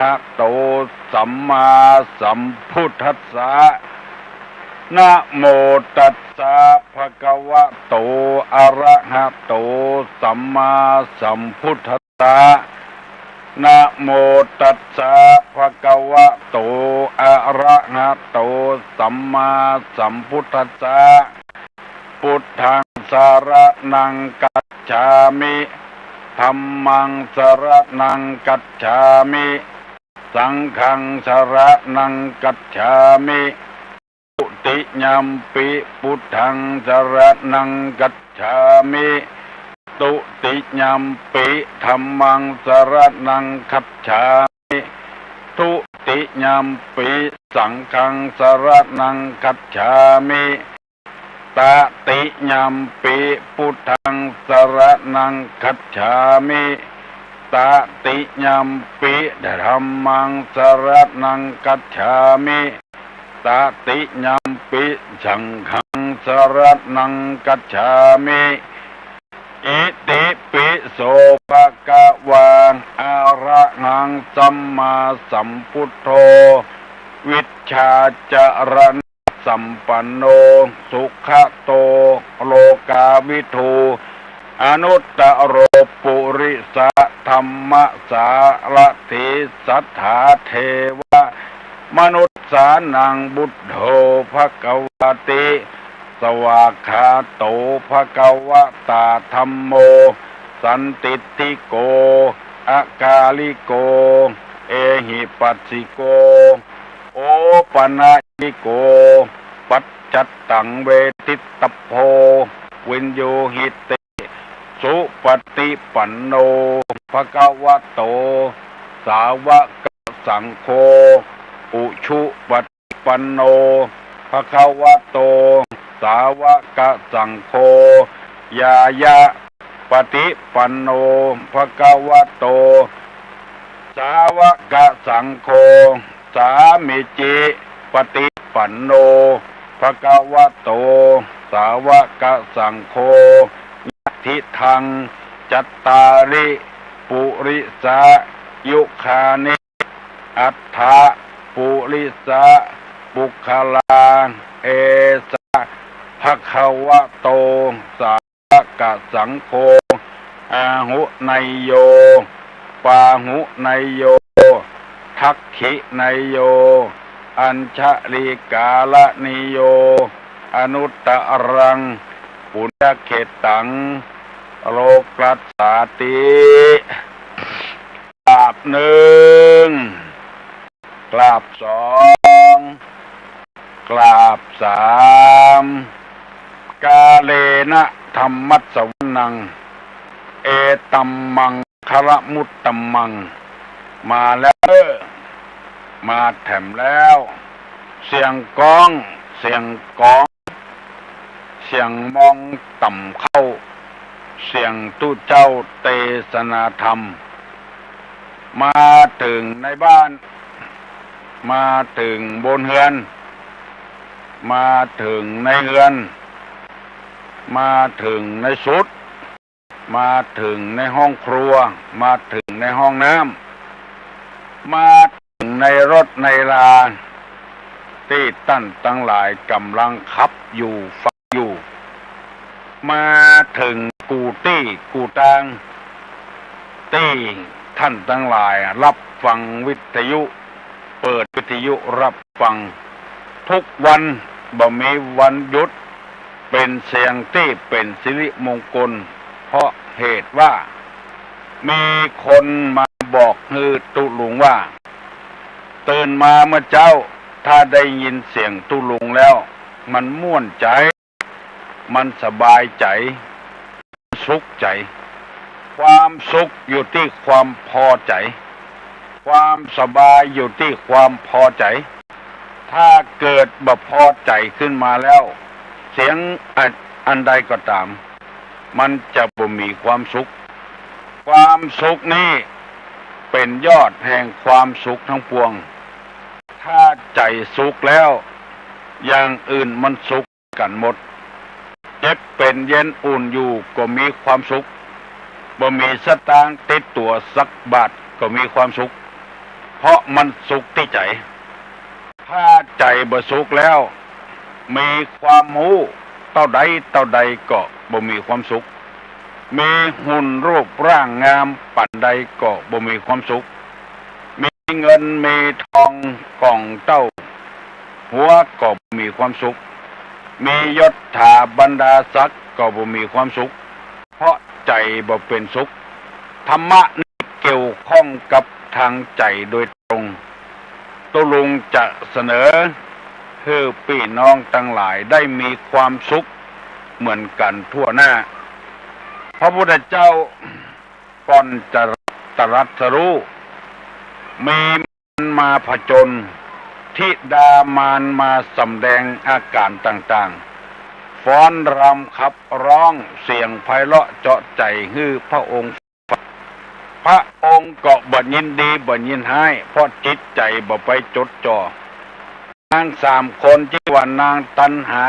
ะโตสัมมาสัมพุทธัสสะนะโมตัสสะภะคะวะโตอะระหะโตสัมมาสัมพุทธัสสะนะโมตัสสะภะคะวะโตอะระหะโตสัมมาสัมพุทธัสสะพุทธังสรณังกัจฉามิธัมมังสรณังกัจฉามิสังฆังสรณังกัจฉามิตุติยัมปิพุทธังสรณังกัจฉามิตุติยัมปิธัมมังสรณังกัจฉามิทุติยัมปิสังฆังสรณังกัจฉามิตติยัมปิพุทธังสรณังกัจฉามิตติยัมปิธัมมังสรณังกัจฉามิตติยัมปิสังฆังสรณังกัจฉามิอิติปิโสภะคะวะอะระหังสัมมาสัมพุทโธวิชชาจารณะสัมปันโนสุขโตโลกาวิทูอนุตตโรปุริสธรรมสารถิสัทธาเทวมนุษสานังบุตโธภควติสวากขาโตภควตาธัมโมสันติติโกอากาลิโกเอหิปัสสิโกโอปนายิโกปัจจัตตังเวทิตโพวินโยหิติสุปฏิปันโนภควโตสาวกสังโฆอุชุปฏิปันโนภควโตสาวกสังโฆยายะปฏิปันโนภควโตสาวกสังโฆสามิจิปฏิปันโนภควโตสาวกสังโฆทิทังจัตตาริปุริสายุคานิอัฏฐะปุริสาบุคลาเอสะภควโตสาวกสังโฆอาหุไนโยปาหุไนโยทักขิไนโยอัญชลิกาลนิโยอนุตตรังปุญญเขตังโลกัสสาติกราบหนึ่งกราบสองกราบสามกาเลนะธรรมัสสวนังเอตัมมังคารมุตตัมมังมาแล้วมาแถมแล้วเสียงกองเสียงกองเสียงมองต่ำเข้าเสียงตู้เจ้าเตสนาธรรมมาถึงในบ้านมาถึงบนเฮือนมาถึงในเฮือนมาถึงในสุดมาถึงในห้องครัวมาถึงในห้องน้ำมาถึงในรถในลาที่ท่านทั้งหลายกำลังขับอยู่ฟังอยู่มาถึงกูตี้กูตางที่ท่านทั้งหลายรับฟังวิทยุเปิดวิทยุรับฟังทุกวันบ่มีวันหยุดเป็นเสียงที่เป็นสิริมงคลเพราะเหตุว่ามีคนมาบอกฮือตุลุงว่าตื่นมาเมื่อเจ้าถ้าได้ยินเสียงตุลุงแล้วมันม่วนใจมันสบายใจสุขใจความสุขอยู่ที่ความพอใจความสบายอยู่ที่ความพอใจถ้าเกิดบ่พอใจขึ้นมาแล้วเสียงอันใดก็ตามมันจะบ่มีความสุขความสุขนี้เป็นยอดแห่งความสุขทั้งปวงถ้าใจสุขแล้วอย่างอื่นมันสุขกันหมดเจ็บเป็นเย็นอุ่นอยู่ก็มีความสุขบ่มีสตางค์ติดตัวสักบาทก็มีความสุข เพราะมันสุขที่ใจถ้าใจบ่สุขแล้วมีความรู้เท่าใดก็บ่มีความสุขมีหุ่นรูปร่างงามปานใดก็บ่มีความสุขมีเงินมีทองกองเต้าหัวก็บ่มีความสุขมียศถาบรรดาศักดิ์ก็บ่มีความสุขเพราะใจบ่เป็นสุขธรรมะนี่เกี่ยวข้องกับทางใจโดยตรงตัวลุงจะเสนอให้พี่น้องทั้งหลายได้มีความสุขเหมือนกันทั่วหน้าพระพุทธเจ้าก่อนจะตรัสรู้มีมาผจญทิดามารมาสำแดงอาการต่างๆฟ้อนรำขับร้องเสียงไพเราะเจาะใจฮือพระองค์พระองค์ก็บ่ยินดีบ่ยินร้ายเพราะจิตใจบ่ไปจดจ่อนางสามคนชื่อว่านางตัณหา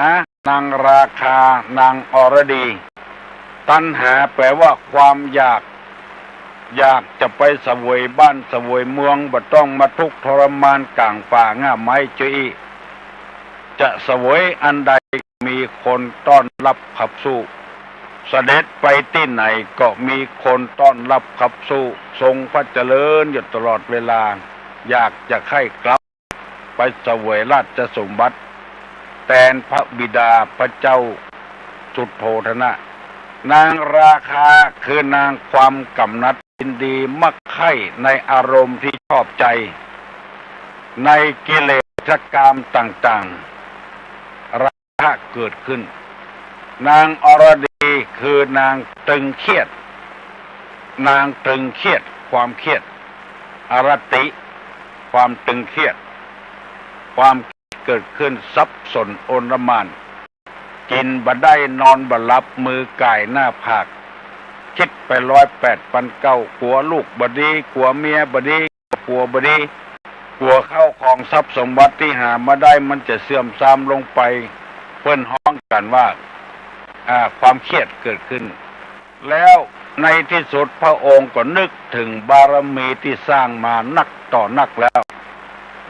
นางราคานางอรดีตัณหาแปลว่าความอยากจะไปเสวยบ้านเสวยเมืองบ่ต้องมาทุกข์ทรมานกลางป่าง่าไม้จุยจะเสวยอันใดมีคนต้อนรับขับสู้เสด็จไปที่ไหนก็มีคนต้อนรับขับสู้ทรงพระเจริญอยู่ตลอดเวลาอยากจะให้กลับไปเสวยราชสมบัติแทนพระบิดาพระเจ้าสุโธทนะนางราคาคือนางความกำนัดยินดีมักใคร่ในอารมณ์ที่ชอบใจในกิเลสกรรมต่างๆราคะเกิดขึ้นนางอรดีคือนางตึงเครียดนางตึงเครียดความเครียดอรติความตึงเครียดความเกิดขึ้นสับสนโอนมานกินบ่ได้นอนบ่หลับมือก่ายหน้าผากคิดไป108,900กลัวลูกบ่ดีกลัวเมียบ่ดีกลัวบ่ดีกลัวเข้าของทรัพย์สมบัติที่หามาได้มันจะเสื่อมทรามลงไปเพิ่นฮ้องกันว่าความเครียดเกิดขึ้นแล้วในที่สุดพระองค์ก็นึกถึงบารมีที่สร้างมานักต่อนักแล้ว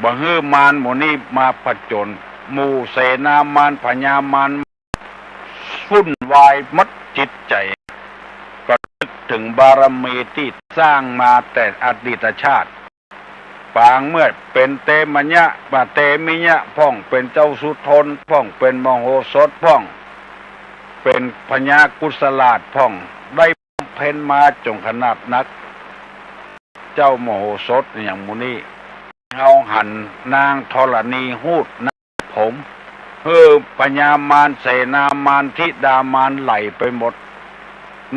บ่ฮื้อมารหมู่นี้มาผจญหมู่เสนามารพญามารวุ่นวายมัดจิตใจก็นึกถึงบารมีที่สร้างมาแต่อดีตชาติปางเมื่อเป็นเตมญะเตมิยะพ่องเป็นเจ้าสุทนพ่องเป็นมโหสถพ่องเป็นพญากุศลาชพ่องได้เพ็ญมาจงขนาดนักเจ้ามโหสถอย่างหมู่นี้เอาหันนางธรณีหูดนผมพญามารเสนามารทิดามารไหลไปหมด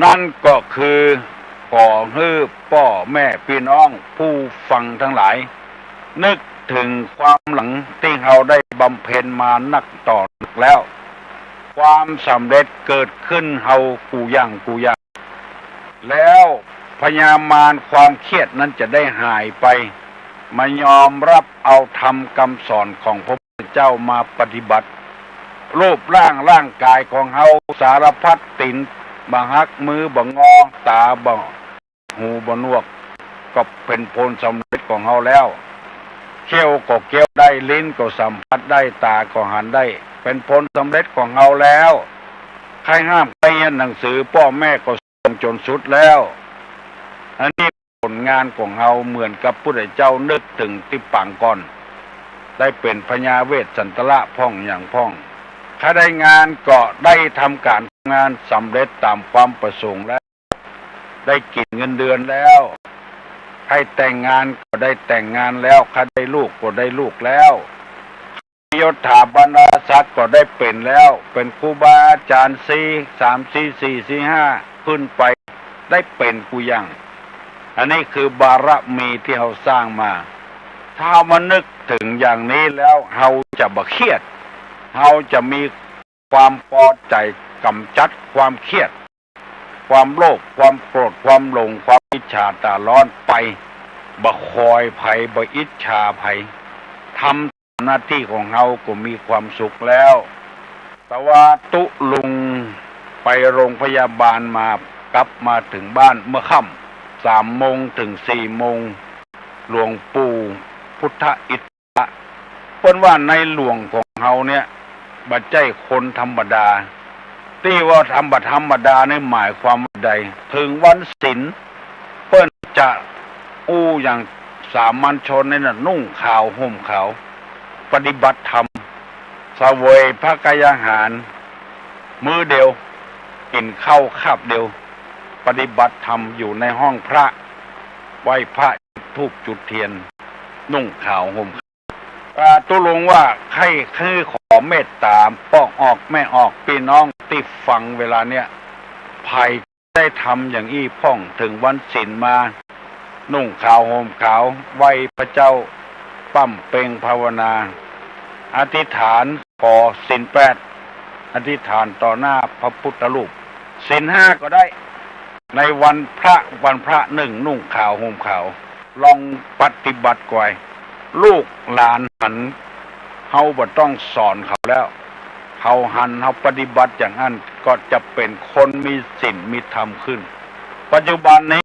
นั่นก็คือขอให้พ่อแม่พี่น้องผู้ฟังทั้งหลายนึกถึงความหลังที่เราได้บำเพ็ญมานักต่อนักแล้วความสำเร็จเกิดขึ้นเฮากูย่างแล้วพญามารความเครียดนั้นจะได้หายไปมายอมรับเอาธรรมคำสอนของพระพุทธเจ้ามาปฏิบัติรูปร่างกายของเฮาสารพัดตินบางหักมือบางงอตาบางหูบางนวกก็เป็นผลสำเร็จของเฮาแล้วเขี้ยวก็เกี้ยวได้ลิ้นก็สัมผัสได้ตาก็หันได้เป็นผลสำเร็จของเฮาแล้วใครห้ามใครเรียนหนังสือพ่อแม่ก็ส่งจนสุดแล้วอันนี้ผลงานของเฮาเหมือนกับพุทธเจ้านึกถึงที่ปังก่อนได้เป็นพญาเวสสันตละพ่องอย่างพ่องถ้าได้งานก็ได้ทำการงานสำเร็จตามความประสงค์แล้วได้กินเงินเดือนแล้วให้แต่งงานก็ได้แต่งงานแล้วถ้าได้ลูกก็ได้ลูกแล้วยศถาบรรดาศักดิ์ก็ได้เป็นแล้วเป็นครูบาอาจารย์3 4 4 5ขึ้นไปได้เป็นกูยังอันนี้คือบารมีที่เราสร้างมาถ้ามานึกถึงอย่างนี้แล้วเราจะบ่เครียดเราจะมีความพอใจกำจัดความเครียดความโลภความโกรธความหลงความอิจฉาตาร้อนไปบ่คอยภัยบ่อิจฉาภัยทำหน้าที่ของเราก็มีความสุขแล้วแต่ว่าตุลุงไปโรงพยาบาลมากลับมาถึงบ้านเมื่อค่ำ3 โมงถึง4 โมง หลวงปู่พุทธอิสระเพิ่นว่าในหลวงของเฮาเนี่ยบัดใจคนธรรมดาที่ว่าธรรมดาในหมายความว่าใดถึงวันศีลเพิ่นจะอย่างสามัญชนในนั้นนุ่งขาวห่มขาวปฏิบัติธรรมเสวยพระกายอาหารมื้อเดียวกินข้าวคาบเดียวปฏิบัติธรรมอยู่ในห้องพระไหว้พระจุดธูปจุดเทียนนุ่งขาวห่มตุลงว่าใครคือขอเมตตาป้องออกแม่ออกพี่น้องที่ฟังเวลาเนี้ยภัยได้ทำอย่างอี้พ่องถึงวันศีลมานุ่งขาวห่มขาวไหว้พระเจ้าปั้มเป่งภาวนาอธิษฐานขอศีล8อธิษฐานต่อหน้าพระพุทธรูปศีล5ก็ได้ในวันพระหนึ่งนุ่งขาวห่มขาวลองปฏิบัติก่อยลูกหลานหันเฮาบ่ต้องสอนเขาแล้วเฮาหันเฮาปฏิบัติอย่างนั้นก็จะเป็นคนมีศีลมีธรรมขึ้นปัจจุบันนี้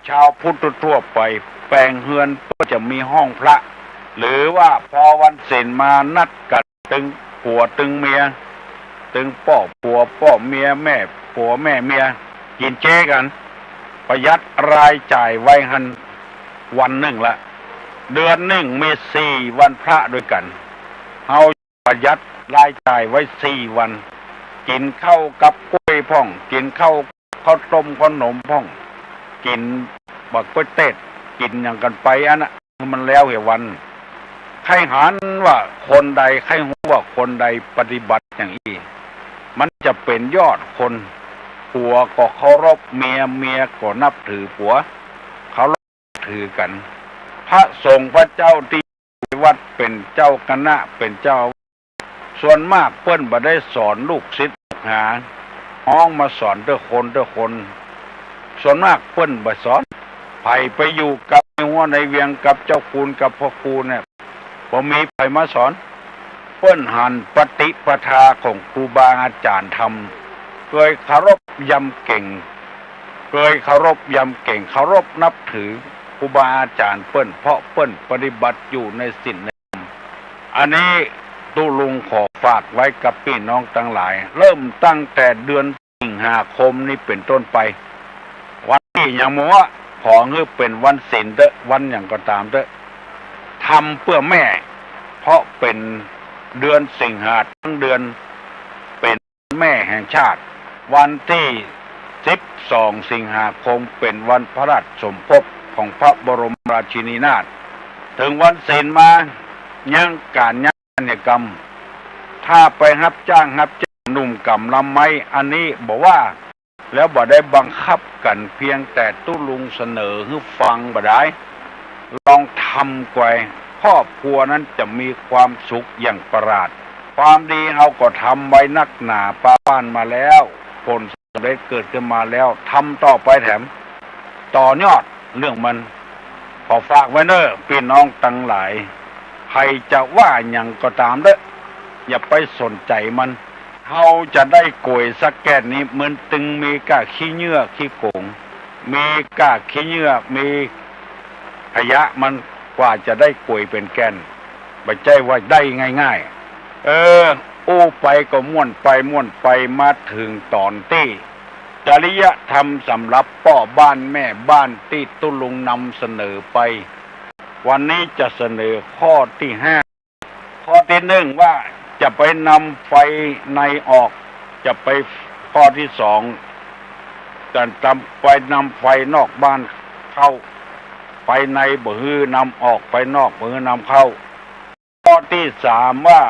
ชาวพุทธทั่วไปแปลงเฮือนก็จะมีห้องพระหรือว่าพอวันศีลมานัดกันตึงผัวตึงเมียตึงพ่อผัวพ่อเมียแม่ผัวแม่เมียกินเจกันประหยัดรายจ่ายไว้หันวันหนึ่งละเดือนหนึ่งมี4 วันพระด้วยกันเฮาประหยัดรายจ่ายไว้4 วันกินข้าวกับกล้วยพ่องกินข้าวต้มขนมพ่องกินบักกล้วยเต็ดกินอย่างกันไปอันน่ะมันแล้วเหวันใครหันว่าคนใดใครรู้ว่าคนใดปฏิบัติอย่างนี้มันจะเป็นยอดคนผัวก็เคารพเมียก็นับถือผัวเขาถือกันพระสงฆ์พระเจ้าที่วัดเป็นเจ้าคณะเป็นเจ้าส่วนมากเพิ่นบ่ได้สอนลูกศิษย์หาห้องมาสอนเด้อคนส่วนมากเพิ่นบ่สอนไปอยู่กับหัวในเวียงกับเจ้าคุณกับพ่อครูเนี่ยบ่มีใครมาสอนเพิ่นหันปฏิปทาของครูบาอาจารย์ทำเคยเคารพยำเก่งเคารพนับถือครูบาอาจารย์เปิ้นเพราะเปิ้นปฏิบัติอยู่ในศีลในธรรมอันนี้ตุลุงขอฝากไว้กับพี่น้องทั้งหลายเริ่มตั้งแต่เดือนสิงหาคมนี้เป็นต้นไปวันที่อย่างมัวขอให้เป็นวันศีลเด้อวันอย่างก็ตามเด้อทำเพื่อแม่เพราะเป็นเดือนสิงหาทั้งเดือนเป็นแม่แห่งชาติวันที่12 สิงหาคมเป็นวันพระราชสมภพของพระบรมราชินีนาถถึงวันศีลมายังการงานกรรมถ้าไปรับจ้างหนุ่มกำลำไม้อันนี้บอกว่าแล้วบ่ได้บังคับกันเพียงแต่ตุลุงเสนอให้ฟังบ่ได้ลองทำก่อยครอบครัวนั้นจะมีความสุขอย่างประหลาดความดีเราก็ทำไว้นักหนาป้าบ้านมาแล้วผลสำเร็จเกิดขึ้นมาแล้วทำต่อไปแถมต่อยอดเรื่องมันขอฝากไว้เนอะพี่น้องทั้งหลายใครจะว่าอย่างก็ตามเด้ออย่าไปสนใจมันเขาจะได้โกยสักแก่นนี้เหมือนตึงมีกะขี้เยื่อขี้โกงมีกะขี้เยื่อมีขยะมันกว่าจะได้โกยเป็นแก่นไม่ใช่ว่าได้ง่ายๆอู้ไปก็ม่วนไปมาถึงตอนที่จริยธรรมสำหรับพ่อบ้านแม่บ้านที่ตุลุงนำเสนอไปวันนี้จะเสนอข้อที่5ข้อที่1ว่าจะไปนำไฟในออกจะไปข้อที่2จะไปนำไฟนอกบ้านเข้าไปในบ่ฮื้อนำออกไปนอกบ่ฮื้อนำเข้าข้อที่3ว่า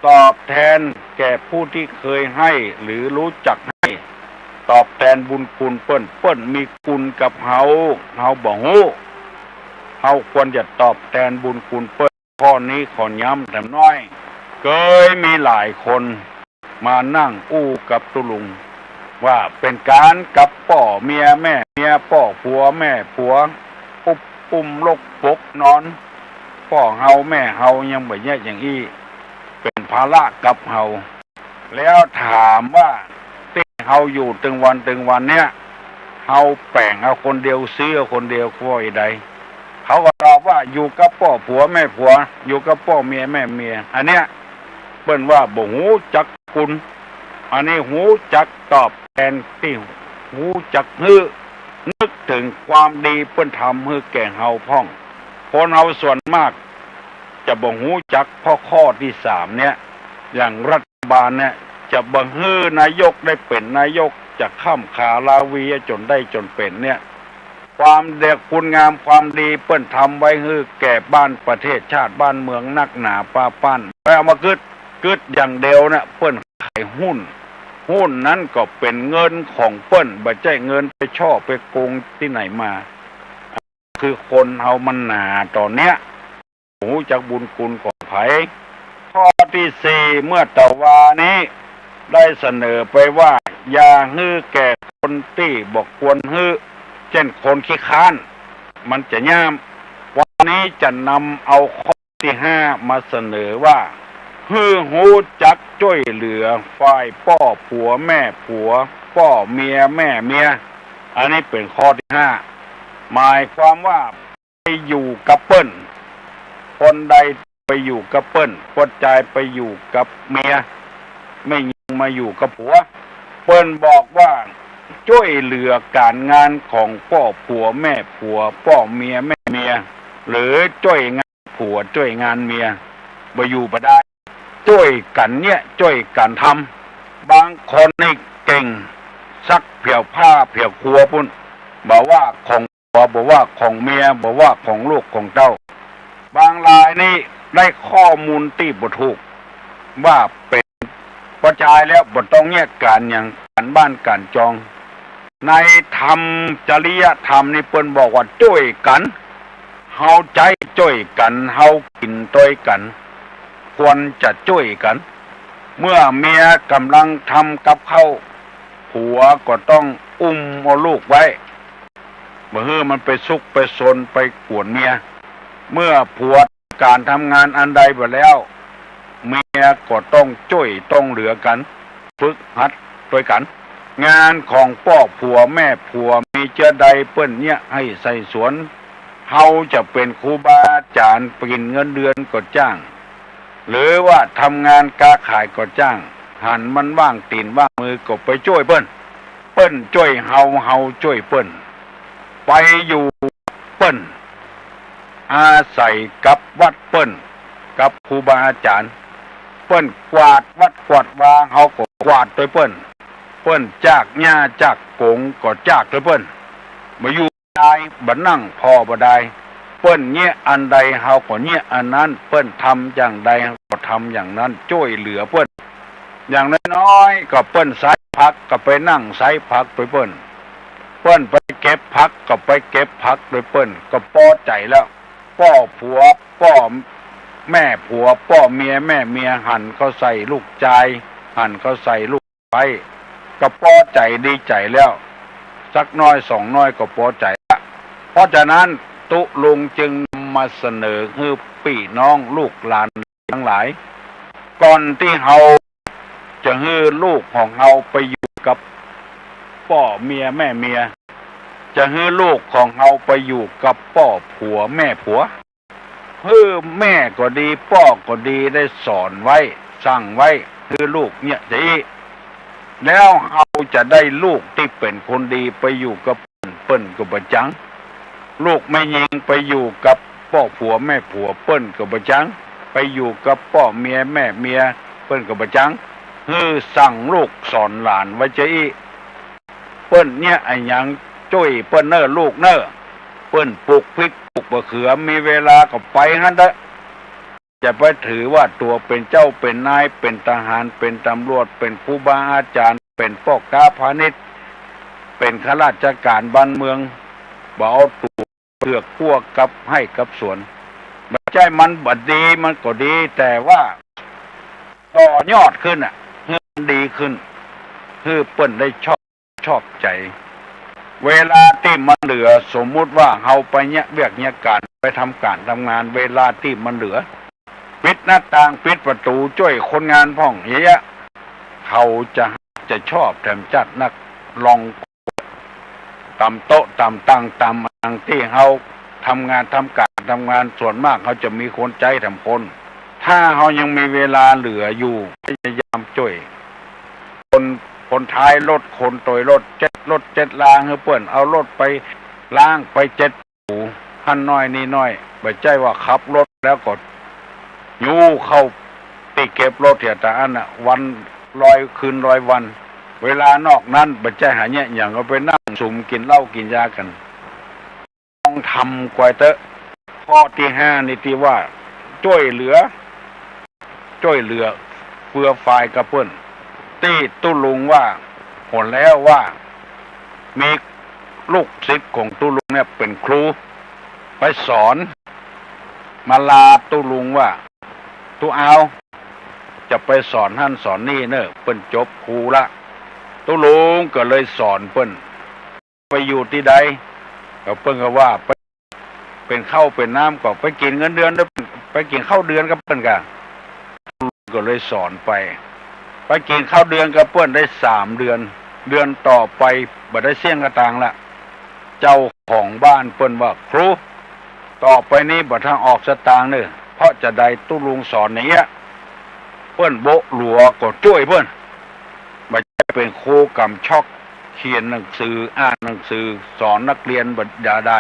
ตอบแทนแก่ผู้ที่เคยให้หรือรู้จักให้ตอบแทนบุญคุณเปิ้นมีคุณกับเฮาบ่ฮู้เฮาควรจะตอบแทนบุญคุณเปิ้นข้อนี้ขอย้ำแต่น้อยเคยมีหลายคนมานั่งอู้กับตุลุงว่าเป็นการกับพ่อเมียแม่เมียพ่อผัวแม่ผัวปุ่มลกปกนอนพ่อเฮาแม่เฮายังบ่แย่อย่างอี้เป็นภาระกับเฮาแล้วถามว่าที่เฮาอยู่ตึงวันเนี้ยเฮาแปลงเอาคนเดียวซื้อคนเดียวค่อยใดเฮ เขาก็ตอบว่าอยู่กับพ่อผัวแม่ผัวอยู่กับพ่อเมียแม่เมียอันเนี้ยเปิ้นว่าบ่หูจักคุณอันนี้หูจักตอบแทนที่หูจักนึกถึงความดีเปิ้นทำให้แก่เฮาพ่องคนเฮาส่วนมากจะบ่หูจักข้อที่3เนี่ยอย่างรัฐบาลเนี่ยจะบ่ฮื้อนายกได้เป็นนายกจะข้ามขาลาวีจนได้จนเป็นเนี่ยความเด็กคุณงามความดีเปิ้นทำไว้ฮื้อแก่บ้านประเทศชาติบ้านเมืองนักหนาป้าปั้นไปเอามากึดอย่างเดียวเนี่ยเปิ้นขายหุ้นนั้นก็เป็นเงินของเปิ้นบ่ใช่เงินไปช่อไปโกงที่ไหนมาคือคนเฮามันหนาตอนเนี้ยหูจักบุญคุณของไผข้อที่4เมื่อตะวานี้ได้เสนอไปว่าอย่าฮื้อแก่คนที่บอกควรฮื้อเช่นคนขี้ค้านมันจะย่ามวันนี้จะนำเอาข้อที่5มาเสนอว่าฮื้อหูจักช่วยเหลือฝ่ายพ่อผัวแม่ผัวพ่อเมียแม่เมียอันนี้เป็นข้อที่5หมายความว่าไปอยู่กับเปิ้นคนใดไปอยู่กับเปิ้นคนใจไปอยู่กับเมียไม่ยิงมาอยู่กับผัวเปิ้นบอกว่าช่วยเหลือการงานของพ่อผัวแม่ผัวพ่อเมียแม่เมียหรือช่วยงานผัวช่วยงานเมียบ่อยู่บ่ได้ช่วยกันเนี่ยช่วยกันทำบางคนนี่เก่งซักเผียวผ้าเผียวครัวพุ่นบอกว่าของผัวบอกว่าของเมียบอกว่าของลูกของเต้าบางรายนี่ได้ข้อมูลที่บ่ถูกว่าเป็นประจายแล้วบ่ต้องแยกการอย่างการบ้านการจองในธรรมจริยธรรมนี่เปิ้นบอกว่าช่วยกันเฮาใจช่วยกันเฮากินต้วยกันควรจะช่วยกันเมื่อเมียกำลังทำกับข้าวผัวก็ต้องอุ้มเอาลูกไว้บ่ให้มันไปซุกไปซนไปกวนเมียเมื่อผัวการทำงานอันใดไปแล้วเมียก็ต้องช่วยต้องเหลือกันฝึกหัดด้วยกันงานของพ่อผัวแม่ผัวมีเจ้าใดเปิ้นเนี่ยให้ใส่สวนเฮาจะเป็นครูบาอาจารย์กินเงินเดือนก็จ้างหรือว่าทำงานค้าขายก็จ้างหันมันว่างตีนว่างมือก็ไปช่วยเปิ้นช่วยเฮาช่วยเปิ้นไปอยู่เปิ้นอาศัยกับวัดเปิ้นกับครูบาอาจารย์เปิ้นกวาดวัดกวาดวาเฮาก็กวาดด้วยเปิ้นจากหญ้าจากกงก็จากด้วยเปิ้นมาอยู่ได้บ่นั่งพอบ่ได้เปิ้นเนี่ยอันใดเฮาก็เนี่ยอันนั้นเปิ้นทำอย่างใดเฮาก็ทำอย่างนั้นช่วยเหลือเปิ้นอย่างน้อยๆก็เปิ้นใส่ผักก็ไปนั่งใส่ผักด้วยเปิ้นไปเก็บผักก็ไปเก็บผักด้วยเปิ้นก็พอใจแล้วพ่อผัวพ่อแม่ผัวพ่อเมียแม่เมียหั่นเขาใส่ลูกชายหั่นเขาใส่ลูกไปก็พอใจดีใจแล้วสักน้อยสองน้อยก็พอใจละเพราะฉะนั้นตุลุงจึงมาเสนอให้พี่น้องลูกหลานทั้งหลายก่อนที่เฮาจะให้ลูกของเฮาไปอยู่กับพ่อเมียแม่เมียจะให้ลูกของเฮาไปอยู่กับพ่อผัวแม่ผัวแม่ก็ดีพ่อก็ดีได้สอนไว้สั่งไว้คือลูกเนี่ยสิแล้วเฮาจะได้ลูกที่เป็นคนดีไปอยู่กับเปิ้นก็บ่จังลูกไม่ยิงไปอยู่กับพ่อผัวแม่ผัวเปิ้นก็บ่จังไปอยู่กับพ่อเมียแม่เมียเปิ้นก็บ่จังสั่งลูกสอนหลานไว้จะอีเปิ้นเนี่ยไอ้หยังจ้อยเปิ้นเน้อลูกเน้อเปิ้นปลูกพริกปลูกมะเขือมีเวลาก็ไปหั่นเด้อจะไปถือว่าตัวเป็นเจ้าเป็นนายเป็นทหารเป็นตำรวจเป็นครูบาอาจารย์เป็นพ่อค้าพาณิชย์เป็นข้าราชการบ้านเมืองบ่เอาตัวเปลือกพวกกับให้กับสวนบ่ใช่มันบ่ดีมันก็ดีแต่ว่าต่อยอดขึ้นให้มันดีขึ้นให้เปิ้นได้ชอบใจเวลาที่มันเหลือสมมุติว่าเฮาไปเนี่ยเวียกเนี่ยการไปทำการทำงานเวลาที่มันเหลือปิดหน้าต่างปิดประตูช่วยคนงานพ่องเยอะเขาจะชอบแถมจัดนักลองตำโต๊ะตำตั้งตำอังที่เฮา ทำงานทำการทำงานส่วนมากเขาจะมีคนใจทำคน ถ้าเขายังมีเวลาเหลืออยู่พยายามช่วยคนท้ายรถคนโตยรถเจ็ดล้างให้เปิ้นเอารถไปล้างไปเจ็ดหูหันน้อยนี่น้อยไม่ใช่ว่าขับรถแล้วก็ยูเข้าตีเก็บรถเถียแต่อันน่ะวัน100 คืน100 วันเวลานอกนั้นไม่ใช่หาเนี่ยอย่างก็ไปนั่งสุ่มกินเหล้ากินยากันต้องทำกวยเตอะข้อที่5นี่ที่ว่าช่วยเหลือเพื่อฝ่ายกับเพื่อนตีตุลุงว่าผลแล้วว่ามีลูกศิษย์ของตุลุงเนี่ยเป็นครูไปสอนมาลาตุลุงว่าตุเอาจะไปสอนท่านสอนนี่เนอะเปิ้นจบครูละตุลุงก็เลยสอนเปิ้นไปอยู่ที่ใดก็เปิ้นก็ว่าเป็นข้าวเป็นน้ำก็ไปกินเงินเดือนไปกินข้าวเดือนกับเปิ้นก็เลยสอนไปกินข้าวเดือนกับเปิ้นได้3 เดือนเดือนต่อไปบ่ได้เสี่ยงกระตังละเจ้าของบ้านเปิ้นว่าครูต่อไปนี้บ่ทางออกสตางค์เด้อเพราะจะได้ตุลุงสอนอย่างเงี้ยเปิ้นโบหลัวก็ช่วยเปิ้นบ่ใช่เป็นครูกำช็อกเขียนหนังสืออ่านหนังสือสอนนักเรียนบ่ได้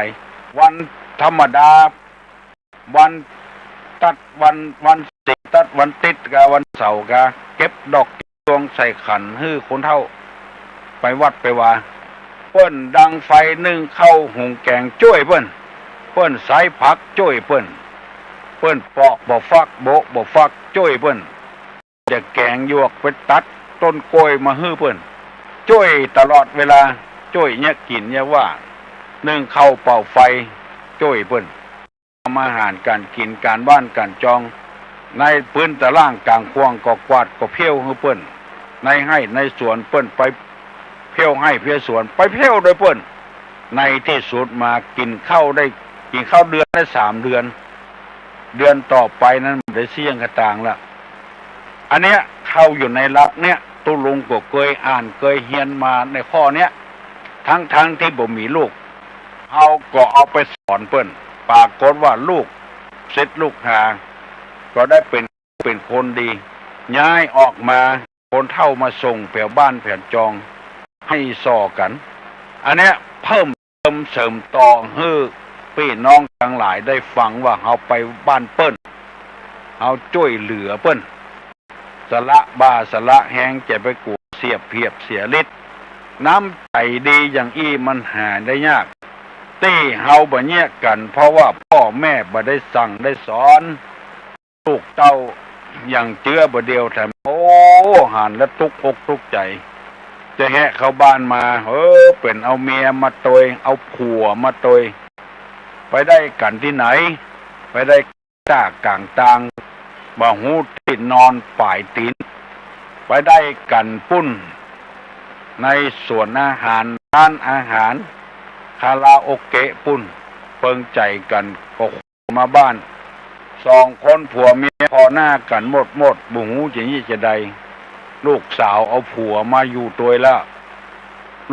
วันธรรมดาวันตัดวันสิตัดวันติดกับวันเสาร์กะเก็บดอกดวงใส่ขันฮื้อคนเท่าไปวัดไปว่าเปิ้นดังไฟนึ่งข้าวหุงแกงจ้วยเปิ้นใส่ผักจ้วยเปิ้นปอกบ่ฟักโบะบ่ฟักจ้วยเปิ้นจะแกงหยวกไปตัดต้นกล้วยมาฮื้อเปิ้นจ้วยตลอดเวลาจ้วยเนี่ยกินเนี่ยว่านึ่งข้าวเป่าไฟจ้วยเปิ้นทำอาหารการกินการบ้านการจองในพื้นตะล่างกลางควงก็กวาดก็เพี้ยวฮื้อเปิ้นในให้ในสวนเปิ้นไปเพี้ยวให้เพี้ยวสวนไปเพี้ยวโดยเปิ้นในที่สุดมากินข้าวเดือนได้3 เดือนเดือนต่อไปนั้นได้เสี่ยงกระต่างละอันเนี้ยเข้าอยู่ในหลักเนี้ยตุลุงก็เคยอ่านเคยเรียนมาในข้อเนี้ยทั้งที่บ่มีลูกเฮาก็เอาไปสอนเปิ้นปรากฏว่าลูกศิษย์ลูกหาก็ได้เป็นคนดีย้ายออกมาคนเฒ่ามาส่งแถวบ้านแผนจองให้ส่อกันอันเนี้ยเพิ่มเติมเสริมต่อให้พี่น้องทั้งหลายได้ฟังว่าเฮาไปบ้านเปิ้นเฮาช่วยเหลือเปิ้นสละบ้าสละแหงจะไปกูเสียเพียบเสียฤทธิ์น้ำใจดีอย่างอี้มันหาได้ยากตี้เฮาบ่แยกกันเพราะว่าพ่อแม่บ่ได้สั่งได้สอนลูกเต้าอย่างเจือบ่เดียวแถมโอ้หันและทุกอกทุกใจจะแหะเข้าบ้านมาเป็นเอาเมียมาตยเอาผัวมาตยไปได้กันที่ไหนไปได้ตากลางตางบ่หูติดนอนป่ายตีนไปได้กันปุ้นในสวนอาหารร้านอาหารคาราโอเกะปุ้นเปิงใจกันก็มาบ้าน2 คนผัวเมียพอหน้ากันหมดบ่หูจะยี่จะใดลูกสาวเอาผัวมาอยู่ตัวแล้ว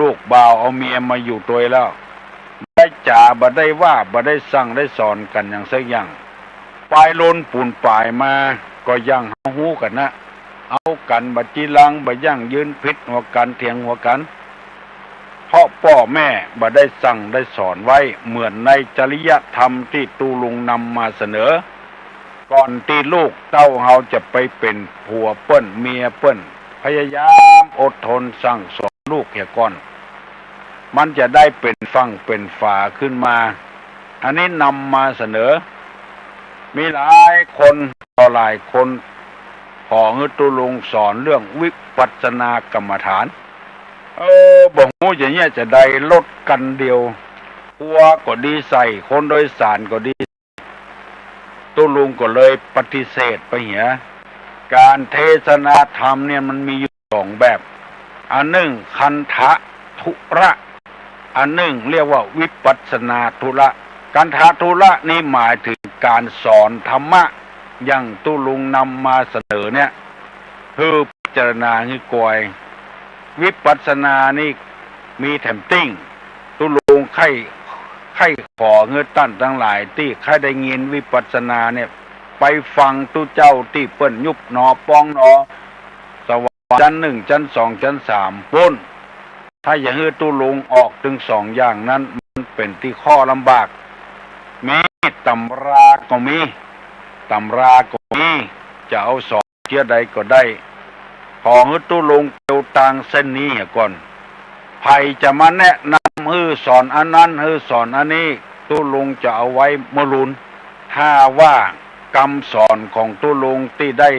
ลูกบ่าวเอาเมียมาอยู่ตัวแล้วได้จ่าบ่ได้ว่าบ่ได้สั่งได้สอนกันอย่างสักอย่างปลายล้นปูนปลายมาก็ยังหูกันนะเอากันบัดจีลังบ่ยั่งยืนพิษหัวกันเถียงหัวกันเพราะพ่อแม่บ่ได้สั่งได้สอนไว้เหมือนในจริยธรรมที่ตุลุงนำมาเสนอก่อนที่ลูกเต้าเฮาจะไปเป็นผัวเปิ้นเมียเปิ้นพยายามอดทนสั่งสอนลูกเหี่ยก่อนมันจะได้เป็นฝั่งเป็นฝาขึ้นมาอันนี้นำมาเสนอมีหลายคนต่อหลายคนขอให้ตุลุงสอนเรื่องวิปัสสนากรรมฐานบ่ฮู้อย่างเงี้ยจะได้ลดกันเดียวหัวก็ดีใส่คนโดยสารก็ดีตุลุงก็เลยปฏิเสธไปเหียการเทศนาธรรมเนี่ยมันมีอยู่2 แบบอันหนึ่งคันทะธุระอันหนึ่งเรียกว่าวิปัสสนาธุระคันทะธุระนี่หมายถึงการสอนธรรมะอย่างตุลุงนำมาเสนอเนี่ยคือพิจารณาให้กวยวิปัสสนานี่มีแถมติ้งตุลุงไข้ ใครขอเงือตั้นทั้งหลายที่ใครได้ยินวิปัสสนาเนี่ยไปฟังตู้เจ้าที่เปิ้นยุบหนอป้องหนอสวรรค์ชั้น 1ชั้น 2ชั้น 3พ้นถ้าอย่างเฮือตู้ลงออกถึง2อย่างนั้นมันเป็นที่ข้อลำบากมีตำราก็มีตำราก็มีจะเอาสอนเชื่อใดก็ได้ขอให้ตู้ลงเกี่ยวตางเส้นนี้ก่อนใครจะมาแนะนำฮือสอนอันนั้นฮือสอนอันนี้ตู้ลงจะเอาไว้มรุนถ้าว่ากรรมสอนของตู้ลงที่ได้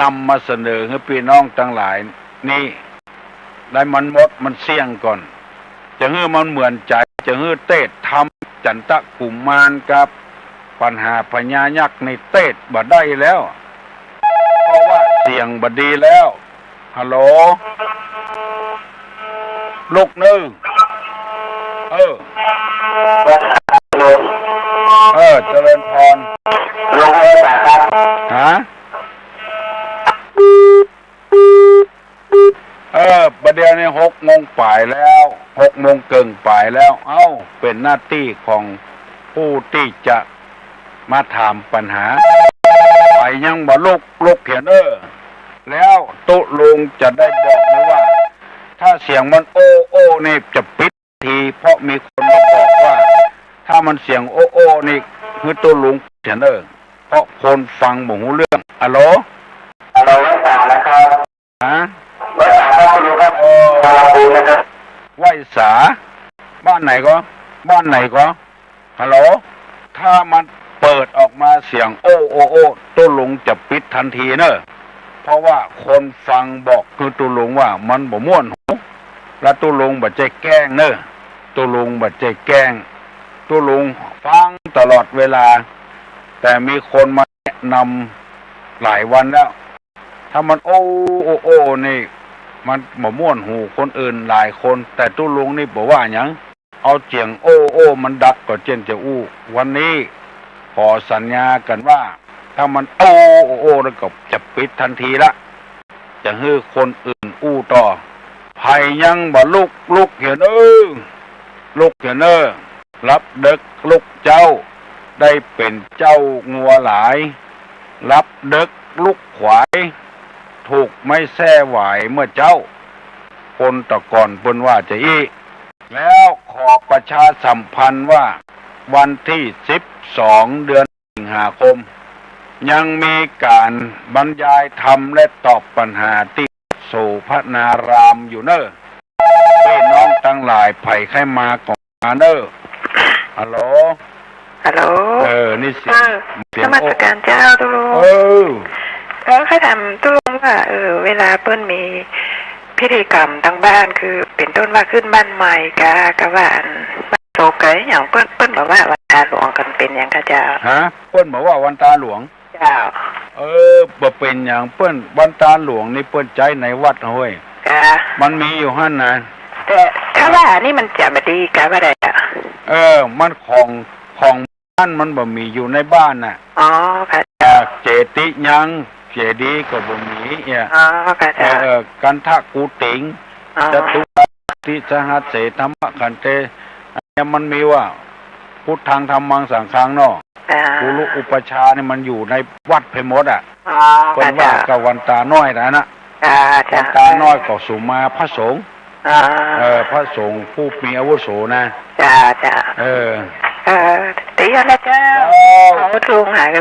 นำมาเสนอให้พี่น้องทั้งหลายนี่ได้มันหมดมันเสี่ยงก่อนจะฮื้อมันเหมือนใจจะฮื้อเตศทำจันทกุมารกับปัญหาพญายักษ์ในเตศบ่ได้แล้วเพราะว่าเสียงบ่ดีแล้วฮัลโหลลูกนึงเจริญพรลงเลยครับฮะประเดี๋ยวนี้6 โมงป่ายแล้ว6 โมงเกินป่ายแล้วเป็นหน้าที่ของผู้ที่จะมาถามปัญหาไปยังบ่ลุกเขียนแล้วตุลุงจะได้บอกเลยว่าถ้าเสียงมันโอ้นี่จะปิดทีเพราะมีคนมาบอกว่าถ้ามันเสียงโอ้นี่คือตุลุงเขียนเพราะคนฟังบ่รู้เรื่องฮัลโหลไว้สานะครับฮะไว้สาครับตุลุงครับนะครับไว้สาบ้านไหนก็ฮัลโหลถ้ามันเปิดออกมาเสียงโอ้ตุลุงจะปิดทันทีเพราะว่าคนฟังบอกคือตุลุงว่ามันบ่ม่วนหูและตุลุงบ่ใจแกล้งตุลุงบ่ใจแกล้งตุลุงฟังตลอดเวลาแต่มีคนมาแนะนำหลายวันแล้วถ้ามันโอ้นี่มันบ่ม่วนหูคนอื่นหลายคนแต่ตุลุงนี่บอกว่าหยังเอาเจียงโอ้มันดักก็เจนจะอู้วันนี้ขอสัญญากันว่าถ้ามันโอ้แล้วก็จะปิดทันทีละจะให้คนอื่นอู้ต่อภัยยังบ่ลุกเห็นลุกเห็นรับเด็กลุกเจ้าได้เป็นเจ้างัวหลายรับเด็กลุกขวายถูกไม่แท้ไหวเมื่อเจ้าคนตะก่อนเพิ่นว่าจะแล้วขอประชาสัมพันธ์ว่าวันที่12 เดือนสิงหาคมยังมีการบรรยายธรรมและตอบปัญหาที่โสภนารามอยู่พี่น้องทั้งหลายไผ่ไข้มาของมาฮัลโหลนี่เสียงสมัครการเจ้าตุลุงเขาถามตุลุงว่าเวลาเปิ้นมีพิธีกรรมทางบ้านคือเป็นต้นว่าขึ้นบ้านใหม่กะว่าโศกไก่อย่างเปิ้นบอกว่าวันตาหลวงกันเป็นอย่างกะเจ้าเปิ้นบอกว่าวันตาหลวงเจ้าบ่เป็นอย่างเปิ้นวันตาหลวงนี่เปิ้นใจในวัดเฮ้ยมันมีอยู่หั่นนะแต่ถ้าว่านี่มันจะไม่ดีกะว่าได้มันของบ้านมันบ่มีอยู่ในบ้านน่ะค่ะเจติยังเจดีก็บ่มีค่ะกันทะกูติงจตุติสหัสเสธรรมขันเตมันมีว่าพุทธังธรรมังสังฆังกุลุอุปชาเนี่ยมันอยู่ในวัดเพมดเพิ่นว่ากับวันตาน้อยนะวันตาน้อยก็สุมาพระสงฆ์พระสงฆ์ผู้มีอาวุโสนะตีนะเจ้าเขาทรงหายไป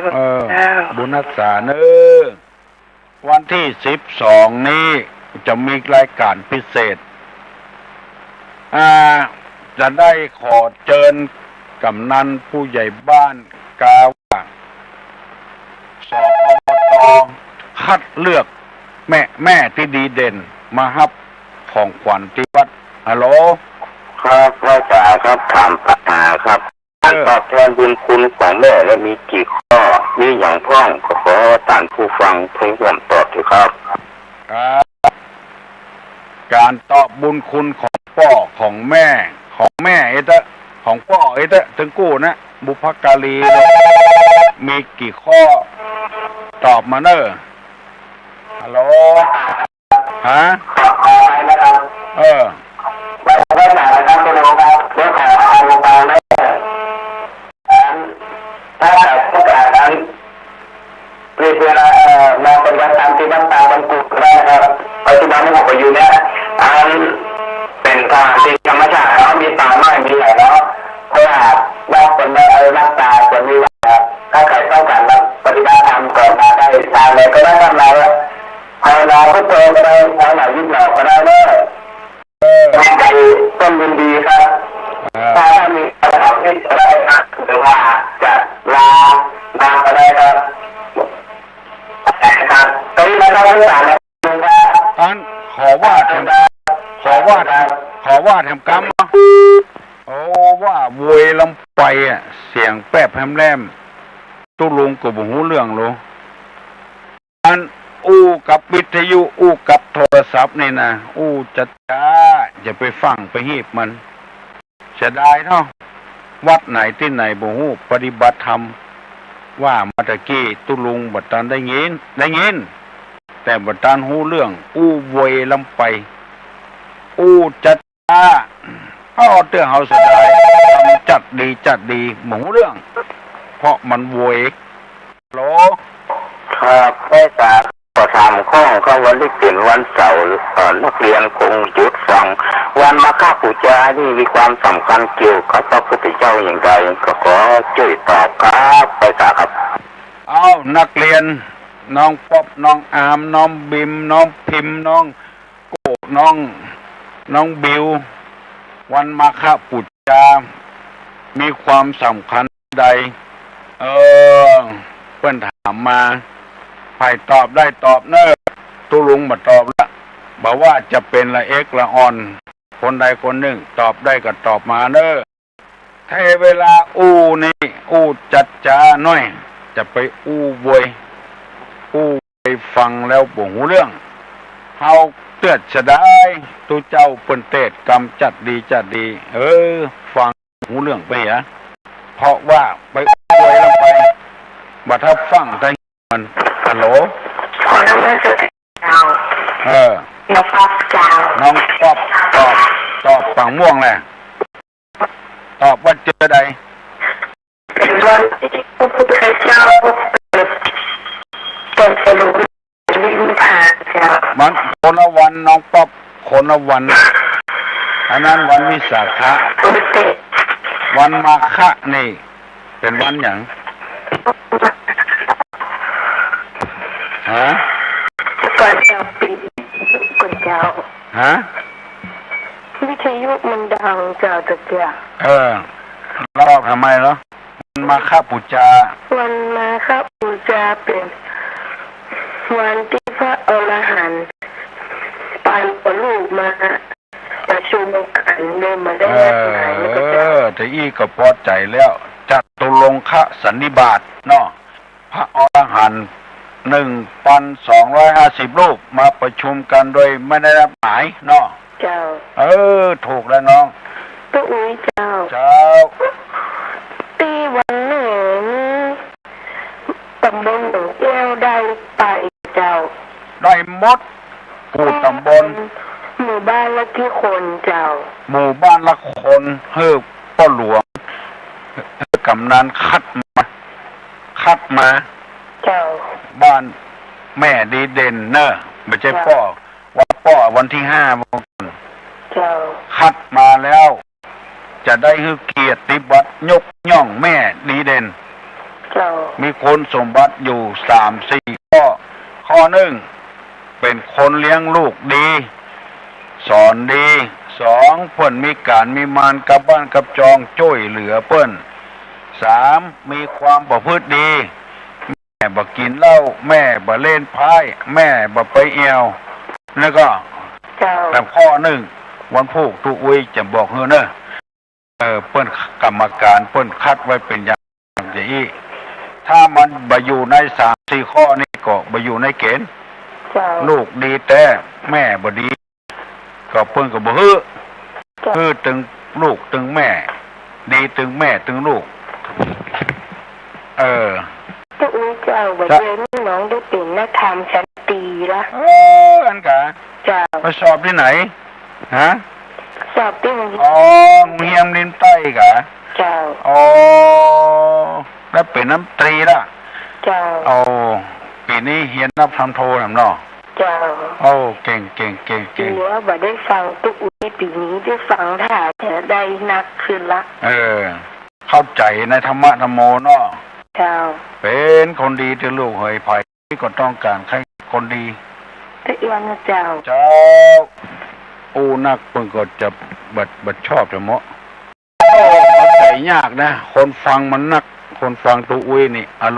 บุญรักษาวันที่12นี้จะมีรายการพิเศษจะได้ขอเชิญกำนันผู้ใหญ่บ้านกาว่าสอบตคัดเลือกแม่ที่ดีเด่นมาฮับของขวัญที่วัดฮัลโหลครับพระจ่าครับถามปัญหาครับการตอบแทนบุญคุณของแม่และมีกี่ข้อมีอย่างพ้องก็ขอท่านผู้ฟังเพิ่มตอบด้วยครับการตอบบุญคุณของพ่อของแม่ของพ่อถึงกู้นะบุพการีมีกี่ข้อตอบมาฮัลโหลฮะไปไหนนะครับคุณลุงครับรถแห่ทาง บัติตามบรรจุได้ครับปัจจุบันผมอยู่เนี่ยเป็นทางที่ธรรมชาติแล้วมีป่าไม้มีอะไรแล้วเพราะว่าบ้านคนได้รักษาคนนี้ครับถ้าใครต้องการรับปฏิบัติธรรมก่อนมาได้ทางไหนก็ได้ทำเราภาวนาพุทโธก็ได้ภาวนายิ่งหนอกก็ได้เลยใจต้นยินดีครับถ้ามีคำถามที่อะไรนะหรือว่าจะลาก็ได้ครับตอนนี้เราต้องการอันขอว่าแถมกรรมโอ้ว่าโวยลำไปอ่ะเสียงแป๊บแฮมแลมตุลุงก็บ่ฮู้เรื่องโลอันอู้กับวิทยุอู้กับโทรศัพท์นี่นะอู้จะจ้าอย่าไปฟังไปฮีบมันเสียดายเนาะวัดไหนที่ไหนบ่ฮู้ปฏิบัติธรรมว่ามาตะกี้ตุลุงบัดตันได้ยินแต่บัดตันฮู้เรื่องอู้โวยลำไปอู้จัดจ้าเอาเตื้อเฮาเสียดายทำจัดดีบ่ฮู้เรื่องเพราะมันโวยโลครับได้จากประธานข้องเขาวันที่เป็นวันเสาร์นักเรียนคงหยุดฟังวันมาฆบูชานี่มีความสำคัญเกี่ยวกับพระพุทธเจ้าอย่างไรก็ขอช่วยตอบครับไปครับเอานักเรียนน้องป๊อบน้องอามน้องบิมน้องพิมพ์น้องโก้น้องบิววันมาฆบูชามีความสำคัญใดเพื่อนถามมาใครตอบได้ตอบเนอะตุลุงมาตอบละบอกว่าจะเป็นละเอกละออนคนใดคนหนึ่งตอบได้ก็ตอบมาเนอะถ้าเวลาอู้นี่อู้จัดจ้าหน่อยจะไปอู้บวยอู้ไปฟังแล้วบ่หูเรื่องเฮาเตือนจะได้ตูเจ้าเปิ้นเทศกรรมจัดดีฟังหูเรื่องไปเหรอเพราะว่าไปอู้บวยแล้วไปบัดถ้าฟังได้มันฮัลโหลขอน้องเจ้าน้องป๊อบเจ้าน้องป๊อบตอบฝั่งม่วงแหละตอบว่าเจอใดเป็นวันที่พระพุทธเจ้าเป็นสรุปวิพากษ์เจ้ามันคนละวันน้องป๊อบคนละวันอันนั้นวันวิสาขะวันมาฆะนี่เป็นวันหยังฮะก่อนเจ้าปีก่อนเจ้าฮะวิทยุมันดังเจ้าตะเกียเราทำไมเหรอวันมาฆบูชาวันมาฆบูชาเป็นวันที่พระอรหันต์ปานปลูกมาประชุมกันเดินมาได้ไหนแต่อีก็พอใจแล้วจัตุลงคสันนิบาตเนาะพระอรหันต์1,250 รูปมาประชุมกันโดยไม่ได้รับหมายเนาะเจ้าถูกแล้วน้องตัวอุ้ยเจ้าตีวันหนึ่งตำบลหนองแก้วได้ไปเจ้าได้หมดกูตำบลหมู่บ้านละกี่คนเจ้าหมู่บ้านละคนพ่อหลวงกำนันคัดมาเจ้าบ้านแม่ดีเด่นเนอะไม่ใช่พ่อวันที่5เจ้าคัดมาแล้วจะได้ให้เกียรติบัตรยกย่องแม่ดีเด่นเจ้ามีคนสมบัติอยู่3-4ข้อหนึ่งเป็นคนเลี้ยงลูกดีสอนดี2เพิ่นมีการมีมารกับบ้านกับจองช่วยเหลือเพิ่น3มีความประพฤติดีแม่บ่กินเหล้าแม่บ่เล่นไพ่แม่บ่ไปเอวแล้วก็แต่ข้อหนึ่งวันพุธทุกวีจะบอกเฮอเนอะเปิ้นกรรมการเปิ้นคัดไว้เป็นอย่างนี้ถ้ามันบ่อยู่ใน3-4ข้อนี้ก็บ่อยู่ในเกณฑ์ลูกดีแต่แม่บ่ดีก็เปิ้นก็บ่ฮือตึงลูกตึงแม่ดีตึงแม่ตึงลูกตัวอุ้ยเจ้าบ่เรียนน้องได้เป็นนักธรรมชั้นตีละอันกะเจ้าไปสอบที่ไหนฮะสอบที่เฮียมลินใต้กะเจ้าแล้วเป็นน้ำตรีละเจ้าปี นี่เฮียนนับทำโทนำเนาะเจ้าโอ้เก่งหัวบ่ได้ฟังตุกในปีนี้ได้ฟังถ้าจะได้นักขึ้นละเข้าใจในธรรมะธรรมโมเนาะเจ้าเป็นคนดีที่ลูกเฮยไผ่ที่ก็ต้องการใครคนดีแต่อีวันนะเจ้านักเพิ่งก็จะบัดชอบจะเหมาะเข้าใจยากนะคนฟังมันนักคนฟังตัวอุ้ยนี่อ๋อ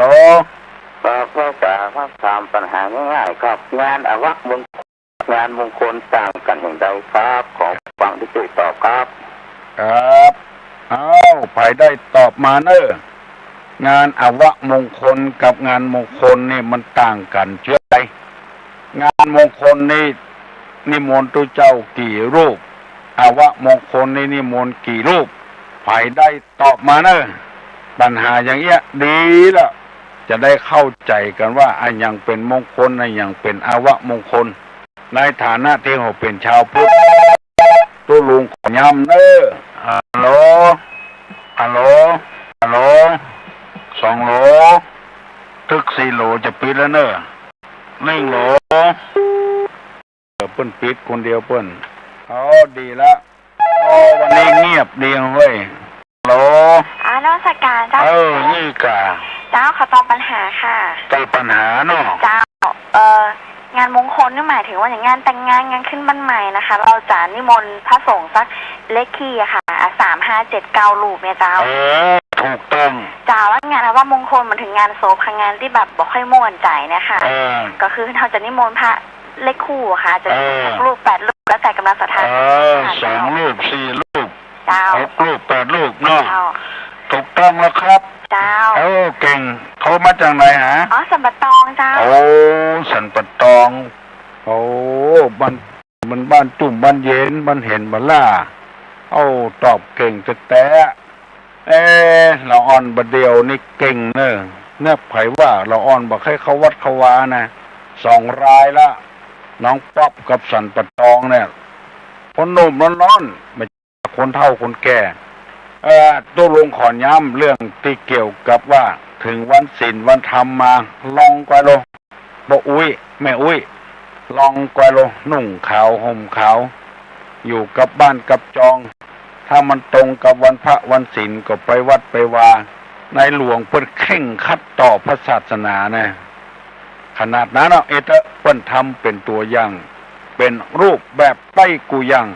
ก็จะมาตามปัญหาง่ายๆครับงานอวักมงงานมงคลต่างกันอย่างใดครับของฟังที่ช่วยตอบครับไผ่ได้ตอบมาเนอะงานอวมงคลกับงานมงคลนี่มันต่างกันเชื่อไหมงานมงคลนี่นิมนต์ตัวเจ้ากี่รูปอวมงคลนี่นิมนต์กี่รูปไผ่ได้ตอบมาเนอะปัญหาอย่างเงี้ยดีแล้วจะได้เข้าใจกันว่าอันยังเป็นมงคลอันยังเป็นอวมงคลในฐานะที่เขาเป็นชาวพุทธตัวลุงขอย้ำเนอะฮัลโหล2 โหลทึก4 โหลจะปิดแล้วเนอะ1 โหลเปิ้นปิดคนเดียวเปิ้นดีละวันนี้เงียบดีเว้ยโหลนมัสการเจ้านี่กะเจ้าขอตอบปัญหาค่ะตอบปัญหาเนาะเจ้างานมงคลนี่หมายถึงว่าอย่างงานแต่งงานงานขึ้นบ้านใหม่นะคะเราจะนิมนต์พระสงฆ์สักเลขคี่ค่ะ3-5-7-9 รูปเนี่ยเจ้าถูกต้องเจ้าว่างานว่ามงคลมันถึงงานโซฟงานที่แบบบอกค่อยม่วนใจนะคะก็คือเราจะนิมนต์พระเลขคู่ค่ะจะ6 รูป 8 รูปแล้วแต่กำลังศรัทธา2 รูป 4 รูป6 รูป 8 รูปเนาะถูกต้องแล้วครับเจ้าเก่งเขามาจากไหนฮะสันปะตองเจ้าสันปะตองมันบ้านจุ่มบ้านเย็นบ้านเห็นบ้านล่าตอบเก่งแต่เราอ่อนบะเดียวนี่เก่งเนอะเนี่ยไผว่าเราอ่อนบอกให้เขาวัดเขาวานะ2 รายละน้องป๊อบกับสันปะตองเนี่ยคนหนุ่มร้อนๆไม่คนเฒ่าคนแก่ตัวลุงขอย้ำเรื่องที่เกี่ยวกับว่าถึงวันศีลวันธรรมมาลองกว่าโลบ่อุ้ยแม่อุ้ยลองกว่าโลนุ่งขาวห่มขาวอยู่กับบ้านกับจองถ้ามันตรงกับวันพระวันศีลก็ไปวัดไปวาในหลวงเพิ่นเข่งคัดต่อพระศาสนานะขนาดนั้นเพิ่นทำเป็นตัวอย่างเป็นรูปแบบใต้กูยัง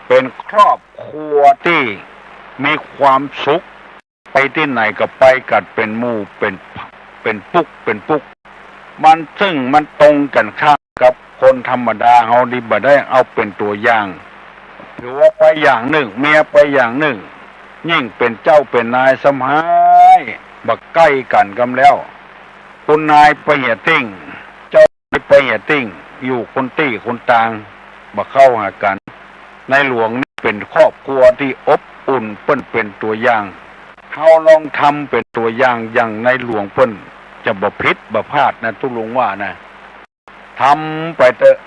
เป็นครอบครัวที่มีความสุขไปที่ไหนก็ไปกันเป็นหมู่เป็นปุกมันซึ่งมันตรงกันข้ามกับคนธรรมดาเฮาดีบ่ได้เอาเป็นตัวอย่างถือว่าไปอย่างหนึ่งเมียไปอย่างหนึ่งยิ่งเป็นเจ้าเป็นนายสมหายบักใกล้กันกำแล้วคุณนายไปเหี่ยติ้งเจ้าไปเหี่ยติ้งอยู่คนตี้คนต่างบักเข้าหากันในหลวงนี่เป็นครอบครัวที่อบอุ่นเปิ้นเป็นตัวอย่างเฮาลองทำเป็นตัวอย่างอย่างในหลวงเปิ้นจะบ่ผิดบ่พลาดนะทุกลุงว่านะทำไปเถอะ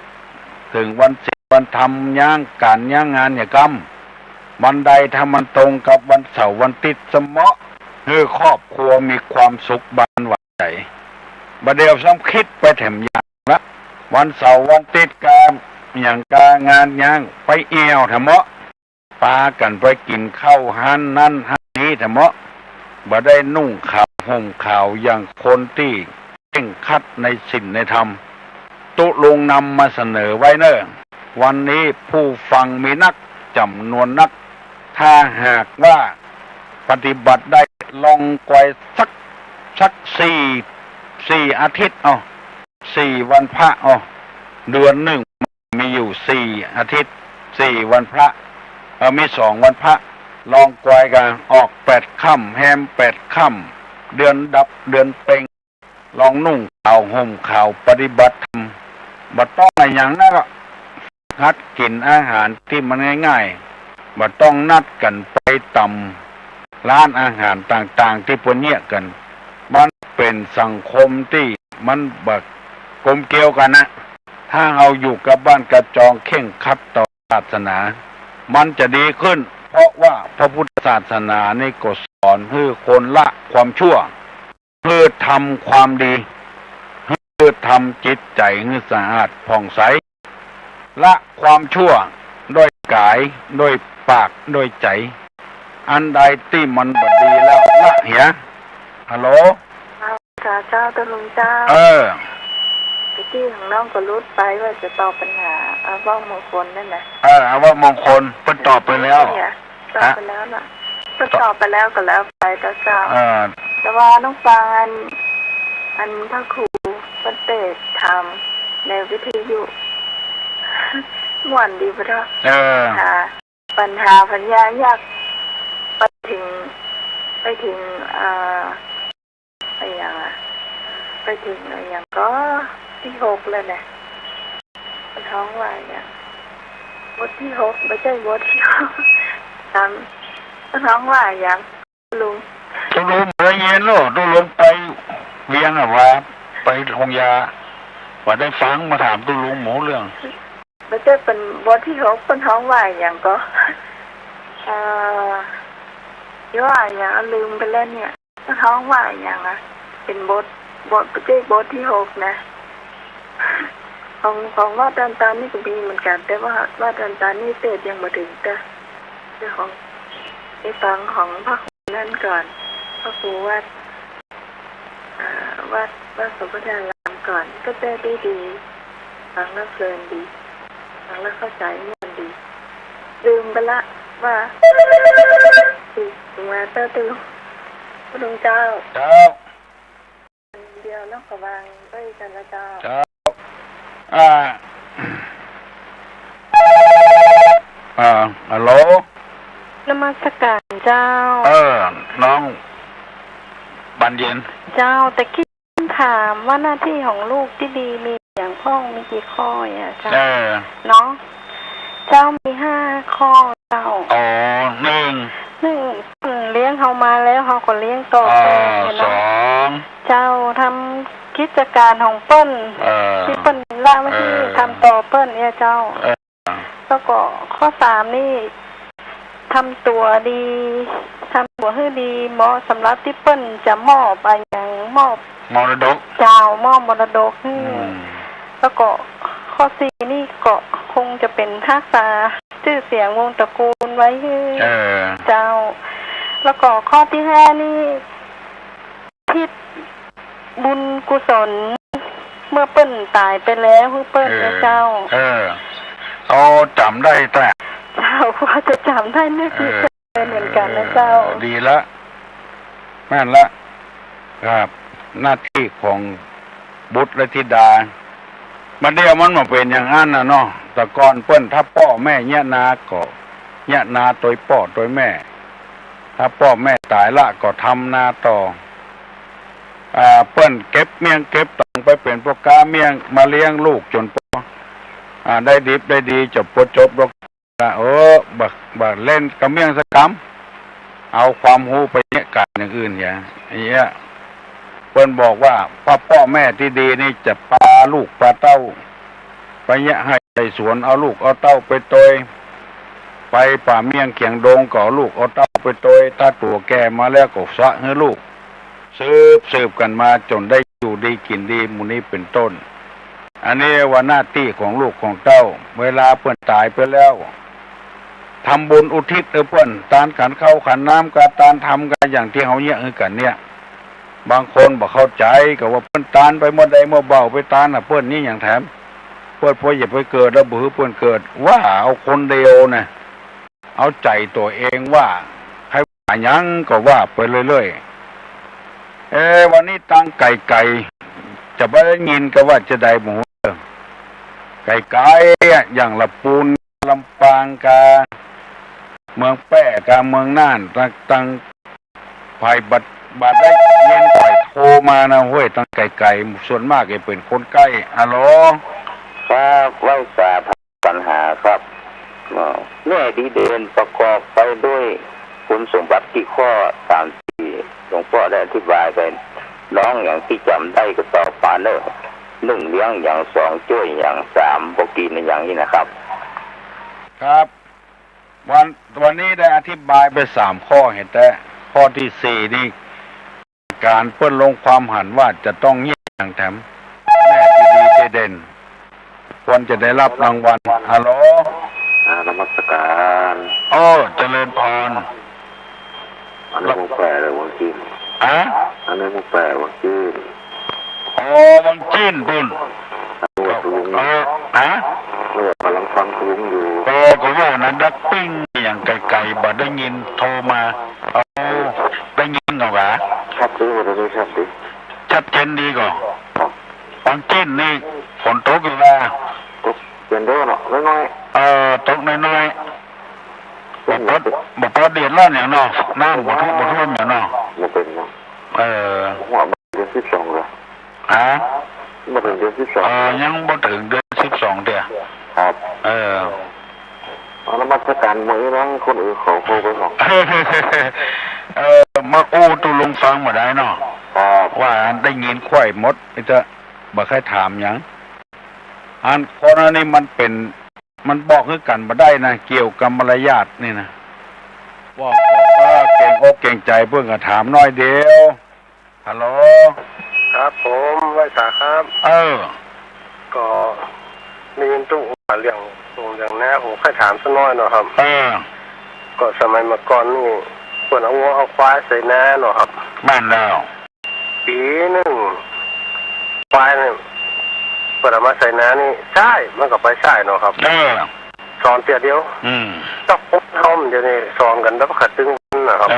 ถึงวันศีลวันธรรมย่างการย่างงานเนี่ยกรรมวันใดถ้ามันตรงกับวันเสาร์วันติดสมะครอบครัวมีความสุขบานหวานใจบ่เดียวซ้ำคิดไปแถมอย่างละวันเสาร์วันติดการอย่างการงานย่างไปเอวแถมะปากันไปกินข้าวหันนั่นหันนี้แถมะบ่ได้นุ่งขาวห่มขาวอย่างคนที่เข่งคัดในศีลในธรรมตุลงนำมาเสนอไว้เนอะวันนี้ผู้ฟังมีนักจำนวนนักถ้าหากว่าปฏิบัติได้ลองกวยสัก4 อาทิตย์4 วันพระเดือนหนึ่งมีอยู่4 อาทิตย์4 วันพระมี2 วันพระลองกวยกันออก8 ค่ำแฮม8 ค่ำเดือนดับเดือนเต็งลองนุ่งขาวห่มขาวปฏิบัติธรรมบ่ต้องอะไรอย่างนั้นก็หัดกินอาหารที่มันง่ายๆบ่ต้องนัดกันไปต่ำร้านอาหารต่างๆที่พวกเนี้ยกันมันเป็นสังคมที่มันบักกลมเกลียวกันนะถ้าเราอยู่กับบ้านกระจองเข่งคัดต่อศาสนามันจะดีขึ้นเพราะว่าพระพุทธศาสนาในกฎสอนให้คนละความชั่วเพื่อทำความดีให้ ทำจิตใจให้สะอาดผ่องใสละความชั่วด้วยกายด้วยปากด้วยใจอันใดที่มันบดีแล้วละเหียฮัลโหลเจ้าตะลุงเจ้าตะกี้ของน้องก็รุดไปว่าจะตอบปัญหาอาว่ามงคลนั่นแหละอาว่ามงคลเพิ่นตอบไปแล้วตอบไปแล้วน่ะเพิ่นตอบไปแล้วก็แล้วไปเจ้าแต่ว่าน้องฟังอันพระครูเพิ่นเตศทำในวิทยุม่วนดีบ่เนาะปัญหาปัญญายากไปถึงอะไรอย่างไปถึงอะไรอย่างก็ที่6เลยเนี่ยท้องว่าอย่างบทที่6ไม่ใช่บทที่6ท้องว่าอย่างลุงเมื่อเย็นโลดลงไปเวียงว่าไปโรงยาว่าได้ฟังมาถามตุลุงหมูเรื่องไม่ใช่เป็นบทที่6เป็นท้องว่าอย่างก็ว่าอย่างลืมไปแล้วเนี่ยท้องว่าอย่างเป็นบทไม่ใช่บทที่6นะของว่าตอนนี่ก็มีเหมือนกันแต่ว่าตอนนี่เตจยังมาถึงแต่ของไอ้ฟังของพระครูนั่นก่อนพระครูวัดสมณารามก่อนก็ได้ดีฟังแล้วเพลินดีฟังแล้วเข้าใจมันดีลืมไปละว่ามาเต้าตื่นพระองค์เจ้าเดียวน้องกวางด้วยกันนะเจ้าฮัลโหลนมัสการเจ้าน้องบันเย็นเจ้าแต่คิดถามว่าหน้าที่ของลูกที่ดีมีอย่างพ่องมีกี่ข้อเจ้าเนาะเจ้ามี5 ข้อเจ้า1เลี้ยงเขามาแล้วเขาก็เลี้ยงต่อไป2เจ้าทำกิจการของเปิ้ลที่เปิ้ลละไม่ที่ทำต่อเปิ้ลเจ้าแล้วก็ข้อ3นี่ทำตัวดีทำตัวให้ดีเหมาะสำหรับที่เปิ้ลจะมอบไปอย่างมอบมรดกเจ้ามอบมรดกแล้วก็ข้อ4นี่ก็คงจะเป็นทักษะชื่อเสียงวงตระกูลไว้เจ้าแล้วก็ข้อที่5นี่ทิศบุญกุศลเมื่อเปิ้ลตายไปแล้วเปิ้ลเจ้าเขาจำได้แต่เจ้าเขาจะจำได้ไม่ผิดเหมือนกันนะเจ้าดีละแม่นละครับหน้าที่ของบุตรและธิดามันเดียวมันมาเป็นอย่างนั้นนะเนาะแต่ก่อนเปิ้นถ้าพ่อแม่เนี่ยนาก็เนี่ยนาตัวพ่อตัวแม่ถ้าพ่อแม่ตายละก็ทำนาต่อเปิ้นเก็บเมียงเก็บต้องไปเป็นพวกกาเมียงมาเลี้ยงลูกจนได้ดิบได้ดีจบจบบักเล่นกับเมียงสักคำเอาความรู้ไปเนี่ยกันอย่างอื่นอย่างเงี้ยเปิ้นบอกว่าพ่อแม่ที่ดีนี่จะพาลูกพาเต้าไปเนี่ยให้ไปสวนเอาลูกเอาเต้าไปโตยไปป่าเมียงเขียงดงก่อลูกเอาเต้าไปโตยถ้าตัวแก่มาแล้วก็สะให้ลูกสืบกันมาจนได้อยู่ดีกินดีหมู่นี้เป็นต้นอันนี้ว่าหน้าที่ของลูกของเต้าเวลาเปิ้นตายไปแล้วทำบุญอุทิศเปิ้นตานขันข้าวขันน้ำการตานทำกันอย่างที่เขาเนี่ยกันเนี่ยบางคนบอกเข้าใจกับว่าเปิ้นตานไปเมื่อใดเมื่อเบาไปตานเปิ้นนี่อย่างแถมเปิ้นพออย่าไปเกิดแล้วบือเปิ้นเกิดว่าเอาคนเดียวนะเอาใจตัวเองว่าให้ว่ายังก็ว่าไปเรื่อยๆวันนี้ตั้งไก่จะไปยินก็ว่าจะได้หมูไก่อย่างละปูนลำปางกาเมืองแป้กาเมืองน่านตั้งไผ่บัดได้เย็นไผ่โทรมานะเว้ยตั้งไก่ส่วนมากเป็นคนใกล้ฮัลโหลครับไว้สาปัญหาครับแม่ดีเด่นประกอบไปด้วยคุณสมบัติที่ข้อ3 ที่หลวงพ่อได้อธิบายไปน้องอย่างที่จำได้ก็ต่อปาเนอร์1เลี้ยงอย่าง2ช่วยอย่าง3บ่กินอย่างนี้นะครับครับวันนี้ได้อธิบายไป3 ข้อเห็นแต่ข้อที่4นี่การเปิ้นลงความหันว่าจะต้องเงียบอย่างแถมแม่ เด่นควรจะได้รับรางวัลฮัลโหลนมัสการ โอ้เจริญพรอันนี้มึงแปลเลยวังจีนอันนี้มึงแปลวังจีนโอ้วังจีนบุญลุงลุงกำลังฟังลุงอยู่ก็ว่านั้นดักปิ้งอย่างไกลๆบ่ได้ยินโทรมาได้ยินเหรอวะชัดดีหมดเลยชัดดีชัดเจนดีก่อนวังจีนนี่ฝนตกอยู่แล้วตกเป็นเด้อเนาะน้อยตกน้อยๆบ่พอเดือดร้อนอย่างเนาะน้ำบ่ท่วมอย่างเนาะบ่เป็นเนาะหัวเดือน12เลยบ่ถึงเดือน12ยังบ่ถึงเดือน12เด้อครับแล้วมาตรการมื้อนั้นคนอื่นขอโทรไปบอกมาอู้ตุลุงฟังบ่ได้เนาะว่าได้ยินควายหมดนี่จะบ่เคยถามหยังอันคนอันนี้มันบอกคือกันบ่ได้นะเกี่ยวกับมารยาทนี่นะบอกว่าเก่งอกเก่งใจเพื่อนก็ถามน้อยเดียวฮัลโหลครับผมไว้สาครับก็มีตู้เรื่องส่งอย่างนี้ผมเคยถามสักน้อยเนาะครับก็สมัยเมื่อก่อนนี่คนเอาวัวเอาควายใส่น้าเนาะครับบ้านเราปีหนึ่งควายเนี่ยเปิดมาใส่น้านี่ใช่มันก็ไปใช่เนาะครับสอนเตียเดียวต้องปุ๊บห้อมเดี๋ยวนี้สอนกันแล้วก็ขัดตึงนะครับ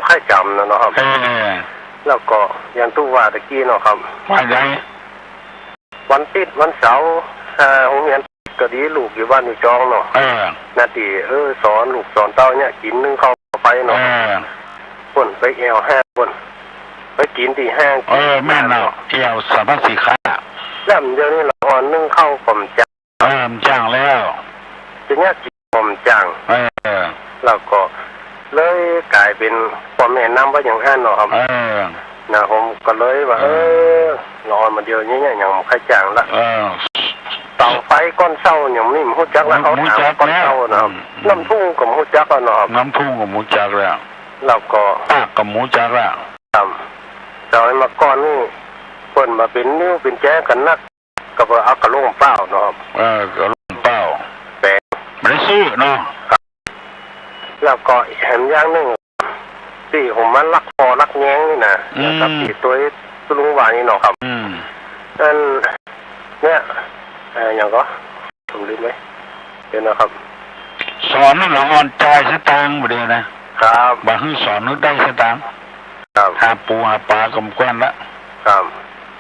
ค่อยจำนะเนาะครับแล้วก็ยังตู้ว่าตะกี้เนาะครับว่าไงวันติดวันเสาร์โรงเรียนก็ดีลูกอยู่บ้านอยู่จองเนาะนาทีสอนลูกสอนเต้าเนี่ยกินนึ่งเข้าไปเนาะคนไปแอวห้างคนไปกินที่ห้างแม่เนาะแอวสามสีขาแล้วเดี๋ยวนี้เราอ่อนนึ่งเข้าผมจังจ้างแล้วจะเนี่ยกินผมจังแล้วก็เลยกลายเป็นพ่อแม่นำว่าอย่างนั้นเนาะครับนะผมก็เลยว่านอนมาเดียวนี้เนี่ยอย่างใครจ้างละเตาไฟก้อนเศร้าอย่างนี้มันหูจักแล้วเขาถามก้อนเศร้านะน้ำทุ่งกับหูจักแล้วเนาะน้ำทุ่งกับหูจักแล้วแล้วก็ปากกับหูจักแล้วแต่มาก่อนนี่เปิดมาเป็นนิ้วเป็นแจ้กันนักกับเอากระโหลกเปล่าเนาะกระโหลกเปล่าแต่ไม่ได้ซื้อเนาะแล้วก็แหมอย่างนึงที่ผมมันรักคอรักแง้งนี่นะกับที่ตัวลุงวานี่เนาะครับนั่นเนี่ยอย่างก็ถูกลืมไหมเดี๋ยวนะครับสอนนี่เราอ่อนใจสตางค์บ่ได้นะครับบางทีสอนนึกได้สตางค์ครับหาปูหาปลากำกวนละครับ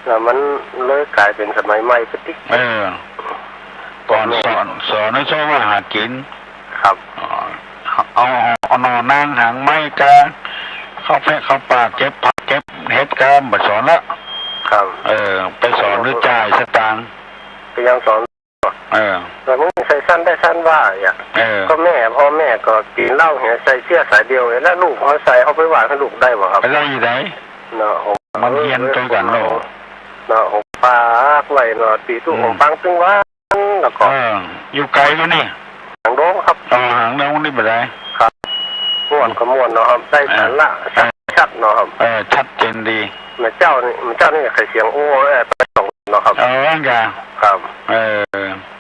แล้วมันเลยกลายเป็นสมัยใหม่ปฏิก่อนสอนให้ชอบว่าหากินครับเอานอนนั่งหางไม้กาเข้าแพะเข้าป่าเก็บผักเก็บเห็ดกามมาสอนละครับไปสอนหรือจ่ายสตางค์ก็ยังสอนแต่มึงใส่สั้นได้สั้นว่าอย่างก็แม่พ่อแม่ก็กินเหล้าเหี้ยใส่เสื้อสายเดียวแล้วลูกเขาใส่เอาไปหวานให้ลูกได้บ่ครับไปได้ยังไงเนาะมันเฮียนตัวกันเนาะของปลาไว้เนาะตีตู้ของปังตึงว่าแล้วก็อยู่ไกลก็นี่หางโดงครับหางโดงนี่ไปไหนครับม้วนก็ม้วนเนาะครับได้สาระชัดเนาะครับชัดเจนดีเจ้านี่ใครเสียงโอ้ไปส่งเนาะครับครับ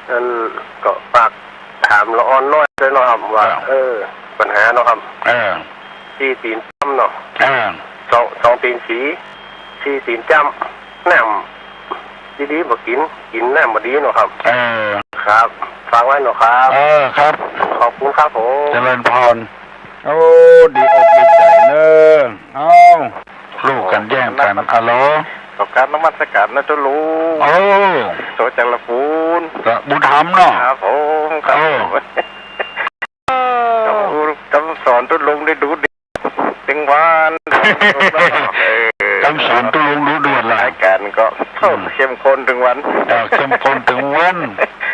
นั่นก็ฝากถามละอ่อนน้อยเลยเนาะครับว่าปัญหาเนาะครับที่ตีนจ้ำเนาะสองตีนสีที่ตีนจ้ำแหนมดีๆบ่กินแหนมบ่ดีเนาะครับครับฟังไว้เนาะครับครับขอบคุณครับผมเจริญพรโอ้ดีอกดีใจเนอะลูกกันแย่งกันฮัลโหลขอบการนมัสการนะเจ้าลุงโสจังละปูนบุญธรรมเนาะครับผมครับคำสอนตุ้ลุงได้ดูดีติงวานคำสอนตุ้ลุงดูเดือดหลายการก็เข้มข้นถึงวันเข้มข้นถึงวัน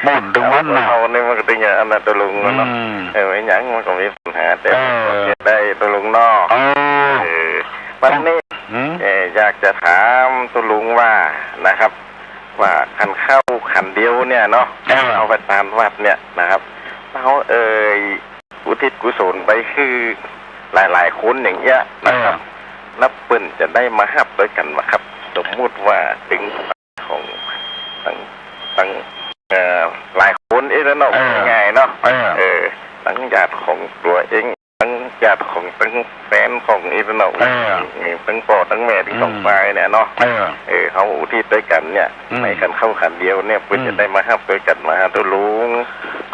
มุ่นถึงวันเอาในมันก็ติงอย่างนั้นตุ้ลุงเนาะไม่หยังมันก็มีปัญหาแต่ได้ตุ้ลุงนอกวันนี้อยากจะถามตุ้ลุงว่านะครับว่าขันเข้าขันเดียวเนี่ยเนาะเอาไปตามวัดเนี่ยนะครับเขาอุทิศกุศลไปคือหลายๆคนอย่างเงี้ยนะครับนับเปิ้นจะได้มาฮับด้วยกันว่าครับสมมุติว่าถึงของ สองฝ่ายเนี่ยเนาะเขาอุทิศด้วยกันเนี่ยในกันเข้าขันเดียวเนี่ยเพื่อจะได้มาห้ามด้วยกันมาหาตัวลุง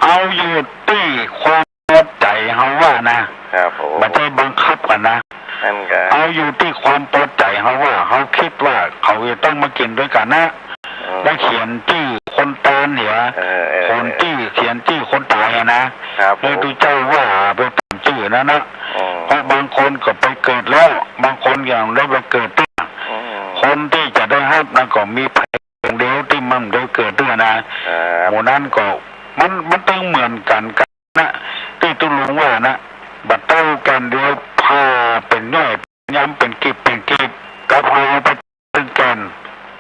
เอาอยู่ที่ความพอใจเขาว่านะครับผมไม่ใช่บังคับกันนะเอาอยู่ที่ความพอใจเขาว่าเขาคิดว่าเขาจะต้องมากินด้วยกันนะแล้วเขียนชื่อคนตายเนี่ยคนที่เขียนชื่อคนตายนะเลยดูเจ้าว่าไปตั้งชื่อนะเพราะบางคนก็ไปเกิดแล้วบางคนอย่างได้ไปเกิดตั้งคนที่จะได้ฮับนะก็มีแผงเดียวที่มันได้เกิดด้วยนะหมู่นั้นก็มันต้องเหมือนกันนะที่ตุลุงว่านะบัดเต้ากันเดียวพาเป็นย่อยย้ำเป็นกีบกระพาไปเป็นแกน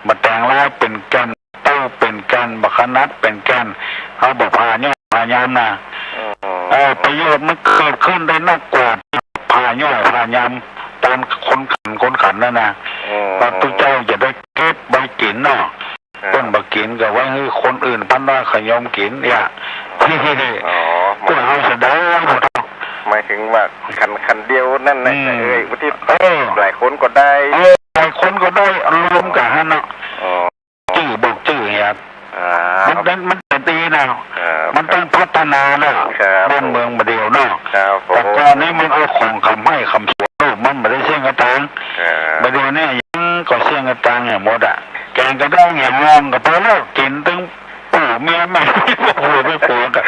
บัดแตงลายเป็นแกนเต้าเป็นแกนบักขนัดเป็นแกนเขาบอกพาย่อยพาย้ำนะประโยชน์มันเกิดขึ้นได้นักกว่าพาย่อยพาย้ำตามคนขันนั่นนะพระพุทธเจ้าจะได้เก็บใบกินเนาะต้นใบกินก็ไว้ให้คนอื่นพันว่าขยมกินเนี่ยก็เอาเสด็จหมายถึงว่าขันเดียวนั่นแหละอุทิศหลายคนก็ได้หลายคนก็ได้รวมกันเนาะชื่อบอกชื่อเนี่ยมันจะดีนะมันต้องพัฒนาแล้วบ้านเมืองมาเดียวเนาะแต่ก่อนนี้มันเอาของคำให้คำสวนมันไม่ได้เสี่ยงกระตังมาเดียวเนี่ยยังก็เสี่ยงกระตังเนี่ยหมดอ่ะแกงก็ได้เงี้ยงอมกับพอแล้วกินตึงปู่เมียแม่โอ้โหไม่ปวดอ่ะ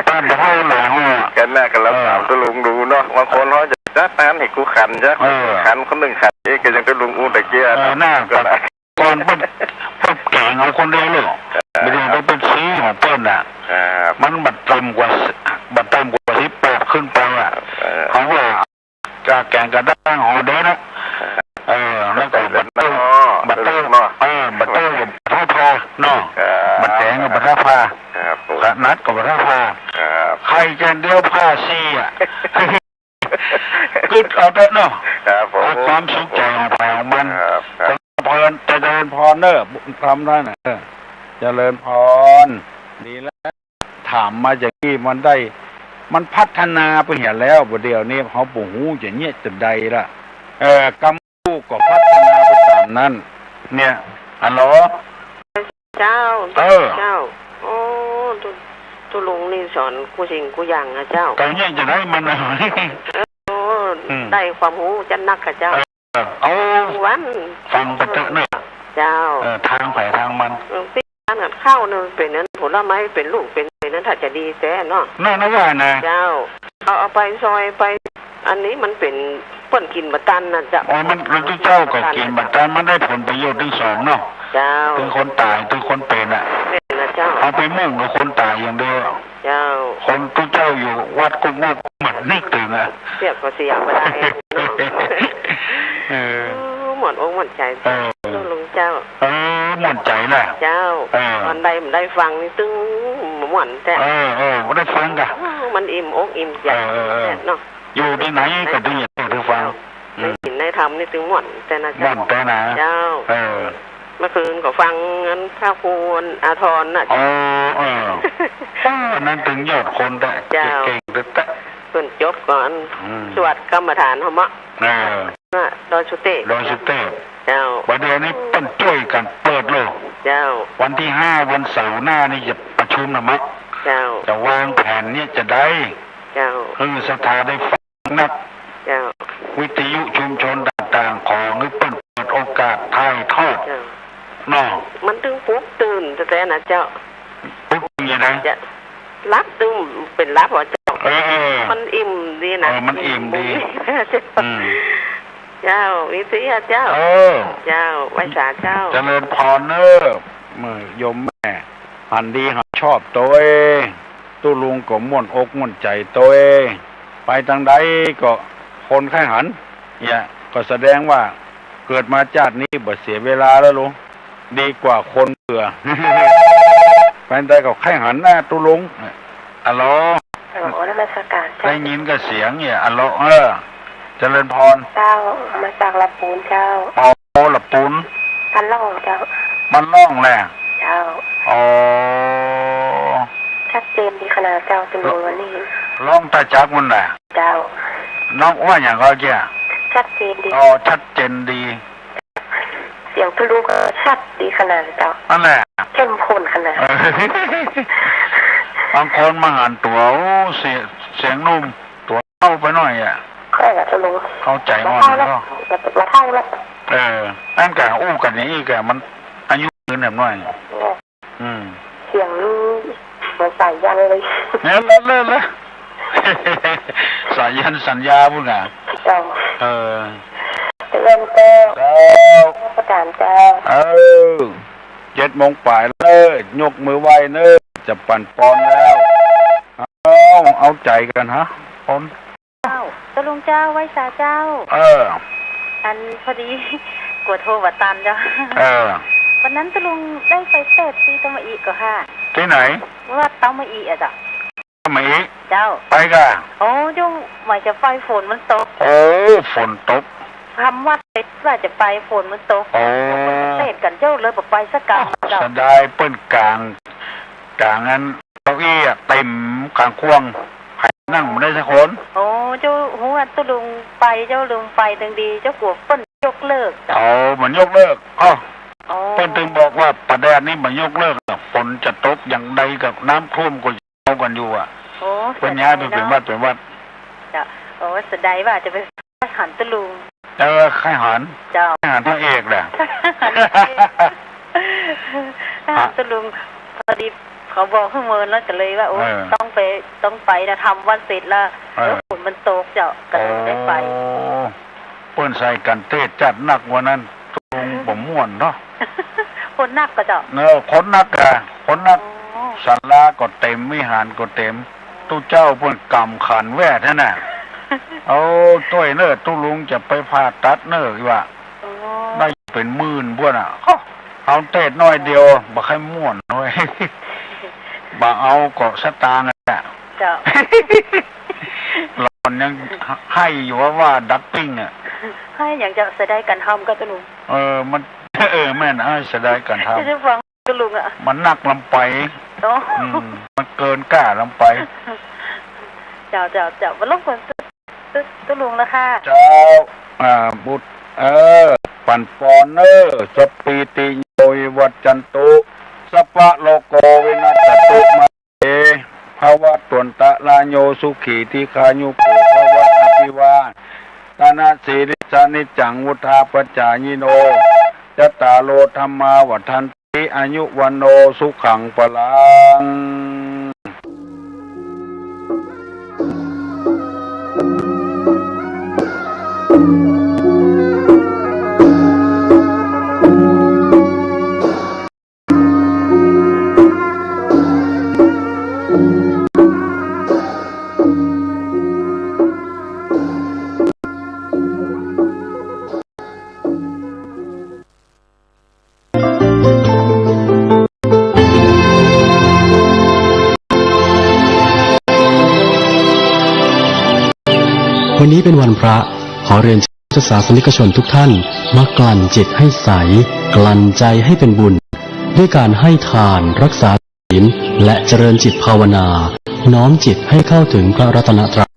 ป้ามาเท่าไหร่หัวกันน่ากันแล้วถามตัวลุงดูเนาะบางคนเขาจะจัดนั้นให้กูขันจ้ะขันคนหนึ่งขันก็ยังตัวลุงอู้ตะเกียร์หน้าก่อนปั๊บแกงเอาคนเดียวเลยไม่ได้ต้องเป็นซื้อของเปิ้ลอ่ะมันบัดต่ำกว่า18ขึ้นไปอ่ะเขาว่าแกงกระด้างหอเด้อนะแล้วก็บัดเต้าบัดเต้าท่าพาเนาะบัดแดงกับบัดท่าพานัดกับบัดท่าพาใครจะเดียวผ้าซี่อ่ะกึดเอาแต่เนาะความสุขใจของมันเพลินจะเดินพรเนอะทำได้นะเจริญพรดีแล้วถามมาจากที่มันพัฒนาไปเห็นแล้วประเดี๋ยวนี้เขาปู่หูจะเนี้ยจะใดละกำพูก็พัฒนาไปตามนั้นเนี่ยฮัลโหลเจ้าเจ้าโอ้ตุลุงนี่สอนกูสิ่งกูอย่างนะเจ้าแต่เนี้ยจะได้มันโอ้ได้ความหูจะนักกับเจ้าเอาวันฟังไปเถอะเนอะเจ้าทางไผ่ทางมันที่การหัดข้าวเนี่ยเป็นนั้นผลไม้เป็นลูกเป็นนั้นถ้าจะดีแต่เนาะน่าว่านะเจ้าเอาไปซอยไปอันนี้มันเป็นเปิ้นกินบัตันนะเจ้ามันทุกเจ้าก็กินบัตันมันได้ผลประโยชน์ทั้งสองเนาะเจ้าถึงคนตายถึงคนเป็นอ่ะเอาไปมุ่งกับคนตายอย่างเดียวเจ้าคนทุกเจ้าอยู่วัดกุ๊กมุกหมัดนึกถึงอ่ะเสียบก็เสียบไม่ได้หมดองค์หมดใจลุงเจ้าหมดใจแหละเจ้าวันใดมันได้ฟังนี่ตึ้งหมดแต่มันได้ฟังกันมันอิ่มอกอิ่มใจเนาะอยู่ที่ไหนก็ตึ้งอย่างที่ฟังในหินในธรรมนี่ตึ้งหมดแต่นะเจ้าหมดแต่นะเจ้าเมื่อคืนก็ฟังงั้นพระครูอาทรน่ะนั่นถึงยอดคนได้เก่งๆแต่เพิ่นจบก่อนสวดกรรมฐานธรรมะดอยสุเตพเจ้าวันเดียวนี้ต้องช่วยกันเปิดโลกเจ้าวันที่5วันเสาร์หน้านี่จะประชุมนะมั้งเจ้าจะวางแผนเนี่ยจะได้เจ้าคือสถาได้ฟังนักเจ้าวิทยุชุมชนต่างๆของนึกเปิดโอกาสถ่ายทอดเนาะมันตึงปุ๊บตื่นแต่นะเจ้าปุ๊บยังไงรับตึงเป็นรับหัวเจ้ามันอิ่มดีนะมันอิ่มดีเจ้าวิทยาเจ้าเจ้าไว้สาเจ้าเจริญพรเนอมือยมแม่หันดีหันชอบตัวตู้ลุงก็ม่วนอกม่วนใจตัวไปทางใดก็คนไข้หันเนี่ยก็แสดงว่าเกิดมาชาตินี้บ่เสียเวลาแล้วลุงดีกว่าคนเบื่อไปได้ก็ไข้หันหน้าตู้ลุงอัลโหลนมัสการได้ยินก็เสียงเนี่ยอัลโหลเจริญพรเจ้ามาจากลำปูนเจ้าลำปูนบ้านล่องเจ้าบ้านล่องแหละเจ้าชัดเจนดีขนาดเจ้าจำนวนวันนี้ล่องตาจักมันแหละเจ้าน้องว่าอย่างก็เจ้า ชัดเจนดี อ๋อชัดเจนดี เสียงทุลุงก็ชัดดีขนาดเจ้า นั่นแหละ เข้มข้นขนาด บางคนมาหันตัวโอ้เสียงนุ่มตัวเข้าไปหน่อยอ่ะ ก็แบบทุลุง เข้าใจอ่อน มา แล้ว เท่าแล้ว นั่นแกอู้กันอย่างนี้แกมันอายุยืนแบบน้อยเสียงเหมือนสายยันเลย เนี่ยเลิศสายยันสัญญาพูดไงเจ้าเริ่มเจ้าประกาศเจ้า7 โมงป่ายเลยยกมือไหวเนอะจะปั่นปอนแล้วเอาใจกันฮะปอนเจ้าตะลุงเจ้าไว้สาเจ้าอันพอดีกวดโทรวัดตันเจ้าวันนั้นตะลุงได้ไปเตะตีตะมาอีกก็ค่ะที่ไหนว่าเตามาอีอ่ะจ้ะตะมาอีเจ้าไปกันโอ้ยุ่งหมายจะไปฝนมันตกฝนตกคำว่าเตะว่าจะไปฝนมันตกเตะกันเจ้าเลยบอกไปสักกลางเจ้าได้เปิ้นกลางนั้นเก้าอี้เต็มกลางควงใครนั่งไม่ได้สักคนเจ้าหัวตุลุงไปเจ้าลุงไปดึงดีเจ้ากลัวเปิ้นยกเลิกมันยกเลิกเปิ้นถึงบอกว่าประเด็นนี้มันยกเลิกฝนจะตกอย่างใดกับน้ำท่วมก็เอากันอยู่อ่ะเป็นย้ายไปเป็นวัดจ้ะแสดงว่าจะไปหันตุลุงค่ายหันเจ้าค่ายหันพระเอกแหละหันตุลุงพอดีเขาบอกขึ้นเมินแล้วก็เลยว่าต้องไปนะทำวันเสร็จแล้วฝนมันตกเจ้าก็เลยได้ไปเปิ้นใส่กันเทศจัดหนักวันนั้นตรงผมม่วนเนาะคนนักก็เจ้าคนนักศาลาก็เต็มวิหารก็เต็มตู้เจ้าเพิ่นกำขันแว่ท่านน่ะต้วยเนอตู้ลุงจะไปผ่าตัดเนอว่าได้เป็นหมื่นพวกน่ะเอาเทศน้อยเดียวบ่ค่อยม่วนน้อยบ่เอาก็สตางค์อ่ะเจ้าหลอนยังให้อยู่ว่าดักปิ้งอ่ะให้อย่างจะเสียดายกันทำก็ตุลุงมันแม่นเสียดายกันทำจะฟังตุลุงอ่ะมันหนักลำไปมันเกินกล้าลำไปเจ้าวันลบคนตุลุงแล้วค่ะเจ้าบุตรปั่นปอนเนอสปีติโยวัจจันตุสัพพะโลโกวินัสตุมาเอภาวะตวนตะลาโยสุขีทิคายุโกภาวะอภิวาตานาสีริสานิจังวุธาปจายิโนจตาโลธรรมาวัฏันติอายุวันโนสุขังปะลังวันนี้เป็นวันพระขอเรียนเชิญพุทธศาสนิกชนทุกท่านมากลั่นจิตให้ใสกลั่นใจให้เป็นบุญด้วยการให้ทานรักษาศีลและเจริญจิตภาวนาน้อมจิตให้เข้าถึงพระรัตนตรัย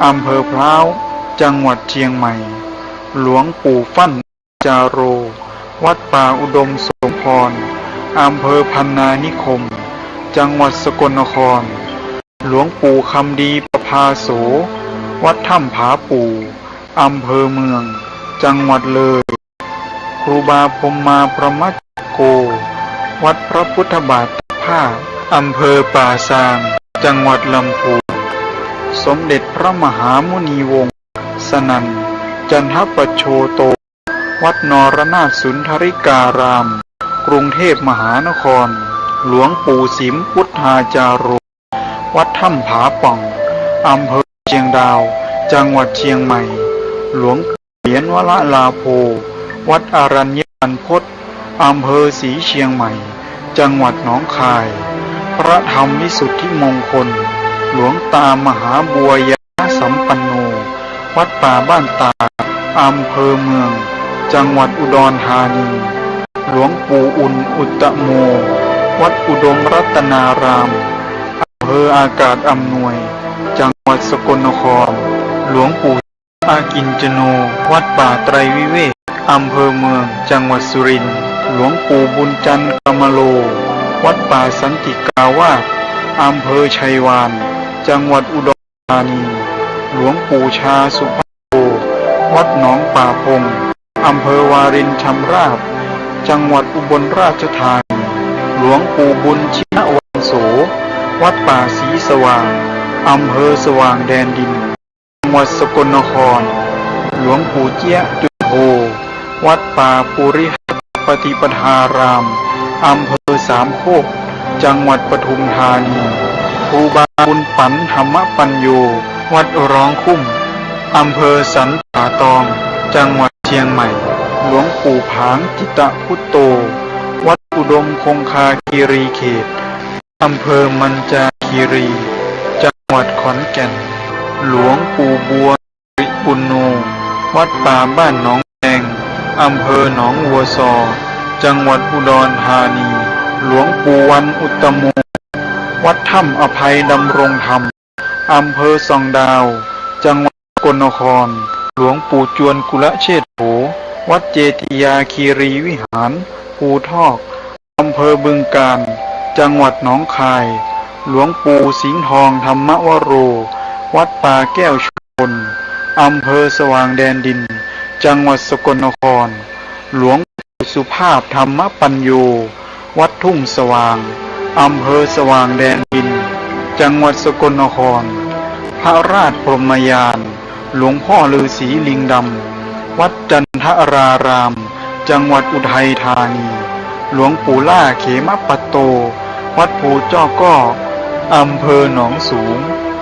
อำเภอพร้าวจังหวัดเชียงใหม่หลวงปู่ฟั่นจาโรวัดป่าอุดมสมพรอำเภอพันนานิคมจังหวัดสกลนครหลวงปู่คำดีประภาโสวัดถ้ำผาปู่อำเภอเมืองจังหวัดเลยครูบาพรหมาประมัตโกวัดพระพุทธบาทผ้าอำเภอป่าซางจังหวัดลำพูนสมเด็จพระมหามุนีวงศ์สนั่นจันทปโชโตวัดนรนาถสุนทริการามกรุงเทพมหานครหลวงปู่สิมพุทธาจาโรวัดถ้ำผาป่องอำเภอเชียงดาวจังหวัดเชียงใหม่หลวงเหรียญวละลาโภวัดอรัญญบรรพตอำเภอศรีเชียงใหม่จังหวัดหนองคายพระธรรมวิสุทธิมงคลหลวงตามหาบัวยาสัมปันโนวัดป่าบ้านตาอำเภอเมืองจังหวัดอุดรธานีหลวงปู่อุ่นอุตตโมวัดอุดมรัตนาราม ภออากาศอำนวยจังหวัดสกลนครหลวงปู่อากินจโนวัดป่าไตรวิเวกอำเภอเมืองจังหวัดสุรินทร์หลวงปู่บุญจันทร์กมโลวัดป่าสันติกาวาสอำเภอชัยวานจังหวัดอุดรธานีหลวงปู่ชาสุภโภวัดหนองป่าพงอำเภอวารินชำราบจังหวัดอุบลราชธานีหลวงปู่บุญชินวันโสวัดป่าศรีสว่างอำเภอสว่างแดนดินจังหวัดสกลนครหลวงปู่เจี๊ยจุโธวัดป่าปุริปฏิปทารามอำเภอสามโคกจังหวัดปทุมธานีครูบาบุญปันธรรมปัญโยวัดร้องคุ้มอำเภอสันป่าตองจังหวัดเชียงใหม่หลวงปู่ผางจิตพุตโตวัดอุดมคงคาคีรีเขตอำเภอมัญจาคีรีจังหวัดขอนแก่นหลวงปู่บัวริปุณโญวัดป่าบ้านหนองแดงอำเภอหนองวัวซอจังหวัดอุดรธานีหลวงปู่วันอุตโมวัดถ้ำอภัยดำรงธรรมอำเภอส่องดาวจังหวัดสกลนครหลวงปู่จวนกุลเชษโถวัดเจติยาคีรีวิหารภูทอกอำเภอบึงกาฬจังหวัดหนองคายหลวงปู่สิงห์ทองธรรมวโรวัดป่าแก้วชนอำเภอสว่างแดนดินจังหวัดสกลนครหลวงปู่สุภาพธรรมปัญโยวัดทุ่งสว่างอำเภอสว่างแดนดินจังหวัดสกลนครพระราชพรหมยานหลวงพ่อฤาษีลิงดำวัดจันทรารามจังหวัดอุทัยธานีหลวงปู่ล่าเขมปัตโตวัดภูจ้อก้ออำเภอหนองสูง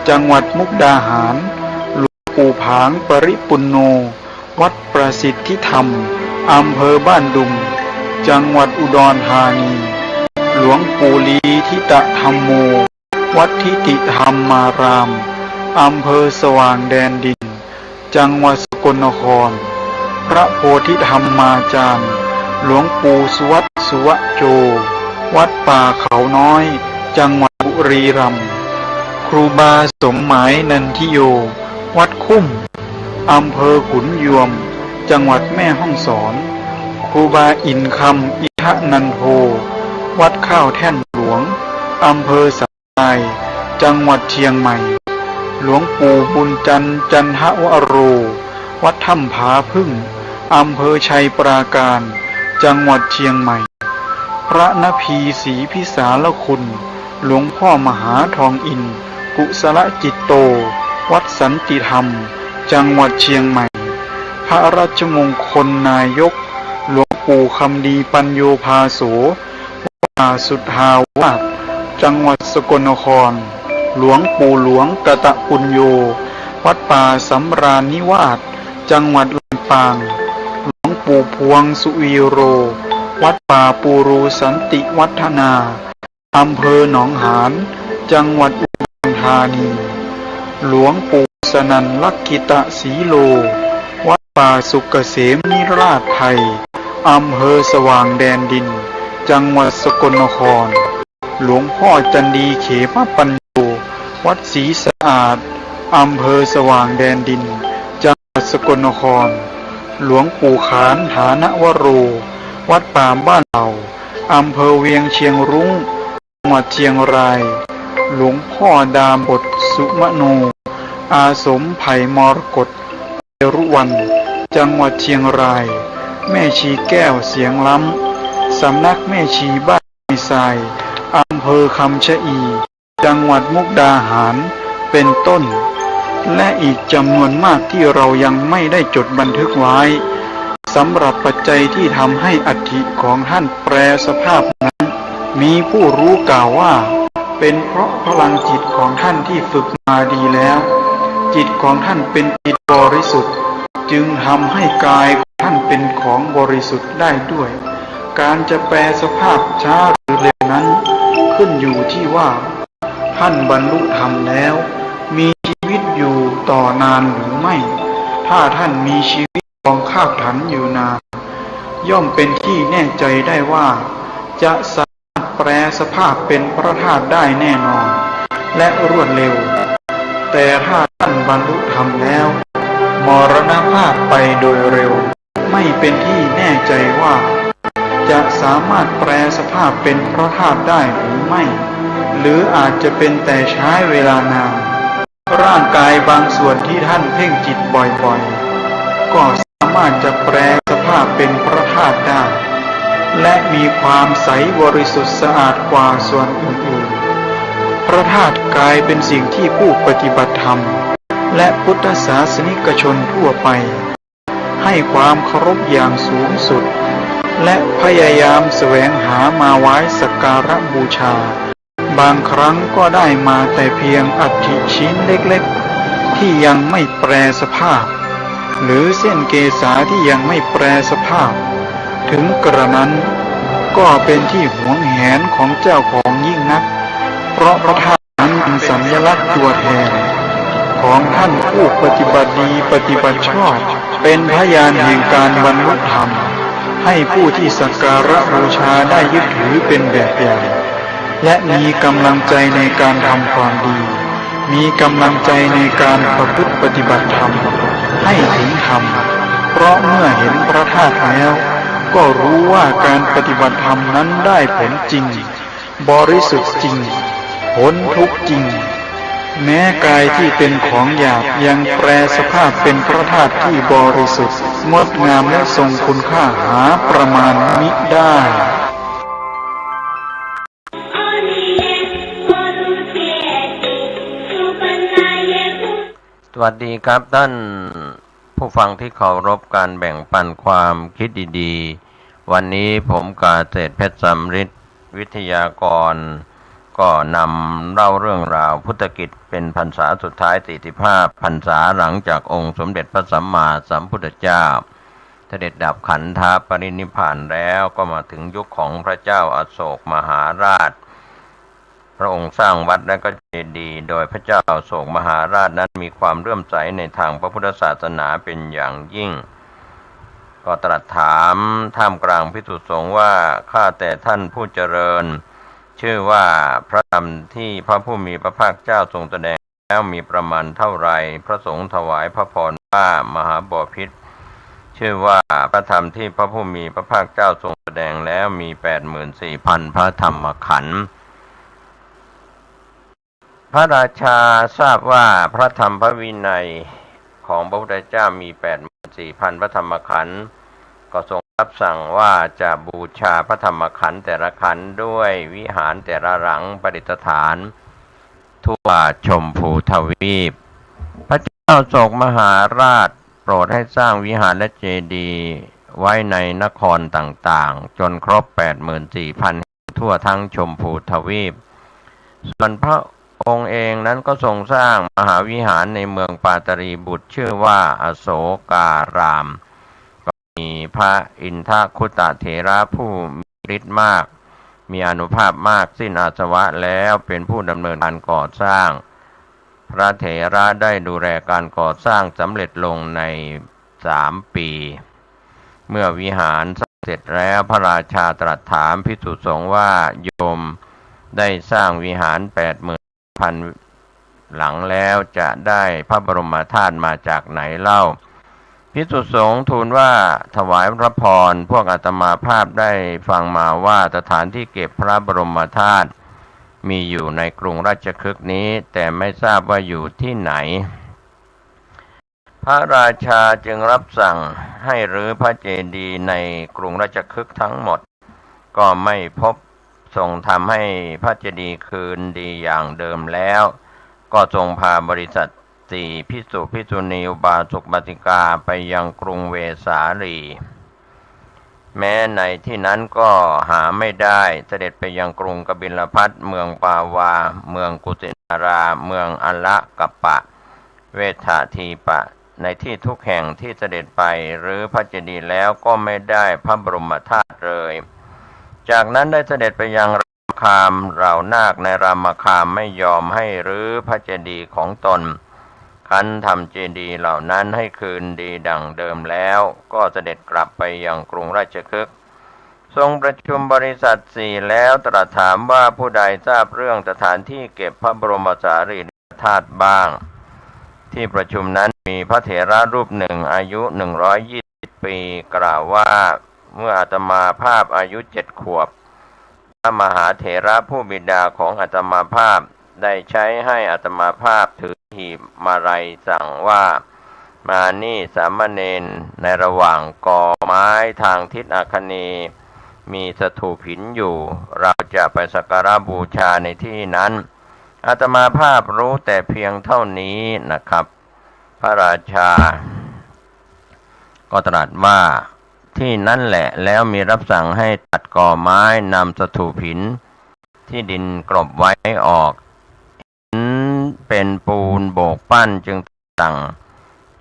จังหวัดมุกดาหารหลวงปู่ผางปริปุณโญวัดประสิทธิธรรมอำเภอบ้านดุงจังหวัดอุดรธานีหลวงปู่ลีทิตธรรมโมวัดทิติธรรมารามอำเภอสว่างแดนดินจังหวัดสกลนครพระโพธิธรรมาจารย์หลวงปู่สุวัตสุวโจวัดป่าเขาน้อยจังหวัดบุรีรัมย์ครูบาสมหมายนันทิโยวัดคุ้มอำเภอขุนยวมจังหวัดแม่ฮ่องสอนครูบาอินคำอิทะนันโทวัดข้าวแท่นหลวงอำเภอสันทรายจังหวัดเชียงใหม่หลวงปู่บุญจันทร์จันทวโรวัดถ้ำผาพึ่งอำเภอชัยปราการจังหวัดเชียงใหม่พระนพีศรีพิสารคุณหลวงพ่อมหาทองอินกุศลจิตโตวัดสันติธรรมจังหวัดเชียงใหม่พระราชมงคลนายกหลวงปู่คำดีปัญโยภาโสวัดสุทธาวาสจังหวัดสกลนครหลวงปู่หลวงกตปุญโญวัดป่าสำราญนิวาสจังหวัดลำปางหลวงปู่พวงสุวีโรวัดป่าปูรูสันติวัฒนาอำเภอหนองหานจังหวัดอุดรธานีหลวงปู่สนันลักขิตสีโลวัดป่าสุกเกษมนิราชไทยอำเภอสว่างแดนดินจังหวัดสกลนครหลวงพ่อจันดีเขมปัญโยวัดศรีสะอาดอำเภอสว่างแดนดินจังหวัดสกลนครหลวงปู่ขานฐานวโรวัดป่าบ้านเหล่าอำเภอเวียงเชียงรุ้งจังหวัดเชียงรายหลวงพ่อดามบทสุมโนอาสมไผ่มรกตเอรุวันจังหวัดเชียงรายแม่ชีแก้วเสียงล้ำสำนักแม่ชีบ้านมีทรายอำเภอคำชะอีจังหวัดมุกดาหารเป็นต้นและอีกจำนวนมากที่เรายังไม่ได้จดบันทึกไว้สำหรับปัจจัยที่ทำให้อัฐิของท่านแปรสภาพนั้นมีผู้รู้กล่าวว่าเป็นเพราะพลังจิตของท่านที่ฝึกมาดีแล้วจิตของท่านเป็นจิตบริสุทธิ์จึงทำให้กายของท่านเป็นของบริสุทธิ์ได้ด้วยการจะแปรสภาพช้าหรือเร็วนั้นขึ้นอยู่ที่ว่าท่านบรรลุธรรมแล้วมีชีวิตอยู่ต่อนานหรือไม่ถ้าท่านมีชีวิตกองข้าวถันอยู่นานย่อมเป็นที่แน่ใจได้ว่าจะสามารถแปรสภาพเป็นพระธาตุได้แน่นอน และรวดเร็วแต่ถ้าท่านบรรลุธรรมแล้วมรณภาพไปโดยเร็วไม่เป็นที่แน่ใจว่าจะสามารถแปลสภาพเป็นพระธาตุได้หรือไม่หรืออาจจะเป็นแต่ใช้เวลานานร่างกายบางส่วนที่ท่านเพ่งจิตบ่อยๆก็สามารถจะแปลสภาพเป็นพระธาตุได้และมีความใสบริสุทธิ์สะอาดกว่าส่วนอื่นๆพระธาตุกลายเป็นสิ่งที่ผู้ปฏิบัติธรรมและพุทธศาสนิกชนทั่วไปให้ความเคารพอย่างสูงสุดและพยายามแสวงหามาไว้สักการะบูชาบางครั้งก็ได้มาแต่เพียงอัฐิชิ้นเล็กๆที่ยังไม่แปรสภาพหรือเส้นเกศาที่ยังไม่แปรสภาพถึงกระนั้นก็เป็นที่หวงแหนของเจ้าของยิ่งนักเพราะพระธาตุนั้นเป็นสัญลักษณ์ตัวแทนของท่านผู้ปฏิบัติดีปฏิบัติชอบเป็นพยานแห่งการบรรลุธรรมให้ผู้ที่สักการะบูชาได้ยึดถือเป็นแบบอย่างและมีกำลังใจในการทำความดีมีกำลังใจในการประพฤติปฏิบัติธรรมให้ถึงธรรมเพราะเมื่อเห็นพระธาตุแล้วก็รู้ว่าการปฏิบัติธรรมนั้นได้ผลจริงบริสุทธิ์จริงพ้นทุกข์จริงแม้กายที่เป็นของหยาบยังแปรสภาพเป็นพระธาตุที่บริสุทธิ์งดงามและทรงคุณค่าหาประมาณมิได้ สวัสดีครับท่านผู้ฟังที่เคารพการแบ่งปันความคิดดีๆวันนี้ผมกาเศรษฐ์เพชรสำริดวิทยากรก็นำเล่าเรื่องราวพุทธกิจเป็นพรรษาสุดท้าย45พรรษาหลังจากองค์สมเด็จพระสัมมาสัมพุทธเจ้าเสด็จดับขันธปรินิพพานแล้วก็มาถึงยุคของพระเจ้าอโศกมหาราชพระองค์สร้างวัดและก็เจดีย์โดยพระเจ้าอโศกมหาราชนั้นมีความเลื่อมใสในทางพระพุทธศาสนาเป็นอย่างยิ่งก็ตรัสถามท่ามกลางภิกษุสงฆ์ว่าข้าแต่ท่านผู้เจริญชื่อว่าพระธรรมที่พระผู้มีพระภาคเจ้าทรงแสดงแล้วมีประมาณเท่าไรพระสงฆ์ถวายพระพรว่ามหาบพิตรชื่อว่าพระธรรมที่พระผู้มีพระภาคเจ้าทรงแสดงแล้วมี 84,000 พระธรรมขันธ์พระราชาทราบว่าพระธรรมพระวินัยของพระพุทธเจ้ามี 84,000 พระธรรมขันธ์ก็ทรงรับสั่งว่าจะบูชาพระธรรมขันธ์แต่ละขันธ์ด้วยวิหารแต่ละหลังประดิษฐานทั่วชมพูทวีปพระเจ้าอโศกมหาราชโปรดให้สร้างวิหารและเจดีย์ไว้ในนครต่างๆจนครบ 84,000 ทั่วทั้งชมพูทวีปส่วนพระองค์เองนั้นก็ทรงสร้างมหาวิหารในเมืองปาตรีบุตรชื่อว่าอโศการามก็มีพระอินทคุตเถระผู้มีฤทธิ์มากมีอานุภาพมากสิ้นอาสวะแล้วเป็นผู้ดำเนินการก่อสร้างพระเถระได้ดูแลการก่อสร้างสำเร็จลงใน3 ปีเมื่อวิหารเสร็จแล้วพระราชาตรัสถามภิกษุสงฆ์ว่าโยมได้สร้างวิหาร 80,000 หลังแล้วจะได้พระบรมธาตุมาจากไหนเล่าภิกษุสงฆ์ทูลว่าถวายพระพรพวกอาตมาภาพได้ฟังมาว่าสถานที่เก็บพระบรมธาตุมีอยู่ในกรุงราชคฤห์นี้แต่ไม่ทราบว่าอยู่ที่ไหนพระราชาจึงรับสั่งให้รื้อพระเจดีย์ในกรุงราชคฤห์ทั้งหมดก็ไม่พบทรงทำให้พระเจดีย์คืนดีอย่างเดิมแล้วก็ทรงพาบริษัท4ภิกษุภิกษุณีอุบาสกอุบาสิกาไปยังกรุงเวสาลีแม้ในที่นั้นก็หาไม่ได้เสด็จไปยังกรุงกบิลพัสเมืองปาวาเมืองกุสินาราเมืองอละกัปปะเวททีปะในที่ทุกแห่งที่เสด็จไปหรือพระเจดีย์แล้วก็ไม่ได้พระบรมธาตุเลยจากนั้นได้เสด็จไปยังรามคามเหล่านาคในรามคามไม่ยอมให้รื้อพระเจดีย์ของตนคันทำเจดีย์เหล่านั้นให้คืนดีดังเดิมแล้วก็เสด็จกลับไปยังกรุงราชคฤห์ ทรงประชุมบริษัทสี่แล้วตรัสถามว่าผู้ใดทราบเรื่องสถานที่เก็บพระบรมสารีริกธาตุบ้าง ที่ประชุมนั้นมีพระเถระรูปหนึ่งอายุ120 ปีกล่าวว่าเมื่ออาตมาภาพอายุ7 ขวบพระมหาเถระผู้บิดาของอาตมาภาพได้ใช้ให้อาตมาภาพถือหีบมาลัยสั่งว่ามานี่สามเณรในระหว่างกอไม้ทางทิศอาคเนย์มีสถูปหินอยู่เราจะไปสักการะบูชาในที่นั้นอาตมาภาพรู้แต่เพียงเท่านี้นะครับพระราชาก็ตรัสว่าที่นั่นแหละแล้วมีรับสั่งให้ตัดกอไม้นำสถูปหินที่ดินกลบไว้ออกเป็นปูนโบกปั้นจึงสั่ง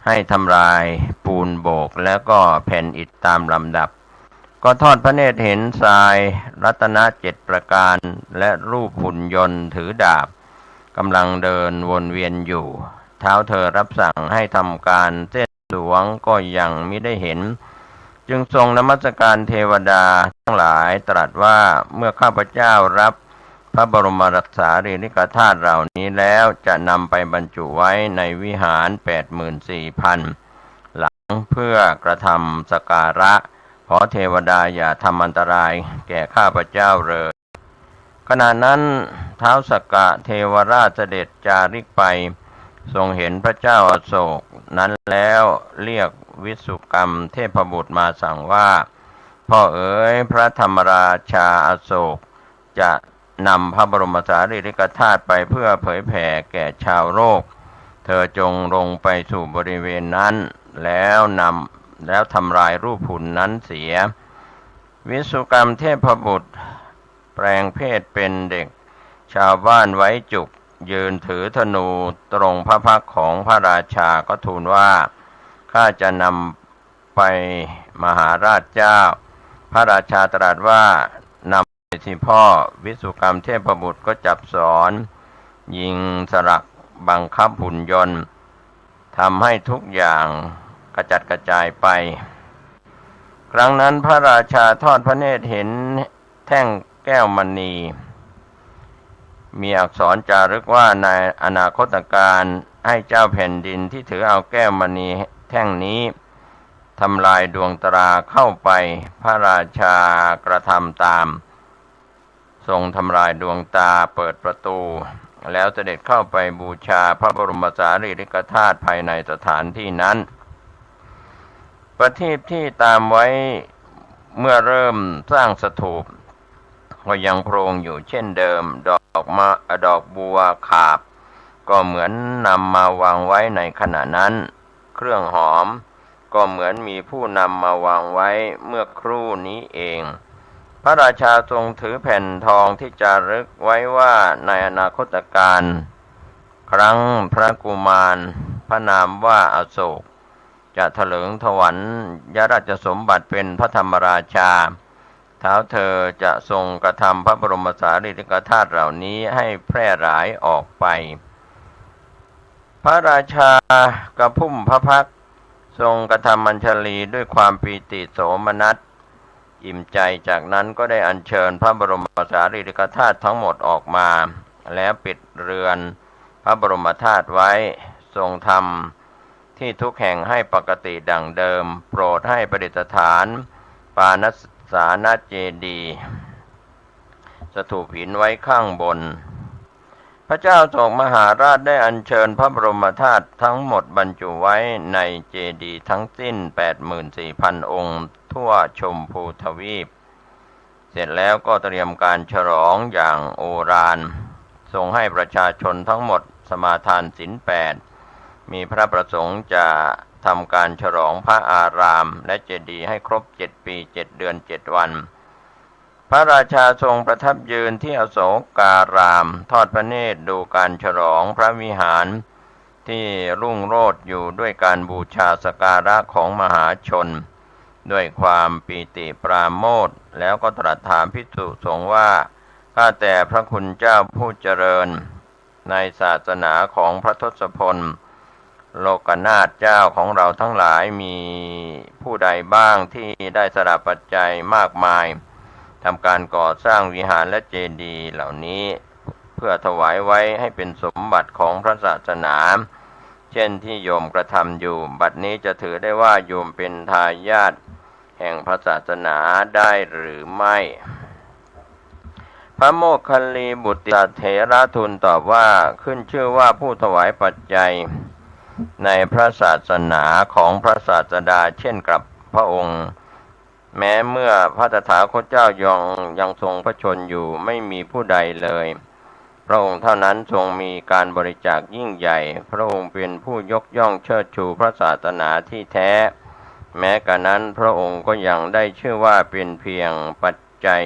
ให้ทำลายปูนโบกแล้วก็แผ่นอิฐตามลำดับก็ทอดพระเนตรเห็นทรายรัตน7 ประการและรูปหุ่นยนต์ถือดาบกำลังเดินวนเวียนอยู่เท้าเธอรับสั่งให้ทำการเส้นสวงก็ยังมิได้เห็นจึงทรงนมัสการเทวดาทั้งหลายตรัสว่าเมื่อข้าพเจ้ารับพระบรมสารีริกธาตุเหล่านี้แล้วจะนำไปบรรจุไว้ในวิหาร 84,000 หลังเพื่อกระทำสักการะขอเทวดาอย่าทำอันตรายแก่ข้าพเจ้าเลยขณะนั้นท้าวสักกะเทวราชเสด็จจาริกไปทรงเห็นพระเจ้าอโศกนั้นแล้วเรียกวิสุกรรมเทพบุตรมาสั่งว่าพ่อเอ๋ยพระธรรมราชาอโศกจะนำพระบรมสารีริกธาตุไปเพื่อเผยแผ่แก่ชาวโลกเธอจงลงไปสู่บริเวณนั้นแล้วทำลายรูปหุ่นนั้นเสียวิสุกรรมเทพบุตรแปลงเพศเป็นเด็กชาวบ้านไว้จุกยืนถือธนูตรงพระพักตร์ของพระราชาก็ทูลว่าข้าจะนำไปมหาราชเจ้าพระราชาตรัสว่านำไปสิพ่อวิสุกรรมเทพบุตรก็จับสอนยิงสลักบังคับหุ่นยนต์ทำให้ทุกอย่างกระจัดกระจายไปครั้งนั้นพระราชาทอดพระเนตรเห็นแท่งแก้วมณีมีอักษรจารึกว่าในอนาคตการให้เจ้าแผ่นดินที่ถือเอาแก้วมณีแท่งนี้ทำลายดวงตราเข้าไปพระราชากระทำตามทรงทำลายดวงตาเปิดประตูแล้วเสด็จเข้าไปบูชาพระบรมสารีริกธาตุภายในสถานที่นั้นประทีปที่ตามไว้เมื่อเริ่มสร้างสถูปก็ยังโพรงอยู่เช่นเดิมดอกบัวขาบก็เหมือนนำมาวางไว้ในขณะนั้นเครื่องหอมก็เหมือนมีผู้นำมาวางไว้เมื่อครู่นี้เองพระราชาทรงถือแผ่นทองที่จารึกไว้ว่าในอนาคตการครั้งพระกุมารพระนามว่าอโศกจะเถลิงถวัลยราชสมบัติเป็นพระธรรมราชาเท้าเธอจะทรงกระทำพระบรมสารีริกธาตุเหล่านี้ให้แพร่หลายออกไปพระราชากระพุ่มพระพักตร์ทรงกระทำอัญชลีด้วยความปีติโสมนัสอิ่มใจจากนั้นก็ได้อัญเชิญพระบรมสารีริกธาตุทั้งหมดออกมาแล้วปิดเรือนพระบรมธาตุไว้ทรงทำที่ทุกแห่งให้ปกติดังเดิมโปรดให้ประดิษฐานปานสานาเจดีย์สถูปหินไว้ข้างบนพระเจ้าโศกมหาราชได้อัญเชิญพระบรมธาตุทั้งหมดบรรจุไว้ในเจดีย์ทั้งสิ้น 84,000 องค์ทั่วชมพูทวีปเสร็จแล้วก็เตรียมการฉลองอย่างโอฬารทรงให้ประชาชนทั้งหมดสมาทานศีล 8มีพระประสงค์จะทำการฉลองพระอารามและเจดีย์ให้ครบ7 ปี 7 เดือน 7 วันพระราชาทรงประทับยืนที่อโศการามทอดพระเนตรดูการฉลองพระวิหารที่รุ่งโรจน์อยู่ด้วยการบูชาสักการะของมหาชนด้วยความปีติปราโมทย์แล้วก็ตรัสถามภิกษุสงฆ์ว่าข้าแต่พระคุณเจ้าผู้เจริญในศาสนาของพระทศพลโลกนาถเจ้าของเราทั้งหลายมีผู้ใดบ้างที่ได้สละปัจจัยมากมาย ทำการก่อสร้างวิหารและเจดีย์เหล่านี้เพื่อถวายไว้ให้เป็นสมบัติของพระศาสนาเช่นที่โยมกระทำอยู่บัดนี้จะถือได้ว่าโยมเป็นทายาทแห่งพระศาสนาได้หรือไม่พระโมคคัลลีบุตรเถระทูลตอบว่าขึ้นชื่อว่าผู้ถวายปัจจัยในพระศาสนาของพระศาสดาเช่นกับพระองค์แม้เมื่อพระตถาคตเจ้ายังทรงพระชนอยู่ไม่มีผู้ใดเลยพระองค์เท่านั้นทรงมีการบริจาคยิ่งใหญ่พระองค์เป็นผู้ยกย่องเชิดชูพระศาสนาที่แท้แม้กระนั้นพระองค์ก็ยังได้ชื่อว่าเป็นเพียงปัจจัย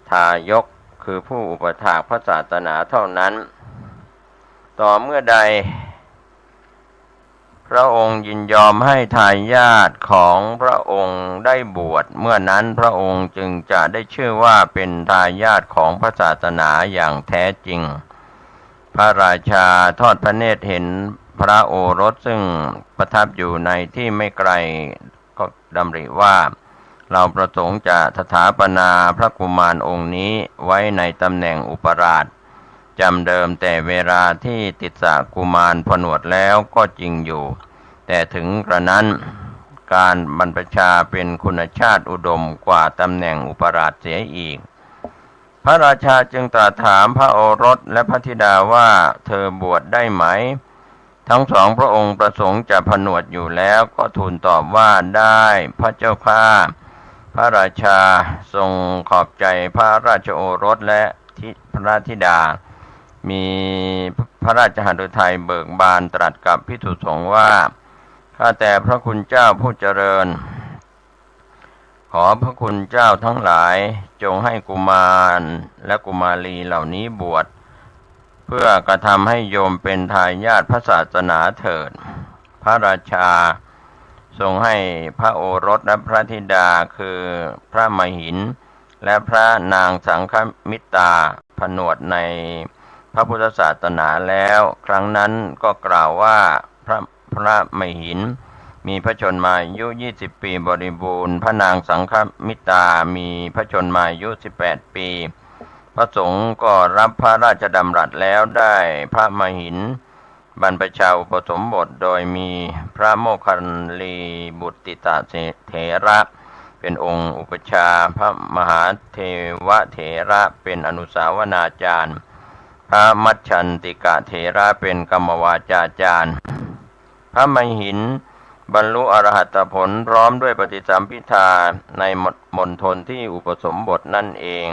ทายกคือผู้อุปถากพระศาสนาเท่านั้นต่อเมื่อใดพระองค์ยินยอมให้ทายาทของพระองค์ได้บวชเมื่อนั้นพระองค์จึงจะได้ชื่อว่าเป็นทายาทของพระศาสนาอย่างแท้จริงพระราชาทอดพระเนตรเห็นพระโอรสซึ่งประทับอยู่ในที่ไม่ไกลก็ดำริว่าเราประสงค์จะสถาปนาพระกุมารองค์นี้ไว้ในตำแหน่งอุปราชจำเดิมแต่เวลาที่ติสสะกุมารผนวดแล้วก็จริงอยู่แต่ถึงกระนั้นการบรรพชาเป็นคุณชาติอุดมกว่าตำแหน่งอุปราชเสียอีกพระราชาจึงตรัสถามพระโอรสและพระธิดาว่าเธอบวชได้ไหมทั้งสองพระองค์ประสงค์จะผนวดอยู่แล้วก็ทูลตอบว่าได้พระเจ้าข้าพระราชาทรงขอบใจพระราชโอรสและพระธิดามีพระราชหฤทัยเบิกบานตรัสกับภิกษุสงฆ์ว่าข้าแต่พระคุณเจ้าผู้เจริญขอพระคุณเจ้าทั้งหลายจงให้กุมารและกุมารีเหล่านี้บวชเพื่อกระทำให้โยมเป็นทายาทพระศาสนาเถิดพระราชาทรงให้พระโอรสและพระธิดาคือพระมหินและพระนางสังฆมิตราผนวดในพระพุทธศาสนาแล้วครั้งนั้นก็กล่าวว่าพระมหินมีพระชนมายุ20 ปีบริบูรณ์พระนางสังฆมิตรามีพระชนมายุ18 ปีพระสงฆ์ก็รับพระราชดำรัสแล้วได้พระมหินบรรพชาอุปสมบทโดยมีพระโมคคัลลีบุตรเถระเป็นองค์อุปชาพระมหาเทวเถระเป็นอนุสาวนาจารย์พระมัชชันติกะเถระเป็นกรรมวาจาจารย์พระมหินบรรลุอรหัตผลพร้อมด้วยปฏิสัมภิทาในมณฑลที่อุปสมบทนั่นเอง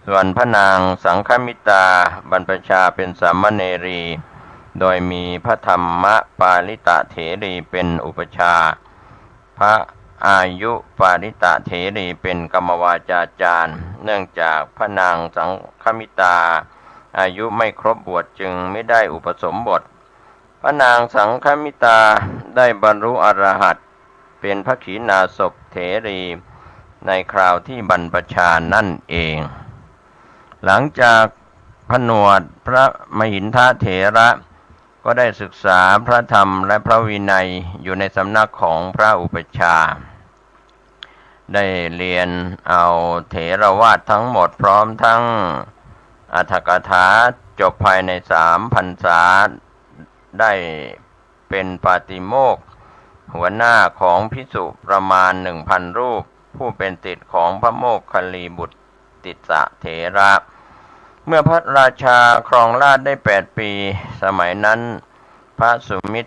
ส่วนพระนางสังฆมิตราบรรพชาเป็นสามเณรีโดยมีพระธรรมปาริตะเถรีเป็นอุปชาพระอายุปาริตะเถรีเป็นกรรมวาจาจารย์เนื่องจากพระนางสังฆมิตราอายุไม่ครบบวชจึงไม่ได้อุปสมบทพระนางสังฆมิตราได้บรรลุอรหัตเป็นพระขีณาสพเถรีในคราวที่บรรพชานั่นเองหลังจากผนวดพระมหินทเถระก็ได้ศึกษาพระธรรมและพระวินัยอยู่ในสำนักของพระอุปชฌาย์ได้เรียนเอาเถรวาททั้งหมดพร้อมทั้งอรรถกถาจบภายใน3 พรรษาได้เป็นปาติโมกข์หัวหน้าของภิกษุประมาณ 1,000 รูปผู้เป็นศิษย์ของพระโมคคัลลีบุตรติสสะเถระเมื่อพระราชาครองราชย์ได้8 ปีสมัยนั้นพระสุมิต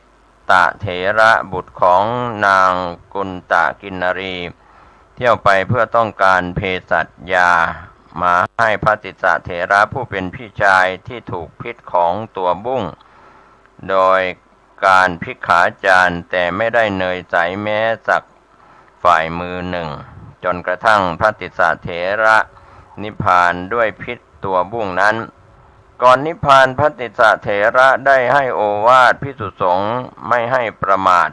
ตเถระบุตรของนางกุณตกินนรีเที่ยวไปเพื่อต้องการเภสัชยามาให้พระติสสะเถระผู้เป็นพี่ชายที่ถูกพิษของตัวบุ้งโดยการพิกขาจารแต่ไม่ได้เนยใสแม้สักฝ่ายมือหนึ่งจนกระทั่งพระติสสะเถระนิพพานด้วยพิษตัวบุ้งนั้นก่อนนิพพานพระติสสะเถระได้ให้โอวาทภิกษุสงฆ์ไม่ให้ประมาท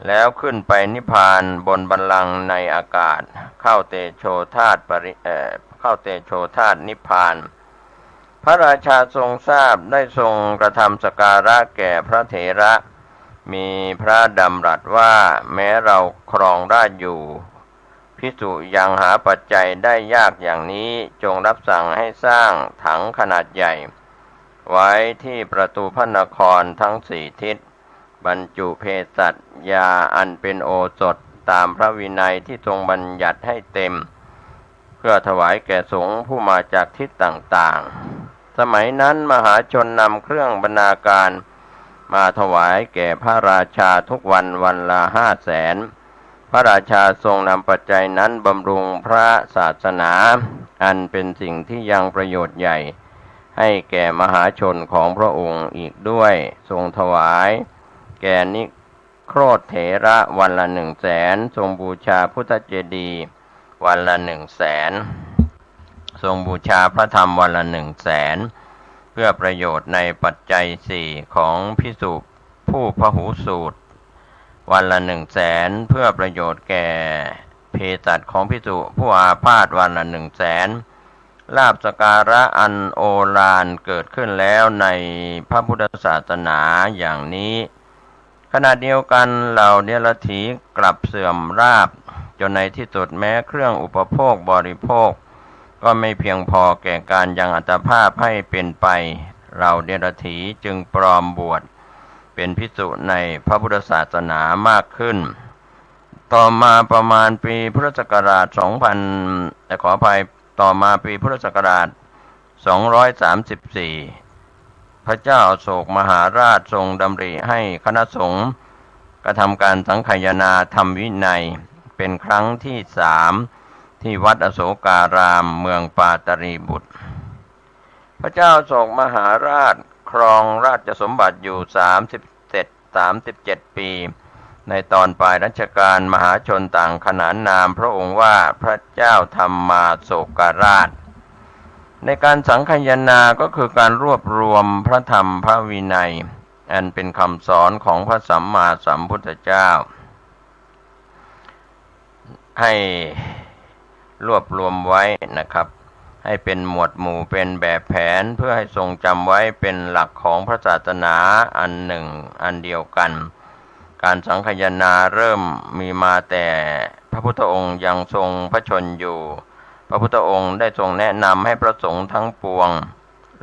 แล้วขึ้นไปนิพพานบนบัลลังก์ในอากาศเข้าเตโชธาตุนิพพานพระราชาทรงทราบได้ทรงกระทำสักการะแก่พระเถระมีพระดำรัสว่าแม้เราครองราชย์อยู่ ภิกษุยังหาปัจจัยได้ยากอย่างนี้จงรับสั่งให้สร้างถังขนาดใหญ่ไว้ที่ประตูพระนครทั้งสี่ทิศบรรจุเภสัชยาอันเป็นโอสถตามพระวินัยที่ทรงบัญญัติให้เต็มเพื่อถวายแก่สงฆ์ผู้มาจากทิศต่างๆสมัยนั้นมหาชนนำเครื่องบรรณาการมาถวายแก่พระราชาทุกวันวันละ500,000พระราชาทรงนำปัจจัยนั้นบำรุงพระศาสนาอันเป็นสิ่งที่ยังประโยชน์ใหญ่ให้แก่มหาชนของพระองค์อีกด้วยทรงถวายแก่นิโครธเถระวันละ100,000ทรงบูชาพุทธเจดีย์วันละ100,000ทรงบูชาพระธรรมวันละ100,000เพื่อประโยชน์ในปัจจัย4ของภิกษุผู้พหูสูตรวันละ100,000เพื่อประโยชน์แก่เภสัชของภิกษุผู้อาพาธวันละ100,000ลาภสักการะอันโอฬารเกิดขึ้นแล้วในพระพุทธศาสนาอย่างนี้ขณะเดียวกันเหล่าเดรัจฉีกลับเสื่อมราบจนในที่สุดแม้เครื่องอุปโภคบริโภคก็ไม่เพียงพอแก่การยังอัตภาพให้เป็นไปเราเดรัจฉีจึงปลอมบวชเป็นภิกษุในพระพุทธศาสนามากขึ้นต่อมาประมาณปีพุทธศักราชต่อมาปีพุทธศักราช234พระเจ้าอโศกมหาราชทรงดำริให้คณะสงฆ์กระทำการสังฆายนาธรรมวินัยเป็นครั้งที่3ที่วัดอโศการามเมืองปาตรีบุตรพระเจ้าอโศกมหาราชครองราชสมบัติอยู่37 ปีในตอนปลายรัชกาลมหาชนต่างขนานนามพระองค์ว่าพระเจ้าธรรมาโศกราชในการสังฆายนาก็คือการรวบรวมพระธรรมพระวินัยอันเป็นคำสอนของพระสัมมาสัมพุทธเจ้าให้รวบรวมไว้นะครับให้เป็นหมวดหมู่เป็นแบบแผนเพื่อให้ทรงจำไว้เป็นหลักของพระศาสนาอันหนึ่งอันเดียวกันการสังฆายนาเริ่มมีมาแต่พระพุทธองค์ยังทรงพระชนอยู่พระพุทธองค์ได้ทรงแนะนำให้พระสงฆ์ทั้งปวง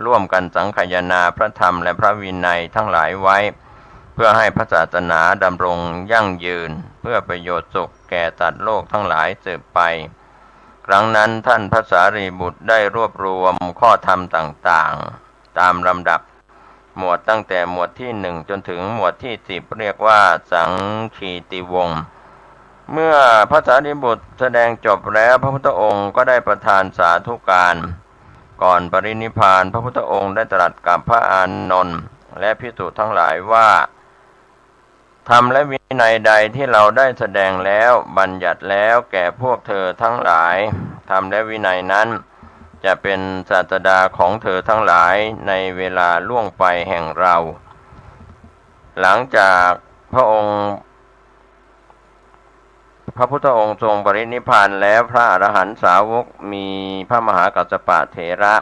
ร่วมกันสังฆายนาพระธรรมและพระวินัยทั้งหลายไว้เพื่อให้พระศาสนาดำรงยั่งยืนเพื่อประโยชน์สุขแก่สัตว์โลกทั้งหลายสืบไปครั้งนั้นท่านพระสารีบุตรได้รวบรวมข้อธรรมต่างๆตามลำดับหมวดตั้งแต่หมวดที่1จนถึงหมวดที่10เรียกว่าสังคีติวงศ์เมื่อพระสารีบุตรแสดงจบแล้วพระพุทธองค์ก็ได้ประทานสาธุการก่อนปรินิพพานพระพุทธองค์ได้ตรัสกับพระอานนท์และภิกษุทั้งหลายว่าธรรมและวินัยใดที่เราได้แสดงแล้วบัญญัติแล้วแก่พวกเธอทั้งหลายธรรมและวินัยนั้นจะเป็นศาสดาของเธอทั้งหลายในเวลาล่วงไปแห่งเราหลังจากพระพุทธองค์ทรงปรินิพพานแล้วพระอรหันตสาวกมีพระมหากัสสปะเถระ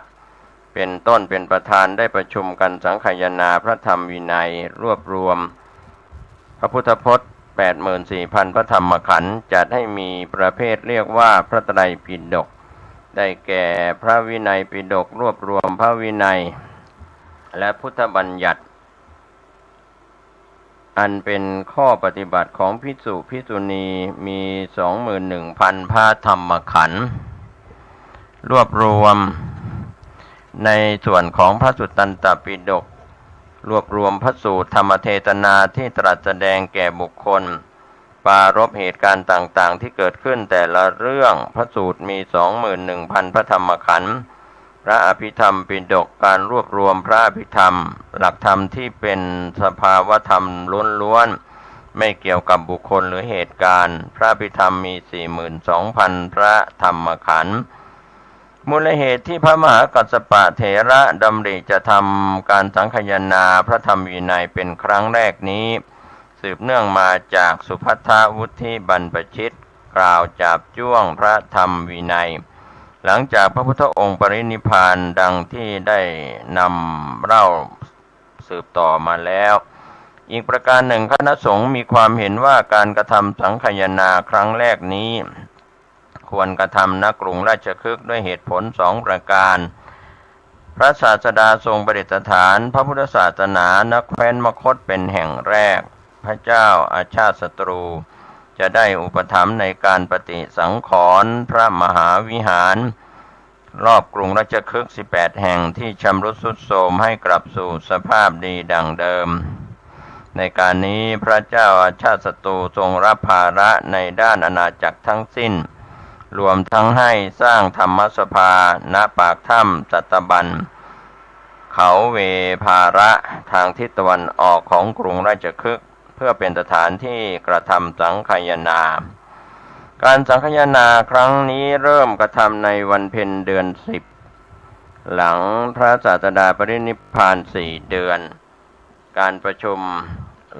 เป็นต้นเป็นประธานได้ประชุมกันสังฆายนาพระธรรมวินัยรวบรวมพระพุทธพจน์ 84,000 พระธรรมขันธ์จัดให้มีประเภทเรียกว่าพระไตรปิฎกได้แก่พระวินัยปิฎกรวบรวมพระวินัยและพุทธบัญญัติอันเป็นข้อปฏิบัติของภิกษุภิกษุณีมี 21,000 พระธรรมขันธ์รวบรวมในส่วนของพระสุตตันตปิฎกรวบรวมพระสูตรธรรมเทศนาที่ตรัสแสดงแก่บุคคลปรารภเหตุการณ์ต่างๆที่เกิดขึ้นแต่ละเรื่องพระสูตรมี 21,000 พระธรรมขันธ์พระอภิธรรมปิฎกการรวบรวมพระอภิธรรมหลักธรรมที่เป็นสภาวธรรมล้วนๆไม่เกี่ยวกับบุคคลหรือเหตุการณ์พระอภิธรรมมี 42,000 พระธรรมขันธ์มูลเหตุที่พระมหากัสสปะเถระดำริจะทำการสังฆายนาพระธรรมวินัยเป็นครั้งแรกนี้สืบเนื่องมาจากสุภัททวุฒิบรรพชิตกล่าวจาบจ้วงพระธรรมวินัยหลังจากพระพุทธองค์ปรินิพพานดังที่ได้นำเล่าสืบต่อมาแล้วอีกประการหนึ่งคณะสงฆ์มีความเห็นว่าการกระทำสังฆายนาครั้งแรกนี้ ควรกระทำณกรุงราชคฤห์ด้วยเหตุผล2 ประการ พระศาสดาทรงประดิษฐานพระพุทธศาสนาณแคว้นมคธเป็นแห่งแรกพระเจ้าอาชาติศัตรูจะได้อุปถัมภ์ในการปฏิสังขรณ์พระมหาวิหารรอบกรุงราชคฤห์18 แห่งที่ชำรุดทรุดโทรมให้กลับสู่สภาพดีดังเดิมในการนี้พระเจ้าอาชาติศัตรูทรงรับภาระในด้านอาณาจักรทั้งสิ้นรวมทั้งให้สร้างธรรมสภาณปากถ้ำสัตบัญเขาเวภาระทางทิศตะวันออกของกรุงราชคฤห์เพื่อเป็นสถานที่กระทำสังฆายนาการสังฆายนาครั้งนี้เริ่มกระทำในวันเพ็ญเดือน10หลังพระศาสดาปรินิพพาน4 เดือนการประชุม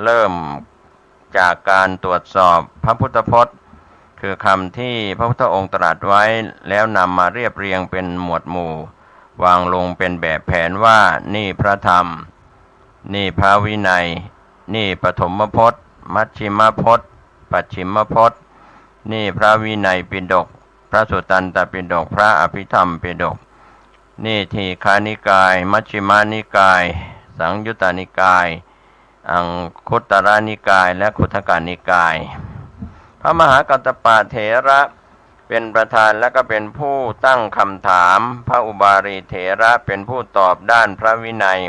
เริ่มจากการตรวจสอบพระพุทธพจน์คือคำที่พระพุทธองค์ตรัสไว้แล้วนำมาเรียบเรียงเป็นหมวดหมู่วางลงเป็นแบบแผนว่านี่พระธรรมนี่พระวินัยนี่ปฐมพจน์มัชฌิมพจน์ปัจฉิมพจน์นี่พระวินัยปิฎกพระสุตตันตปิฎกพระอภิธรรมปิฎกนี่ทีฆานิกายมัชฌิมานิกายสังยุตตนิกายอังคุตตรนิกายและขุททกนิกายพระมหากัสสปะเถระเป็นประธานและก็เป็นผู้ตั้งคำถามพระอุบาลีเถระเป็นผู้ตอบด้านพระวินัย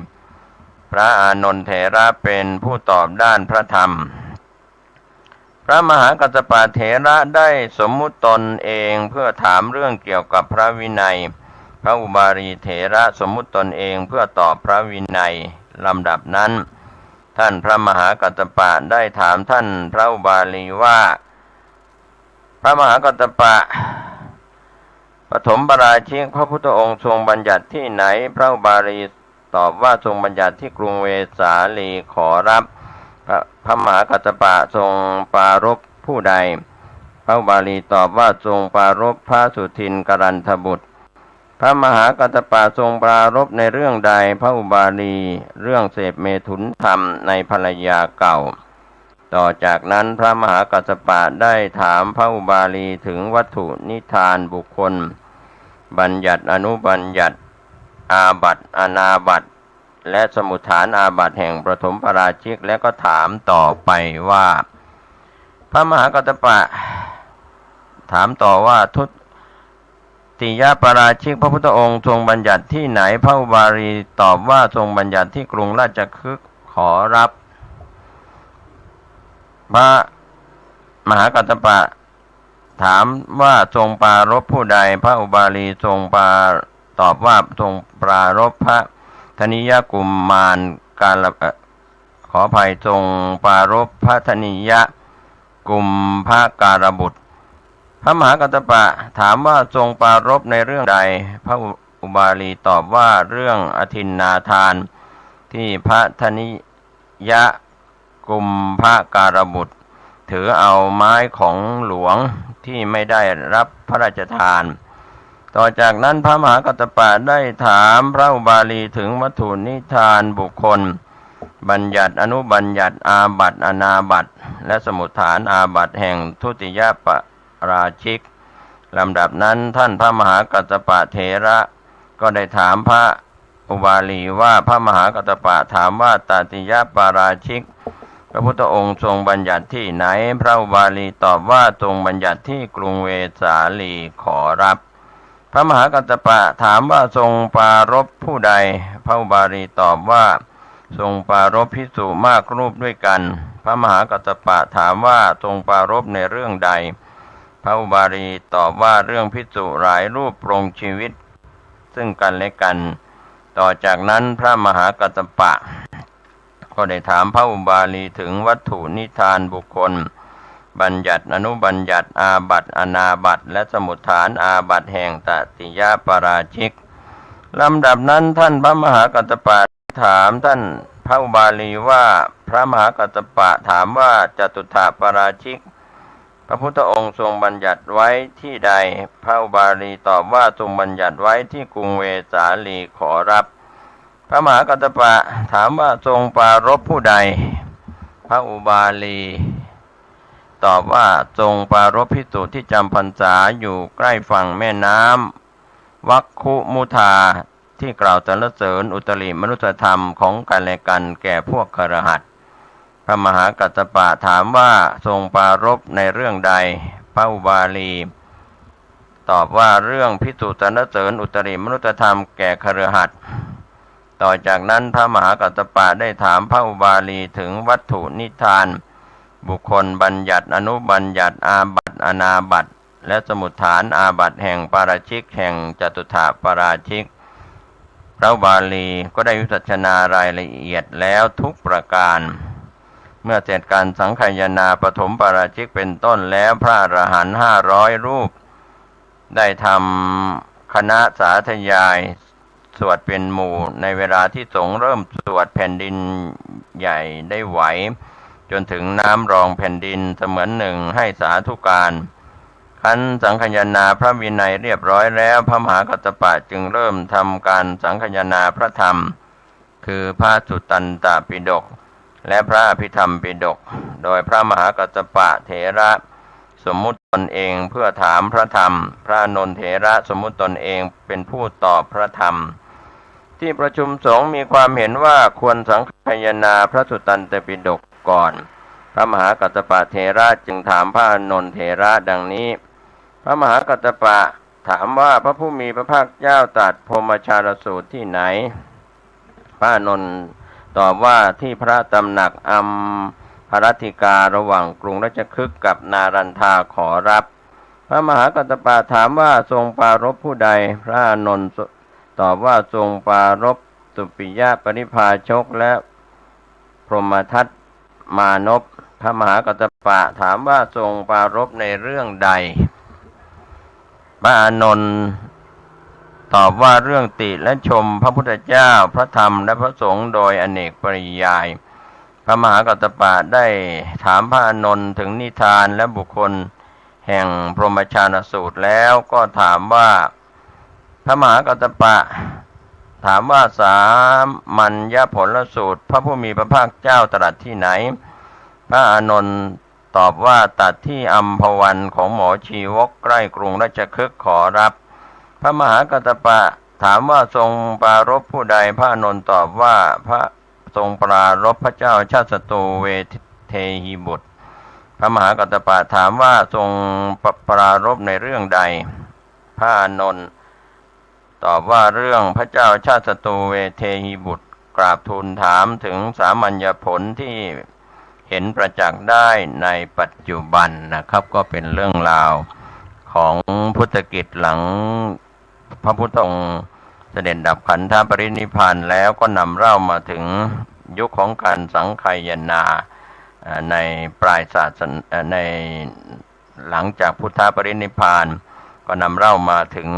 พระอานนท์เถระเป็นผู้ตอบด้านพระธรรมพระมหากัสสปะเถระได้สมมุติตนเองเพื่อถามเรื่องเกี่ยวกับพระวินัยพระอุบาลีเถระสมมุติตนเองเพื่อตอบพระวินัยลำดับนั้นท่านพระมหากัสสปะได้ถามท่านพระอุบาลีว่าพระมหากัสสปะปฐมปราชิกพระพุทธองค์ทรงบัญญัติที่ไหนพระอุบาลีตอบว่าทรงบัญญัติที่กรุงเวสาลีขอรับพระมหากัสสปะทรงปรารภผู้ใดพระอุบาลีตอบว่าทรงปรารภพระสุทินกรันทบุตรพระมหากัสสปะทรงปรารภในเรื่องใดพระอุบาลีเรื่องเสพเมถุนธรรมในภรรยาเก่าต่อจากนั้นพระมหากัสสปะได้ถามพระอุบาลีถึงวัตถุนิทานบุคคลบัญญัติอนุบัญญัติอาบัติอนาบัติและสมุฏฐานอาบัติแห่งปฐมปราชิกแล้วก็ถามต่อไปว่าพระมหากัสสปะถามต่อว่าทุติยปราชิกพระพุทธองค์ทรงบัญญัติที่ไหนพระอุบาลีตอบว่าทรงบัญญัติที่กรุงราชคฤห์ขอรับพระมหากัสสปะถามว่าทรงปรารภผู้ใดพระอุบาลีทรงตอบว่าทรงปรารภพระธนิยกุมมารขออภัยทรงปรารภพระธนิยกุมภการบุตรพระมหากัสสปะถามว่าทรงปรารภในเรื่องใดพระอุบาลีตอบว่าเรื่องอทินนาทานที่พระธนิยกุมภการบุตรถือเอาไม้ของหลวงที่ไม่ได้รับพระราชทานต่อจากนั้นพระมหากัสสปะได้ถามพระอุบาลีถึงวัตถุนิทานบุคคลบัญญัติอนุบัญญัติอาบัติอนาบัติและสมุฏฐานอาบัติแห่งทุติยปราชิกลำดับนั้นท่านพระมหากัสสปะเถระก็ได้ถามพระอุบาลีว่าพระมหากัสสปะถามว่าตติยปราชิกพระพุทธองค์ทรงบัญญัติที่ไหนพระอุบาลีตอบว่าทรงบัญญัติที่กรุงเวสาลีขอรับพระมหากัสสปะถามว่าทรงปรารภผู้ใดพระอุบาลีตอบว่าทรงปรารภภิกษุมากรูปด้วยกันพระมหากัสสปะถามว่าทรงปรารภในเรื่องใดพระอุบาลีตอบว่าเรื่องภิกษุหลายรูปปรงชีวิตซึ่งกันและกันต่อจากนั้นพระมหากัสสปะก็ได้ถามพระอุบาลีถึงวัตถุนิทานบุคคลบัญญัติอนุบัญญัติอาบัติอนาบัติและสมุฏฐานอาบัติแห่งตติยปราชิกลำดับนั้นท่านพระมหากัสสปะถามท่านพระอุบาลีว่าพระมหากัสสปะถามว่าจตุถปราชิกพระพุทธองค์ทรงบัญญัติไว้ที่ใดพระอุบาลีตอบว่าทรงบัญญัติไว้ที่กรุงเวสาลีขอรับพระมหากัสสปะถามว่าทรงปรารภผู้ใดพระอุบาลี ตอบว่าทรงปรารภภิกษุที่จำพรรษาอยู่ใกล้ฝั่งแม่น้ำวัคคุมุทาที่กล่าวสรรเสริญอุตริมนุสธรรมของกันและกันแก่พวกคฤหัสถ์พระมหากัสสปะถามว่าทรงปรารภในเรื่องใดพระอุบาลีตอบว่าเรื่องภิกษุสรรเสริญอุตริมนุสธรรมแก่คฤหัสถ์ต่อจากนั้นพระมหากัสสปะได้ถามพระอุบาลีถึงวัตถุนิทานบุคคลบัญญัติอนุบัญญัติอาบัติอนาบัติและสมุฏฐานอาบัติแห่งปาราชิกแห่งจตุถาปาราชิกพระอุบาลีก็ได้วิจัชนารายละเอียดแล้วทุกประการเมื่อเสร็จการสังคายนาปฐมปาราชิกเป็นต้นแล้วพระอรหันต์500 รูปได้ทำคณะสาธยายสวดเป็นหมู่ในเวลาที่สงฆ์เริ่มสวดแผ่นดินใหญ่ได้ไหวจนถึงน้ำรองแผ่นดินเสมือนหนึ่งให้สาธุการขันสังคายนาพระวินัยเรียบร้อยแล้วพระมหากัสสปะจึงเริ่มทำการสังคายนาพระธรรมคือพระสุตตันตปิฎกและพระอภิธรรมปิฎกโดยพระมหากัสสปะเถระสมมุติตนเองเพื่อถามพระธรรมพระอานนท์เถระสมมุติตนเองเป็นผู้ตอบพระธรรมที่ประชุมสงฆ์มีความเห็นว่าควรสังคายนาพระสุตตันตปิฎกก่อนพระมหากัสสปะเถระจึงถามพระอานนท์เถระดังนี้พระมหากัสสปะถามว่าพระผู้มีพระภาคเจ้าตรัสพรหมชาลสูตรที่ไหนพระอานนท์ตอบว่าที่พระตำหนักอัมพรัตถิการะหว่างกรุงราชคฤห์กับนารันทาขอรับพระมหากัสสปะถามว่าทรงปรารภผู้ใดพระอานนท์ตอบว่าทรงปรารภสุปิยะปริภาชกและพรหมทัตมานพพระมหากัสสปะถามว่าทรงปรารภในเรื่องใดพระอานนท์ตอบว่าเรื่องติและชมพระพุทธเจ้าพระธรรมและพระสงฆ์โดยอเนกปริยายพระมหากัสสปะได้ถามพระอานนท์ถึงนิทานและบุคคลแห่งพรหมชาลสูตรแล้วก็ถามว่าพระมหากัสสปะถามว่าสามัญญผลสูตรพระผู้มีพระภาคเจ้าตรัสที่ไหนพระอานนท์ตอบว่าตัดที่อัมพวันของหมอชีวกใกล้กรุงราชคฤห์ขอรับพระมหากัสสปะถามว่าทรงปรารภผู้ใดพระอานนท์ตอบว่าพระทรงปรารภพระเจ้าชาติศัตรูเวเทหิบุตรพระมหากัสสปะถามว่าทรงปรารภในเรื่องใดพระอานนท์ตอบว่าเรื่องพระเจ้าชาติศัตรูเวเทหิบุตรกราบทูลถามถึงสามัญญผลที่เห็นประจักษ์ได้ในปัจจุบันนะครับก็เป็นเรื่องราวของพุทธกิจหลังพระพุทธองค์เสด็จดับขันธปรินิพพานแล้วก็นำเล่ามาถึงยุคของการสังคายนาในปลายศาสนาในหลังจากพุทธปรินิพพานก็นำเล่ามาถึง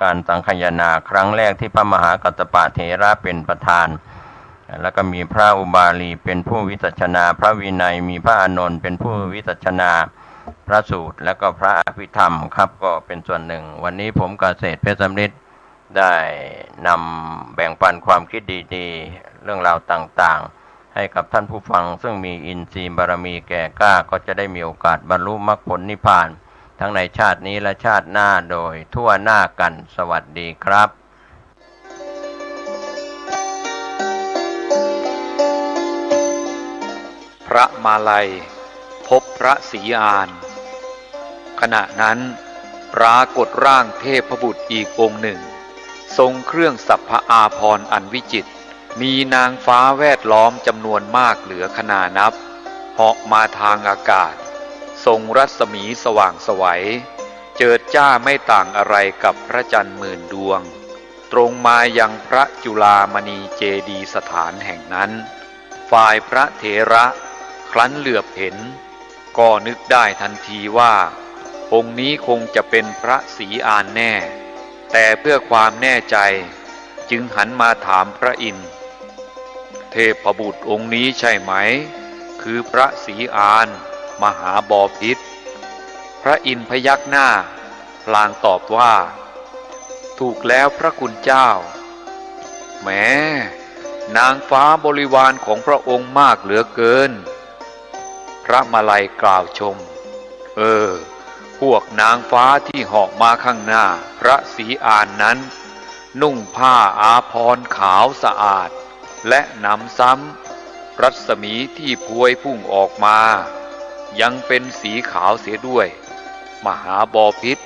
การสังคายนาครั้งแรกที่พระมหากัสสปะเถระเป็นประธานแล้วก็มีพระอุบาลีเป็นผู้วิสัชนาพระวินัยมีพระอานนท์เป็นผู้วิสัชนาพระสูตรและก็พระอภิธรรมครับก็เป็นส่วนหนึ่งวันนี้ผมเกษตรเพชรสำริดได้นำแบ่งปันความคิดดีๆเรื่องราวต่างๆให้กับท่านผู้ฟังซึ่งมีอินทรีย์บารมีแก่กล้าก็จะได้มีโอกาสบรรลุมรรคผลนิพพานทั้งในชาตินี้และชาติหน้าโดยทั่วหน้ากันสวัสดีครับพระมาลัยพบพระศรีอานขณะนั้นปรากฏร่างเทพบุตรอีกองค์หนึ่งทรงเครื่องสัพพอาภรณ์อันวิจิตรมีนางฟ้าแวดล้อมจำนวนมากเหลือขนานับเหาะมาทางอากาศทรงรัศมีสว่างไสวเจิดจ้าไม่ต่างอะไรกับพระจันทร์หมื่นดวงตรงมายังพระจุฬามณีเจดีย์สถานแห่งนั้นฝ่ายพระเถระครั้นเหลือบเห็นก็นึกได้ทันทีว่าองค์นี้คงจะเป็นพระศรีอานแน่แต่เพื่อความแน่ใจจึงหันมาถามพระอินทร์เทพบุตรองค์นี้ใช่ไหมคือพระศรีอานมหาบพิตรพระอินทร์พยักหน้าพลางตอบว่าถูกแล้วพระคุณเจ้าแม้นางฟ้าบริวารของพระองค์มากเหลือเกินพ ระมาลัยกล่าวชมพวกนางฟ้าที่เหาะมาข้างหน้าพระศรีอานนั้นนุ่งผ้าอาภรณ์ขาวสะอาดและหนำซ้ำรัศมีที่พวยพุ่งออกมายังเป็นสีขาวเสียด้วยมหาบพิตร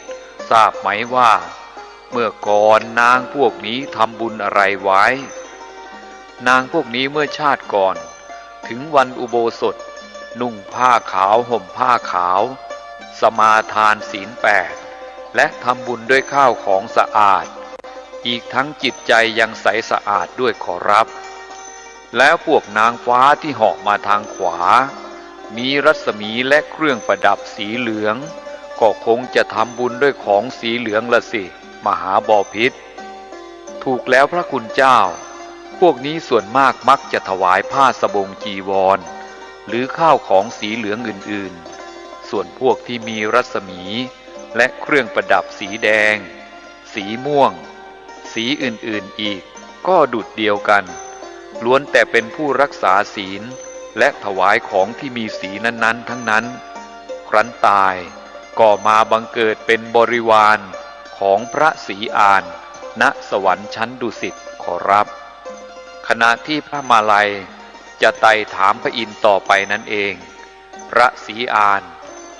ทราบไหมว่าเมื่อก่อนนางพวกนี้ทำบุญอะไรไว้นางพวกนี้เมื่อชาติก่อนถึงวันอุโบสถนุ่งผ้าขาวห่มผ้าขาวสมาทานศีล8และทำบุญด้วยข้าวของสะอาดอีกทั้งจิตใจยังใสสะอาดด้วยขอรับแล้วพวกนางฟ้าที่เหาะมาทางขวามีรัศมีและเครื่องประดับสีเหลืองก็คงจะทำบุญด้วยของสีเหลืองละสิมหาบพิตรถูกแล้วพระคุณเจ้าพวกนี้ส่วนมากมักจะถวายผ้าสบงจีวรหรือข้าวของสีเหลืองอื่นๆส่วนพวกที่มีรัศมีและเครื่องประดับสีแดงสีม่วงสีอื่นๆอีกก็ดุจเดียวกันล้วนแต่เป็นผู้รักษาศีลและถวายของที่มีสีนั้นๆทั้งนั้นครั้นตายก็มาบังเกิดเป็นบริวารของพระศรีอานณสวรรค์ชั้นดุสิตขอรับขณะที่พระมาลัยจะไต่ถามพระอินทร์ต่อไปนั่นเองพระศรีอาน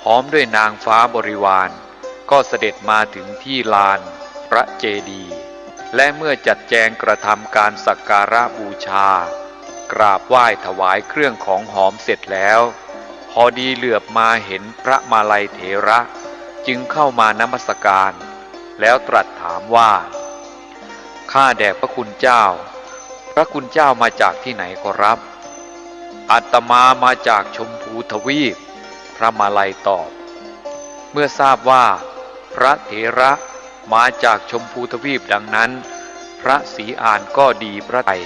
พร้อมด้วยนางฟ้าบริวารก็เสด็จมาถึงที่ลานพระเจดีย์และเมื่อจัดแจงกระทำการสักการะบูชากราบไหว้ถวายเครื่องของหอมเสร็จแล้วพอดีเหลือบมาเห็นพระมาลัยเถระจึงเข้ามานมัสการแล้วตรัสถามว่าข้าแด่พระคุณเจ้าพระคุณเจ้ามาจากที่ไหนขอรับอาตมาจากชมพูทวีปพระมาลัยตอบเมื่อทราบว่าพระเถระมาจากชมพูทวีปดังนั้นพระศรีอานก็ดีพระทัย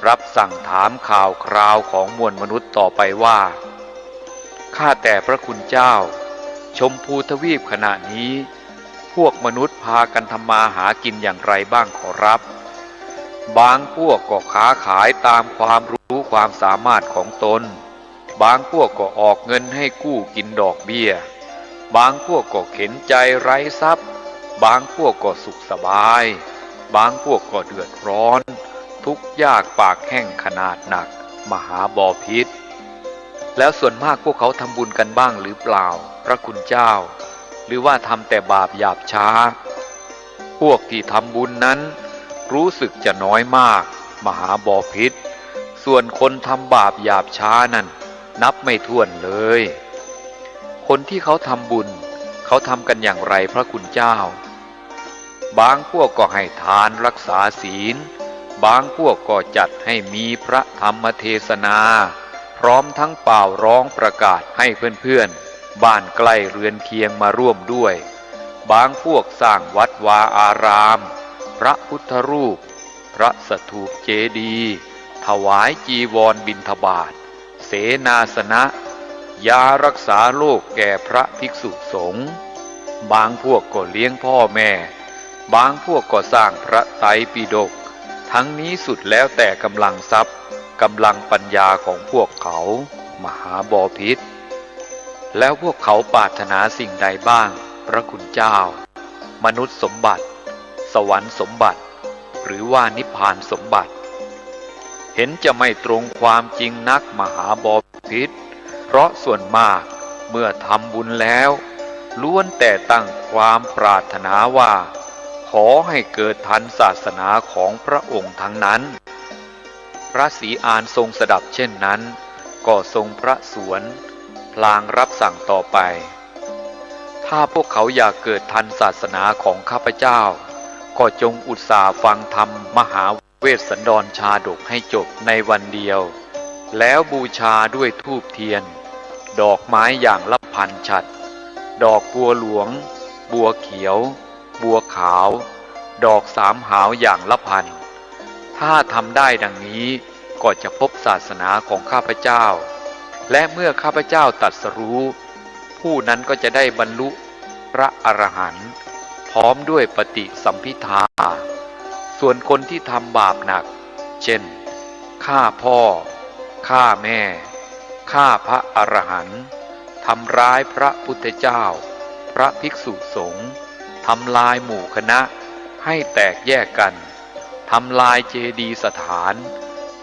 รับสั่งถามข่าวคราวของมวลมนุษย์ต่อไปว่าข้าแต่พระคุณเจ้าชมพูทวีปขณะนี้พวกมนุษย์พากันทำมาหากินอย่างไรบ้างขอรับบางพวกก็ค้าขายตามความรู้ความสามารถของตนบางพวกก็ออกเงินให้กู้กินดอกเบี้ยบางพวกก็เข็นใจไร้ทรัพย์บางพวกก็สุขสบายบางพวกก็เดือดร้อนทุกข์ยากปากแห้งขนาดหนักมหาบพิตรแล้วส่วนมากพวกเขาทำบุญกันบ้างหรือเปล่าพระคุณเจ้าหรือว่าทำแต่บาปหยาบช้าพวกที่ทำบุญนั้นรู้สึกจะน้อยมากมหาบพิตรส่วนคนทำบาปหยาบช้านั้นนับไม่ถ้วนเลยคนที่เขาทำบุญเขาทำกันอย่างไรพระคุณเจ้าบางพวกก็ให้ทานรักษาศีลบางพวกก็จัดให้มีพระธรรมเทศนาพร้อมทั้งเป่าร้องประกาศให้เพื่อนๆบ้านใกล้เรือนเคียงมาร่วมด้วยบางพวกสร้างวัดวาอารามพระพุทธรูปพระสถูปเจดีย์ถวายจีวรบิณฑบาตเสนาสนะยารักษาโรคแก่พระภิกษุสงฆ์บางพวกก็เลี้ยงพ่อแม่บางพวกก็สร้างพระไตรปิฎกทั้งนี้สุดแล้วแต่กำลังทรัพย์กำลังปัญญาของพวกเขามหาบพิตรแล้วพวกเขาปรารถนาสิ่งใดบ้างพระคุณเจ้ามนุษย์สมบัติสวรรค์สมบัติหรือว่านิพพานสมบัติเห็นจะไม่ตรงความจริงนักมหาบพิตรเพราะส่วนมากเมื่อทำบุญแล้วล้วนแต่ตั้งความปรารถนาว่าขอให้เกิดทันศาสนาของพระองค์ทั้งนั้นพระศรีอานทรงสดับเช่นนั้นก็ทรงพระสวนพลางรับสั่งต่อไปถ้าพวกเขาอยากเกิดทันศาสนาของข้าพเจ้าก็จงอุตส่าห์ฟังธรรมมหาเวสสันดรชาดกให้จบในวันเดียวแล้วบูชาด้วยธูปเทียนดอกไม้อย่างละพันฉัตรดอกบัวหลวงบัวเขียวบัวขาวดอกสามหาวอย่างละพันถ้าทำได้ดังนี้ก็จะพบศาสนาของข้าพเจ้าและเมื่อข้าพเจ้าตรัสรู้ผู้นั้นก็จะได้บรรลุพระอรหันต์พร้อมด้วยปฏิสัมภิทาส่วนคนที่ทำบาปหนักเช่นฆ่าพ่อฆ่าแม่ ฆ่าพระอรหันต์ทำร้ายพระพุทธเจ้าพระภิกษุสงฆ์ทำลายหมู่คณะให้แตกแยกกันทำลายเจดีย์สถาน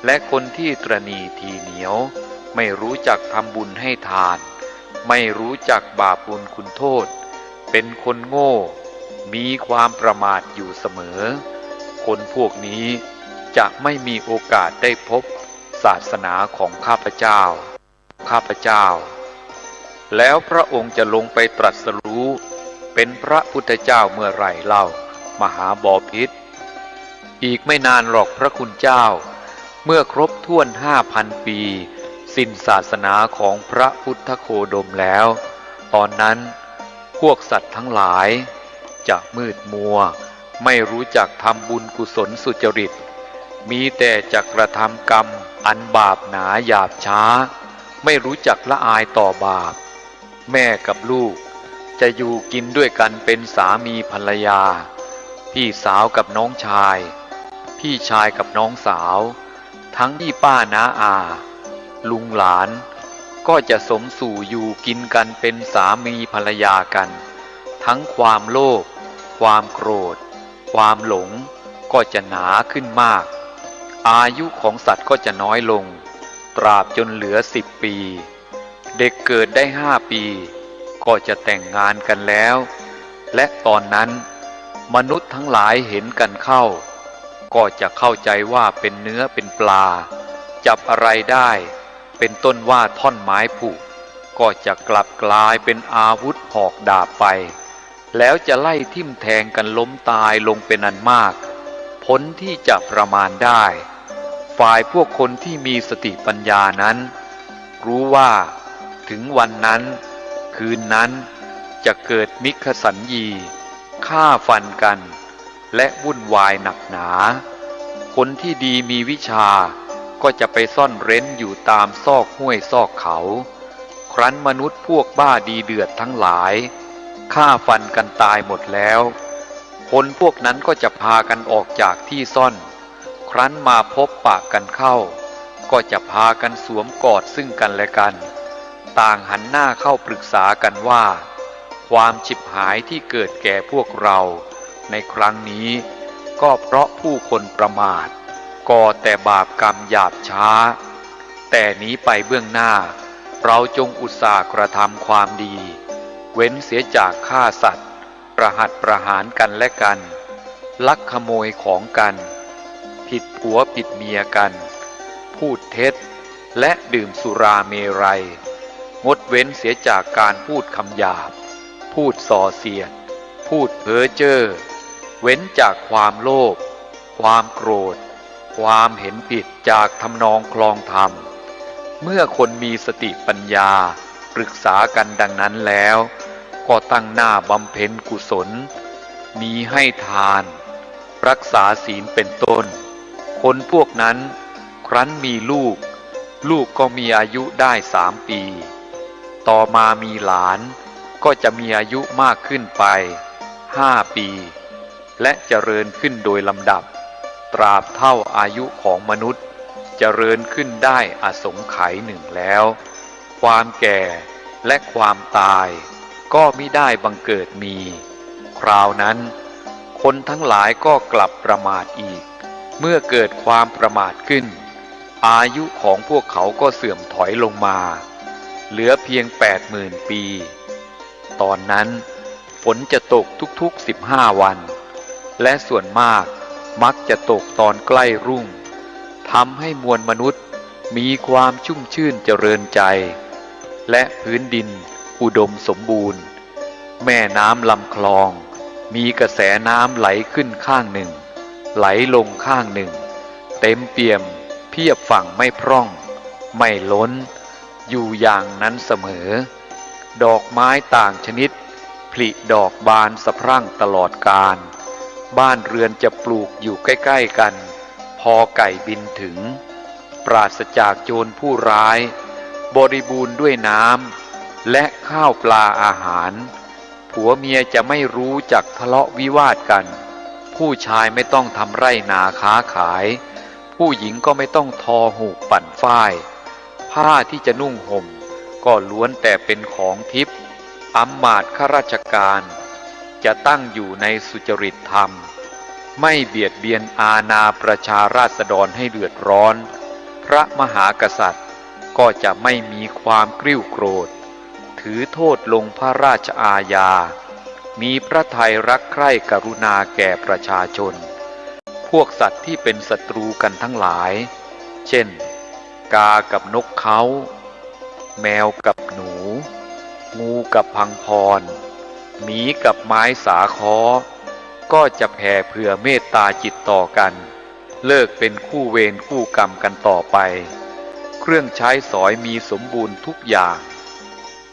และคนที่ตระหนี่ทีเหนียวไม่รู้จักทำบุญให้ทานไม่รู้จักบาปบุญคุณโทษเป็นคนโง่มีความประมาทอยู่เสมอคนพวกนี้จะไม่มีโอกาสได้พบศาสนาของข้าพเจ้าแล้วพระองค์จะลงไปตรัสรู้เป็นพระพุทธเจ้าเมื่อไหร่เล่ามหาบพิตรอีกไม่นานหรอกพระคุณเจ้าเมื่อครบถ้วน 5,000 ปีสิ้นศาสนาของพระพุทธโคดมแล้วตอนนั้นพวกสัตว์ทั้งหลายจะมืดมัวไม่รู้จักทำบุญกุศลสุจริตมีแต่จะกระทำกรรมอันบาปหนาหยาบช้าไม่รู้จักละอายต่อบาปแม่กับลูกจะอยู่กินด้วยกันเป็นสามีภรรยาพี่สาวกับน้องชายพี่ชายกับน้องสาวทั้งพี่ป้าน้าอาลุงหลานก็จะสมสู่อยู่กินกันเป็นสามีภรรยากันทั้งความโลภความโกรธความหลงก็จะหนาขึ้นมากอายุของสัตว์ก็จะน้อยลงตราบจนเหลือ10 ปีเด็กเกิดได้5 ปีก็จะแต่งงานกันแล้วและตอนนั้นมนุษย์ทั้งหลายเห็นกันเข้าก็จะเข้าใจว่าเป็นเนื้อเป็นปลาจับอะไรได้เป็นต้นว่าท่อนไม้ผุก็จะกลับกลายเป็นอาวุธหอกดาบไปแล้วจะไล่ทิ่มแทงกันล้มตายลงเป็นอันมากผลที่จะประมาณได้ฝ่ายพวกคนที่มีสติปัญญานั้นรู้ว่าถึงวันนั้นคืนนั้นจะเกิดมิคสัญญีฆ่าฟันกันและวุ่นวายหนักหนาคนที่ดีมีวิชาก็จะไปซ่อนเร้นอยู่ตามซอกห้วยซอกเขาครั้นมนุษย์พวกบ้าดีเดือดทั้งหลายฆ่าฟันกันตายหมดแล้วคนพวกนั้นก็จะพากันออกจากที่ซ่อนครั้นมาพบปะกันเข้าก็จะพากันสวมกอดซึ่งกันและกันต่างหันหน้าเข้าปรึกษากันว่าความฉิบหายที่เกิดแก่พวกเราในครั้งนี้ก็เพราะผู้คนประมาทก่อแต่บาปกรรมหยาบช้าแต่นี้ไปเบื้องหน้าเราจงอุตส่าห์กระทำความดีเว้นเสียจากฆ่าสัตว์ประหัตประหารกันและกันลักขโมยของกันผิดผัวผิดเมียกันพูดเท็จและดื่มสุราเมรัยงดเว้นเสียจากการพูดคำหยาบพูดส่อเสียดพูดเพ้อเจ้อเว้นจากความโลภความโกรธความเห็นผิดจากทำนองคลองธรรมเมื่อคนมีสติปัญญาปรึกษากันดังนั้นแล้วก็ตั้งหน้าบำเพ็ญกุศลมีให้ทานรักษาศีลเป็นต้นคนพวกนั้นครั้นมีลูกก็มีอายุได้3 ปีต่อมามีหลานก็จะมีอายุมากขึ้นไป5 ปีและเจริญขึ้นโดยลำดับตราบเท่าอายุของมนุษย์เจริญขึ้นได้อสงไขยหนึ่งแล้วความแก่และความตายก็มิได้บังเกิดมีคราวนั้นคนทั้งหลายก็กลับประมาทอีกเมื่อเกิดความประมาทขึ้นอายุของพวกเขาก็เสื่อมถอยลงมาเหลือเพียง 80,000 ปีตอนนั้นฝนจะตกทุกๆ15 วันและส่วนมากมักจะตกตอนใกล้รุ่งทำให้มวลมนุษย์มีความชุ่มชื่นเจริญใจและพื้นดินอุดมสมบูรณ์แม่น้ำลำคลองมีกระแสน้ำไหลขึ้นข้างหนึ่งไหลลงข้างหนึ่งเต็มเปี่ยมเพียบฝั่งไม่พร่องไม่ล้นอยู่อย่างนั้นเสมอดอกไม้ต่างชนิดผลิดอกบานสะพรั่งตลอดกาลบ้านเรือนจะปลูกอยู่ใกล้ๆกันพอไก่บินถึงปราศจากโจรผู้ร้ายบริบูรณ์ด้วยน้ำและข้าวปลาอาหารผัวเมียจะไม่รู้จักทะเลาะวิวาทกันผู้ชายไม่ต้องทำไร่นาค้าขายผู้หญิงก็ไม่ต้องทอหูกปั่นฝ้ายพ ผ้าที่จะนุ่งห่มก็ล้วนแต่เป็นของทิพย์อำมาตย์ข้าราชการจะตั้งอยู่ในสุจริตธรรมไม่เบียดเบียนอาณาประชาราษฎรให้เดือดร้อนพระมหากษัตริย์ก็จะไม่มีความกริ้วโกรธถือโทษลงพระราชอาญามีพระทัยรักใคร่กรุณาแก่ประชาชนพวกสัตว์ที่เป็นศัตรูกันทั้งหลายเช่นกากับนกเขาแมวกับหนูงูกับพังพรหมีกับไม้สาค้อก็จะแผ่เผื่อเมตตาจิตต่อกันเลิกเป็นคู่เวรคู่กรรมกันต่อไปเครื่องใช้สอยมีสมบูรณ์ทุกอย่าง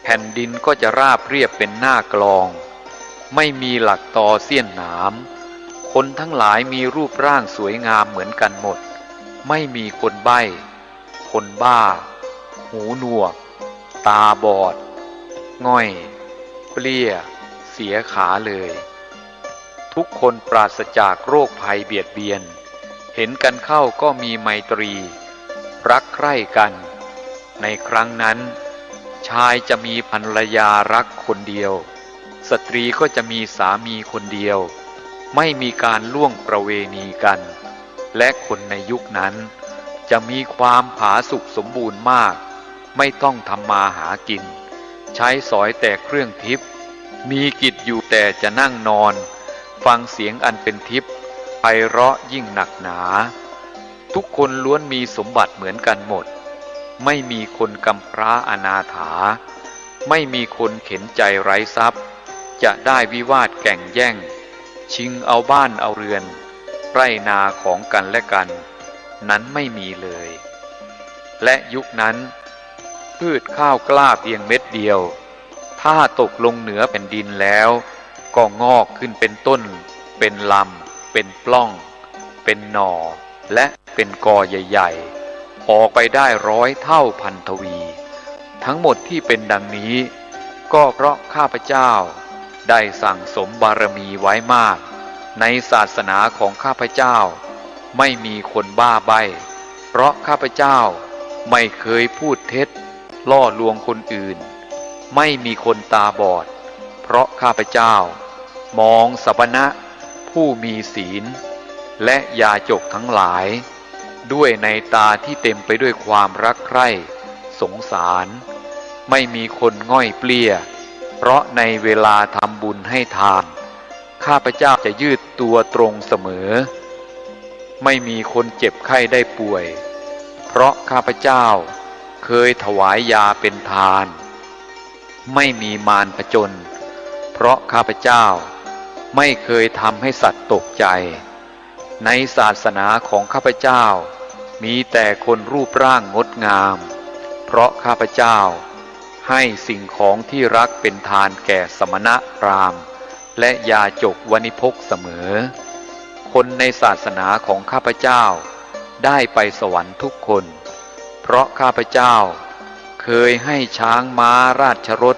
แผ่นดินก็จะราบเรียบเป็นหน้ากลองไม่มีหลักตอเสี้ยนหนามคนทั้งหลายมีรูปร่างสวยงามเหมือนกันหมดไม่มีคนใบ้คนบ้าหูหนวกตาบอดง่อยเปลี้ยเสียขาเลยทุกคนปราศจากโรคภัยเบียดเบียนเห็นกันเข้าก็มีไมตรีรักใคร่กันในครั้งนั้นชายจะมีภรรยารักคนเดียวสตรีก็จะมีสามีคนเดียวไม่มีการล่วงประเวณีกันและคนในยุคนั้นจะมีความผาสุกสมบูรณ์มากไม่ต้องทำมาหากินใช้สอยแต่เครื่องทิพย์มีกิจอยู่แต่จะนั่งนอนฟังเสียงอันเป็นทิพย์ไพเราะยิ่งหนักหนาทุกคนล้วนมีสมบัติเหมือนกันหมดไม่มีคนกำพร้าอนาถาไม่มีคนเข็นใจไร้ทรัพย์จะได้วิวาทแก่งแย่งชิงเอาบ้านเอาเรือนไร่นาของกันและกันนั้นไม่มีเลยและยุคนั้นพืชข้าวกล้าเพียงเม็ดเดียวถ้าตกลงเหนือแผ่นดินแล้วก็งอกขึ้นเป็นต้นเป็นลำเป็นปล้องเป็นหน่อและเป็นกอใหญ่ๆออกไปได้100 เท่าพันทวีทั้งหมดที่เป็นดังนี้ก็เพราะข้าพเจ้าได้สั่งสมบารมีไว้มากในศาสนาของข้าพเจ้าไม่มีคนบ้าใบ้เพราะข้าพเจ้าไม่เคยพูดเท็จล่อลวงคนอื่นไม่มีคนตาบอดเพราะข้าพเจ้ามองสปณะผู้มีศีลและยาจกทั้งหลายด้วยในตาที่เต็มไปด้วยความรักใคร่สงสารไม่มีคนง่อยเปลี้ยเพราะในเวลาทำบุญให้ทานข้าพเจ้าจะยืดตัวตรงเสมอไม่มีคนเจ็บไข้ได้ป่วยเพราะข้าพเจ้าเคยถวายยาเป็นทานไม่มีมารผจญเพราะข้าพเจ้าไม่เคยทำให้สัตว์ตกใจในศาสนาของข้าพเจ้ามีแต่คนรูปร่างงดงามเพราะข้าพเจ้าให้สิ่งของที่รักเป็นทานแก่สมณะพราหมณ์และยาจกวณิพกเสมอคนในศาสนาของข้าพเจ้าได้ไปสวรรค์ทุกคนเพราะข้าพเจ้าเคยให้ช้างม้าราชรถ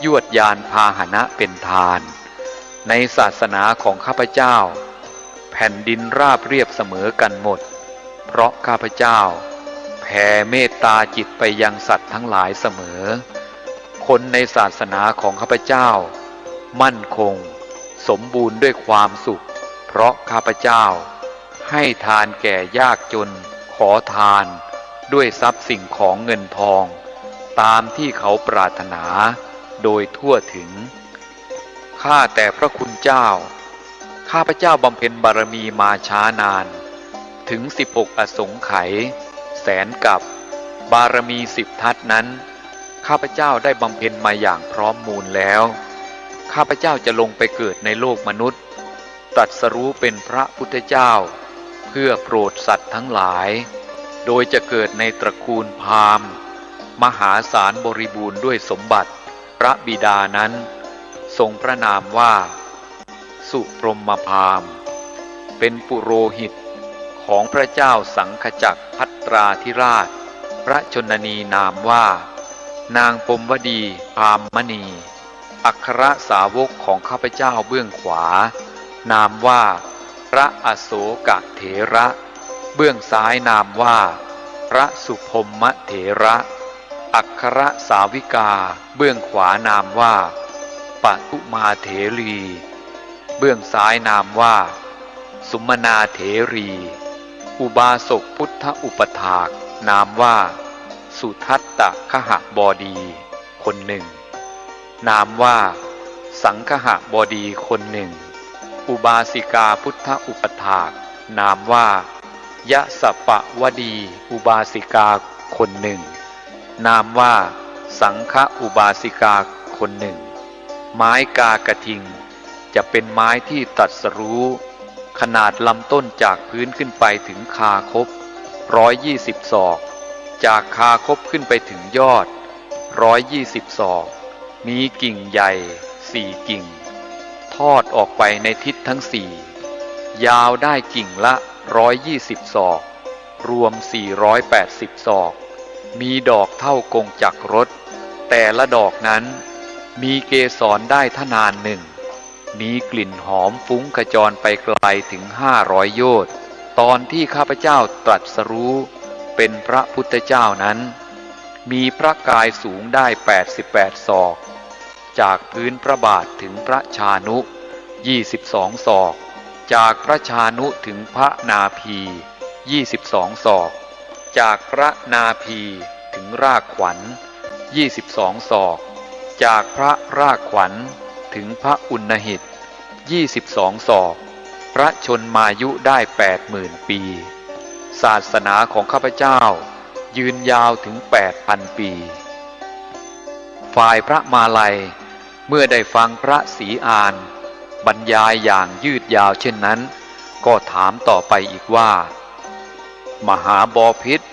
ยวดยานพาหนะเป็นทานในศาสนาของข้าพเจ้าแผ่นดินราบเรียบเสมอกันหมดเพราะข้าพเจ้าแผ่เมตตาจิตไปยังสัตว์ทั้งหลายเสมอคนในศาสนาของข้าพเจ้ามั่นคงสมบูรณ์ด้วยความสุขเพราะข้าพเจ้าให้ทานแก่ยากจนขอทานด้วยทรัพย์สิ่งของเงินทองตามที่เขาปรารถนาโดยทั่วถึงข้าแต่พระคุณเจ้าข้าพเจ้าบำเพ็ญบารมีมาช้านานถึง16 อสงไขยแสนกับบารมี10 ทัศนั้นข้าพเจ้าได้บำเพ็ญมาอย่างพร้อมมูลแล้วข้าพเจ้าจะลงไปเกิดในโลกมนุษย์ตรัสรู้เป็นพระพุทธเจ้าเพื่อโปรดสัตว์ทั้งหลายโดยจะเกิดในตระกูลพราหมณ์มหาศาลบริบูรณ์ด้วยสมบัติพระบิดานั้นทรงพระนามว่าสุพรหมพราหมณ์เป็นปุโรหิตของพระเจ้าสังฆจักรภัตราธิราชพระชนนีนามว่านางปมวดีพราหมณีอัครสาวกของข้าพเจ้าเบื้องขวานามว่าพระอโศกเถระเบื้องซ้ายนามว่า พระสุพมมเถระอัครสาวิกาเบื้องขวานามว่าปทุมาเถรีเบื้องซ้ายนามว่าสุมนาเถรีอุบาสกพุทธอุปถากนามว่าสุทัตตคหบดีคนหนึ่งนามว่าสังคหบดีคนหนึ่งอุบาสิกาพุทธอุปถากนามว่ายะสปะวดีอุบาสิกาคนหนึ่งนามว่าสังฆอุบาสิกาคนหนึ่งไม้กากระทิงจะเป็นไม้ที่ตัดสรู้ขนาดลำต้นจากพื้นขึ้นไปถึงคาคบ120 ศอกจากคาคบขึ้นไปถึงยอด120 ศอกมีกิ่งใหญ่4 กิ่งทอดออกไปในทิศทั้ง4ยาวได้กิ่งละ120 ศอกรวม480 ศอกมีดอกเท่ากงจักรรถแต่ละดอกนั้นมีเกสรได้ทนานหนึ่งมีกลิ่นหอมฟุ้งกระจรไปไกลถึง500 โยชน์ตอนที่ข้าพเจ้าตรัสรู้เป็นพระพุทธเจ้านั้นมีพระกายสูงได้88 ศอกจากพื้นพระบาทถึงพระชานุ22 ศอกจากพระชานุถึงพระนาภี22 ศอกจากพระนาภีถึงรากขวัญ22 ศอกจากพระรากขวัญถึงพระอุณหิต22 ศอกพระชนมายุได้ 80,000 ปีศาสนาของข้าพเจ้ายืนยาวถึง 8,000 ปีฝ่ายพระมาลัยเมื่อได้ฟังพระศรีอานบรรยายอย่างยืดยาวเช่นนั้นก็ถามต่อไปอีกว่ามหาบพิตร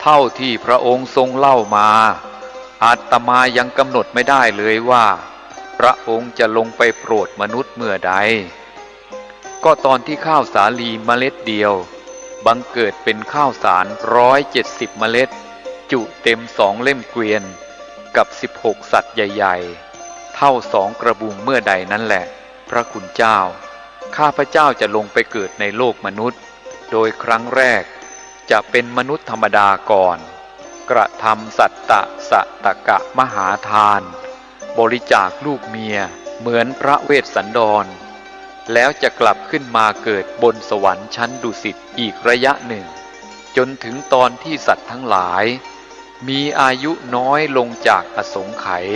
เท่าที่พระองค์ทรงเล่ามาอาตมายังกำหนดไม่ได้เลยว่าพระองค์จะลงไปโปรดมนุษย์เมื่อใดก็ตอนที่ข้าวสาลีเมล็ดเดียวบังเกิดเป็นข้าวสาร170 เมล็ดจุเต็ม2 เล่มเกวียนกับ16 สัตว์ใหญ่ๆเท่า2 กระบุงเมื่อใดนั่นแหละพระคุณเจ้าข้าพเจ้าจะลงไปเกิดในโลกมนุษย์โดยครั้งแรกจะเป็นมนุษย์ธรรมดาก่อนกระทำสัตตะสะตะกะมหาทานบริจาคลูกเมียเหมือนพระเวสสันดรแล้วจะกลับขึ้นมาเกิดบนสวรรค์ชั้นดุสิตอีกระยะหนึ่งจนถึงตอนที่สัตว์ทั้งหลายมีอายุน้อยลงจากอสงไขย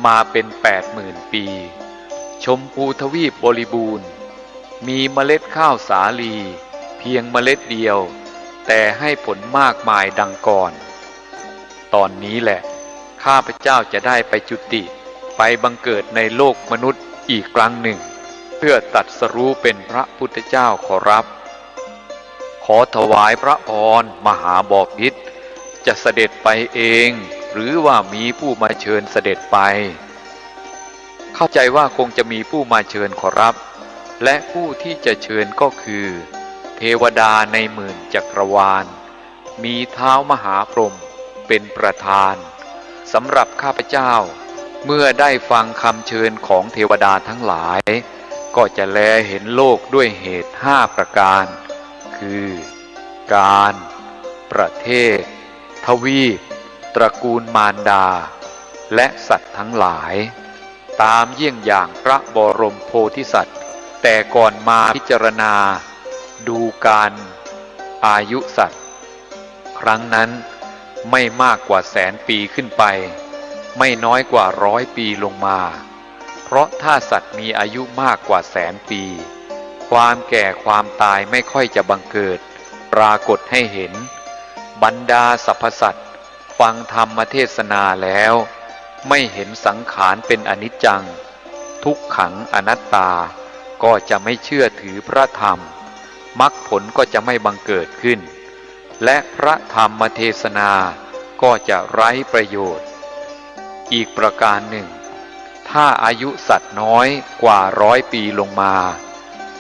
มาเป็น 80,000 ปีชมพูทวีปบริบูรณ์มีเมล็ดข้าวสาลีเพียงเมล็ดเดียวแต่ให้ผลมากมายดังก่อนตอนนี้แหละข้าพเจ้าจะได้ไปจุติไปบังเกิดในโลกมนุษย์อีกครั้งหนึ่งเพื่อตรัสรู้เป็นพระพุทธเจ้าขอรับขอถวายพระพรมหาบพิตรจะเสด็จไปเองหรือว่ามีผู้มาเชิญเสด็จไปเข้าใจว่าคงจะมีผู้มาเชิญขอรับและผู้ที่จะเชิญก็คือเทวดาในหมื่นจักรวาลมีเท้ามหาพรหมเป็นประธานสำหรับข้าพเจ้าเมื่อได้ฟังคำเชิญของเทวดาทั้งหลายก็จะแลเห็นโลกด้วยเหตุ5 ประการคือการประเทศทวีปตระกูลมารดาและสัตว์ทั้งหลายตามเยี่ยงอย่างพระบรมโพธิสัตว์แต่ก่อนมาพิจารณาดูการอายุสัตว์ครั้งนั้นไม่มากกว่า100,000 ปีขึ้นไปไม่น้อยกว่า100 ปีลงมาเพราะถ้าสัตว์มีอายุมากกว่า100,000 ปีความแก่ความตายไม่ค่อยจะบังเกิดปรากฏให้เห็นบรรดาสรรพสัตว์ฟังธรรมเทศนาแล้วไม่เห็นสังขารเป็นอนิจจังทุกขังอนัตตาก็จะไม่เชื่อถือพระธรรมมรรคผลก็จะไม่บังเกิดขึ้นและพระธรรมเทศนาก็จะไร้ประโยชน์อีกประการหนึ่งถ้าอายุสัตว์น้อยกว่า100 ปีลงมา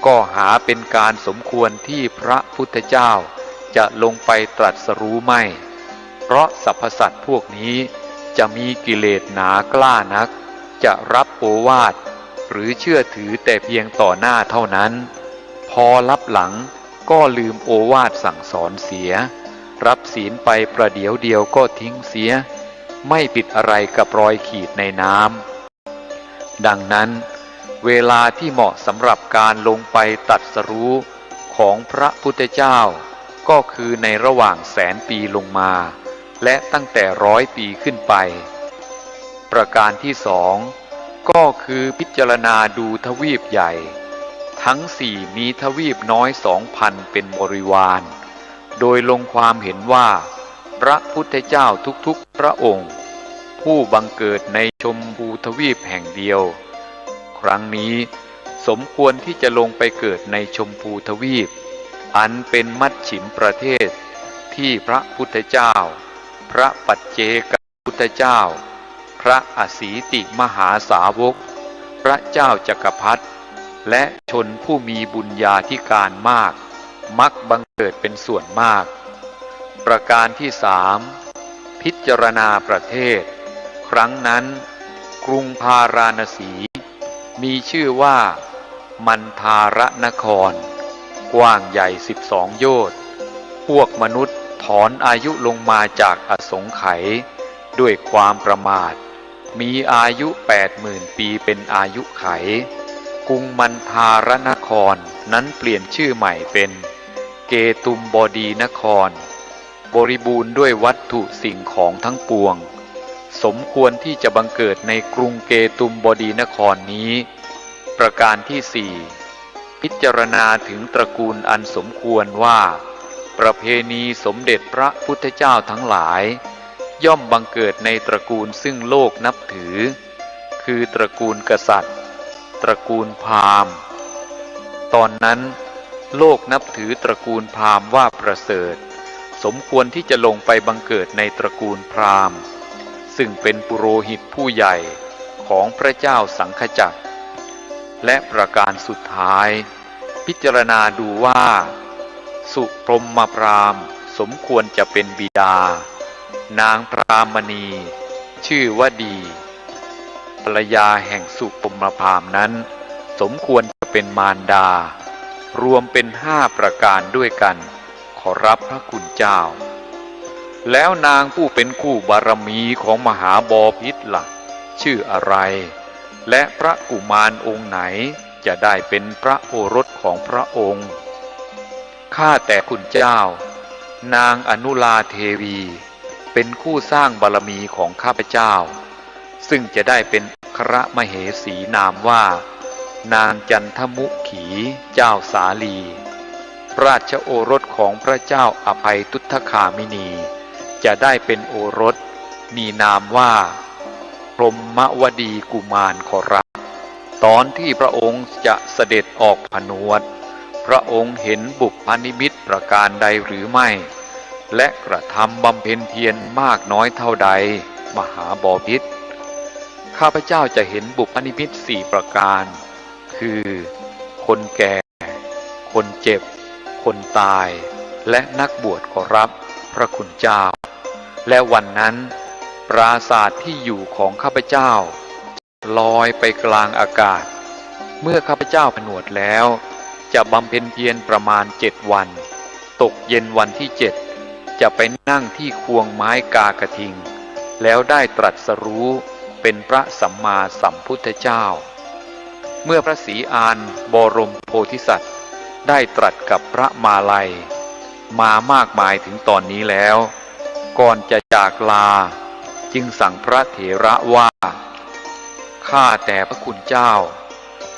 ก็หาเป็นการสมควรที่พระพุทธเจ้าจะลงไปตรัสรู้ไม่เพราะสรรพสัตว์พวกนี้จะมีกิเลสหนากล้านักจะรับโอวาทหรือเชื่อถือแต่เพียงต่อหน้าเท่านั้นพอลับหลังก็ลืมโอวาทสั่งสอนเสีย รับศีลไปประเดี๋ยวเดียวก็ทิ้งเสียไม่ผิดอะไรกับรอยขีดในน้ำดังนั้นเวลาที่เหมาะสำหรับการลงไปตรัสรู้ของพระพุทธเจ้าก็คือในระหว่าง100,000 ปีลงมาและตั้งแต่100 ปีขึ้นไปประการที่สองก็คือพิจารณาดูทวีปใหญ่ทั้ง4มีทวีปน้อย 2,000 เป็นบริวารโดยลงความเห็นว่าพระพุทธเจ้าทุกๆพระองค์ผู้บังเกิดในชมพูทวีปแห่งเดียวครั้งนี้สมควรที่จะลงไปเกิดในชมพูทวีปอันเป็นมัชฉิมประเทศที่พระพุทธเจ้าพระปัจเจกพุทธเจ้าพระอสีติมหาสาวกพระเจ้าจักรพรรดิและชนผู้มีบุญญาธิการมากมักบังเกิดเป็นส่วนมากประการที่สามพิจารณาประเทศครั้งนั้นกรุงพาราณสีมีชื่อว่ามันทารนครกว้างใหญ่12 โยชน์พวกมนุษย์ถอนอายุลงมาจากอสงไขยด้วยความประมาทมีอายุ 80,000 ปีเป็นอายุไขกรุงมันทารนครนั้นเปลี่ยนชื่อใหม่เป็นเกตุมบดีนครบริบูรณ์ด้วยวัตถุสิ่งของทั้งปวงสมควรที่จะบังเกิดในกรุงเกตุมบดีนครนี้ประการที่สี่พิจารณาถึงตระกูลอันสมควรว่าประเพณีสมเด็จพระพุทธเจ้าทั้งหลายย่อมบังเกิดในตระกูลซึ่งโลกนับถือคือตระกูลกษัตริย์ตระกูลพราหมณ์ตอนนั้นโลกนับถือตระกูลพราหมณ์ว่าประเสริฐสมควรที่จะลงไปบังเกิดในตระกูลพราหมณ์ซึ่งเป็นปุโรหิตผู้ใหญ่ของพระเจ้าสังฆจักรและประการสุดท้ายพิจารณาดูว่าสุพรหมพราหมณ์สมควรจะเป็นบิดานางพรามณีชื่อว่าดีภรรยาแห่งสุพรหมพราหมณ์นั้นสมควรจะเป็นมารดารวมเป็น5 ประการด้วยกันขอรับพระคุณเจ้าแล้วนางผู้เป็นคู่บารมีของมหาบพิตรล่ะชื่ออะไรและพระกุมารองค์ไหนจะได้เป็นพระโอรสของพระองค์ข้าแต่คุณเจ้านางอนุลาเทวีเป็นคู่สร้างบารมีของข้าพเจ้าซึ่งจะได้เป็นอัครมเหสีนามว่านางจันทมุขีเจ้าสาลีราชโอรสของพระเจ้าอภัยทุตถคามินีจะได้เป็นโอรสมีนามว่าพรหมวดีกุมารขอรับตอนที่พระองค์จะเสด็จออกผนวดพระองค์เห็นบุพนิมิตประการใดหรือไม่และกระทำบำเพ็ญเพียรมากน้อยเท่าใดมหาบพิตรข้าพเจ้าจะเห็นบุพนิมิต4 ประการคือคนแก่คนเจ็บคนตายและนักบวชขอรับพระคุณเจ้าและวันนั้นปราสาทที่อยู่ของข้าพเจ้าลอยไปกลางอากาศเมื่อข้าพเจ้าผนวดแล้วจะบำเพ็ญเพียรประมาณ7 วันตกเย็นวันที่7จะไปนั่งที่ควงไม้กากระทิงแล้วได้ตรัสรู้เป็นพระสัมมาสัมพุทธเจ้าเมื่อพระศรีอานบรมโพธิสัตว์ได้ตรัสกับพระมาลัยมามากมายถึงตอนนี้แล้วก่อนจะจากลาจึงสั่งพระเถระว่าข้าแต่พระคุณเจ้า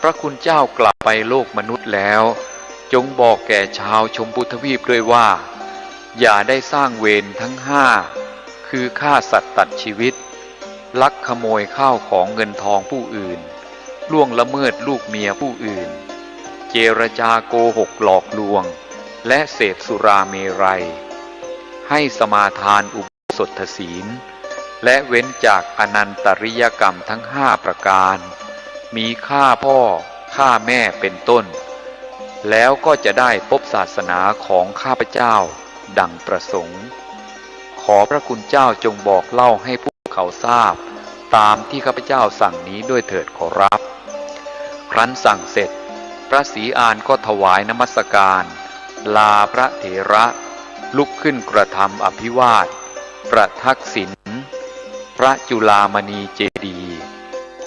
พระคุณเจ้ากลับไปโลกมนุษย์แล้วจงบอกแก่ชาวชมพูทวีปด้วยว่าอย่าได้สร้างเวรทั้ง5คือฆ่าสัตว์ตัดชีวิตลักขโมยข้าวของเงินทองผู้อื่นล่วงละเมิดลูกเมียผู้อื่นเจรจาโกหกหลอกลวงและเสพสุราเมรัยให้สมาทานอุโบสถศีลและเว้นจากอนันตริยกรรมทั้ง5 ประการมีฆ่าพ่อฆ่าแม่เป็นต้นแล้วก็จะได้พบศาสนาของข้าพเจ้าดังประสงค์ขอพระคุณเจ้าจงบอกเล่าให้พวกเขาทราบตามที่ข้าพเจ้าสั่งนี้ด้วยเถิดขอรับครั้นสั่งเสร็จพระศรีอานก็ถวายนมัสการลาพระเถระ ลุกขึ้นกระทำอภิวาทประทักษิณพระจุฬามณีเจดีย์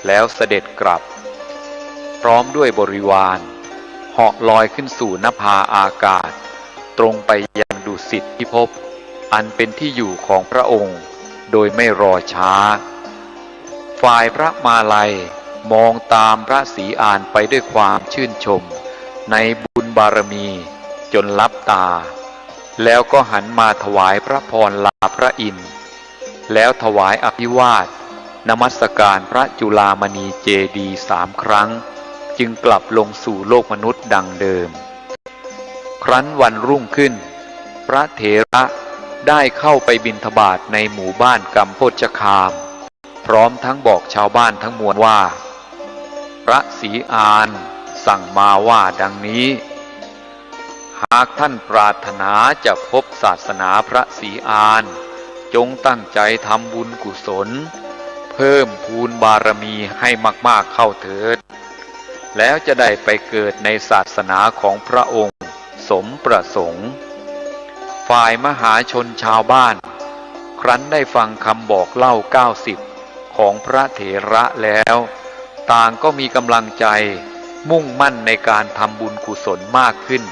แล้วเสด็จกลับพร้อมด้วยบริวารเหาะลอยขึ้นสู่นภาอากาศตรงไปยังดุสิตพิภพอันเป็นที่อยู่ของพระองค์โดยไม่รอช้าฝ่ายพระมาลัยมองตามพระศรีอานไปด้วยความชื่นชมในบุญบารมีจนลับตาแล้วก็หันมาถวายพระพรลาพระอินทร์แล้วถวายอภิวาทนมัสการพระจุฬามณีเจดีย์3 ครั้งจึงกลับลงสู่โลกมนุษย์ดังเดิมครั้นวันรุ่งขึ้นพระเถระได้เข้าไปบิณฑบาตในหมู่บ้านกัมโพชคามพร้อมทั้งบอกชาวบ้านทั้งมวลว่าพระศรีอานสั่งมาว่าดังนี้หากท่านปรารถนาจะพบศาสนาพระศรีอานจงตั้งใจทำบุญกุศลเพิ่มพูนบารมีให้มากๆเข้าเถิดแล้วจะได้ไปเกิดในศาสนาของพระองค์สมประสงค์ฝ่ายมหาชนชาวบ้านครั้นได้ฟังคำบอกเล่า90ของพระเถระแล้วต่างก็มีกำลังใจมุ่งมั่นในการทำบุญกุศลมากขึ้น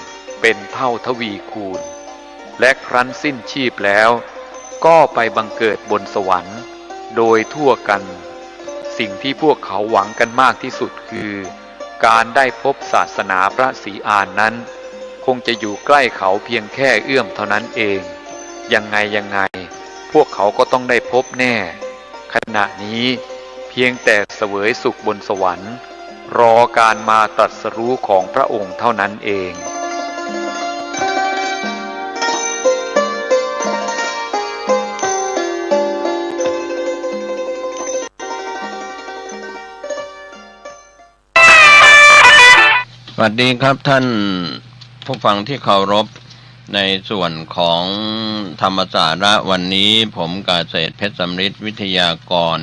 เป็นเท่าทวีคูณและครั้นสิ้นชีพแล้วก็ไปบังเกิดบนสวรรค์โดยทั่วกันสิ่งที่พวกเขาหวังกันมากที่สุดคือการได้พบศาสนาพระศรีอานนั้นคงจะอยู่ใกล้เขาเพียงแค่เอื้อมเท่านั้นเองยังไงพวกเขาก็ต้องได้พบแน่ขณะนี้เพียงแต่เสวยสุขบนสวรรค์รอการมาตรัสรู้ของพระองค์เท่านั้นเองสวัสดีครับท่านผู้ฟังที่เคารพในส่วนของธรรมสาระวันนี้ผมกาเศษเพชรสำริดวิทยากร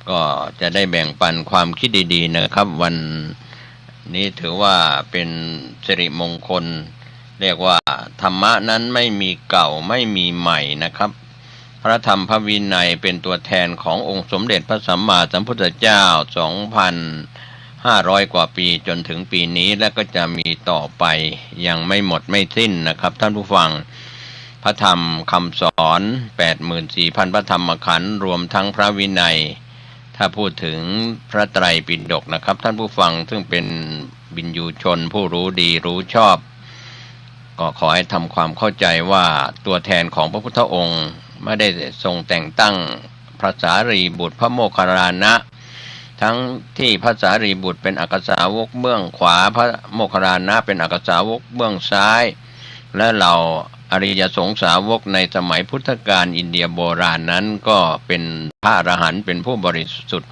ก็จะได้แบ่งปันความคิดดีๆนะครับวันนี้ถือว่าเป็นสิริมงคลเรียกว่าธรรมะนั้นไม่มีเก่าไม่มีใหม่นะครับพระธรรมพระวินัยเป็นตัวแทนขององค์สมเด็จพระสัมมาสัมพุทธเจ้า2,500 กว่าปีจนถึงปีนี้และก็จะมีต่อไปยังไม่หมดไม่สิ้นนะครับท่านผู้ฟังพระธรรมคำสอน 84,000 พระธรรมขันธ์รวมทั้งพระวินัยถ้าพูดถึงพระไตรปิฎกนะครับท่านผู้ฟังซึ่งเป็นวินยูชนผู้รู้ดีรู้ชอบก็ขอให้ทำความเข้าใจว่าตัวแทนของพระพุทธองค์ไม่ได้ทรงแต่งตั้งพระสารีบุตรพระโมคคัลลานะทั้งที่พระสารีบุตรเป็นอักษาวกเบื้องขวาพระโมคคัลลานะเป็นอักษาวกเบื้องซ้ายและเราอริยสงสาวกในสมัยพุทธกาลอินเดียโบราณนั้นก็เป็นพระอรหันต์เป็นผู้บริสุทธิ์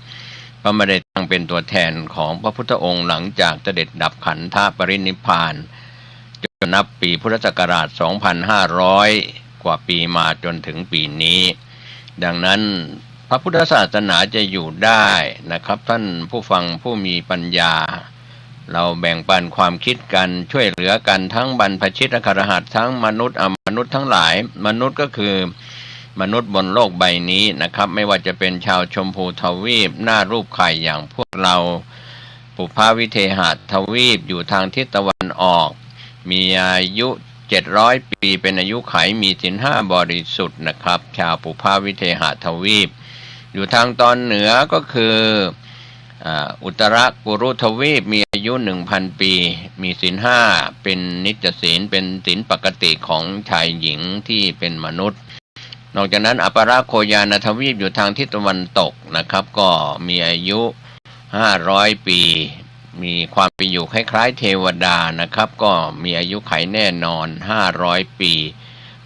ก็ไม่ได้ตั้งเป็นตัวแทนของพระพุทธองค์หลังจากเสด็จดับขันธปรินิพพานจนนับปีพุทธศักราช 2,500 กว่าปีมาจนถึงปีนี้ดังนั้นพระพุทธศาสนาจะอยู่ได้นะครับท่านผู้ฟังผู้มีปัญญาเราแบ่งปันความคิดกันช่วยเหลือกันทั้งบรรพชิตอรหัตทั้งมนุษย์อมนุษย์ทั้งหลายมนุษย์ก็คือมนุษย์บนโลกใบนี้นะครับไม่ว่าจะเป็นชาวชมพูทวีปหน้ารูปไข่อย่างพวกเราปุพพวิเทหทวีปอยู่ทางทิศตะวันออกมีอายุ700 ปีเป็นอายุไขมีศีล 5บริสุทธิ์นะครับชาวปุพพวิเทหทวีปอยู่ทางตอนเหนือก็คืออุตรกุรุทวีปมีอายุ 1,000 ปีมีศีล 5เป็นนิจศีลเป็นศีลปกติของชายหญิงที่เป็นมนุษย์นอกจากนั้นอัปราโคยานทวีปอยู่ทางทิศตะวันตกนะครับก็มีอายุ500 ปีมีความเป็นอยู่คล้ายๆเทวดานะครับก็มีอายุขัยแน่นอน500 ปี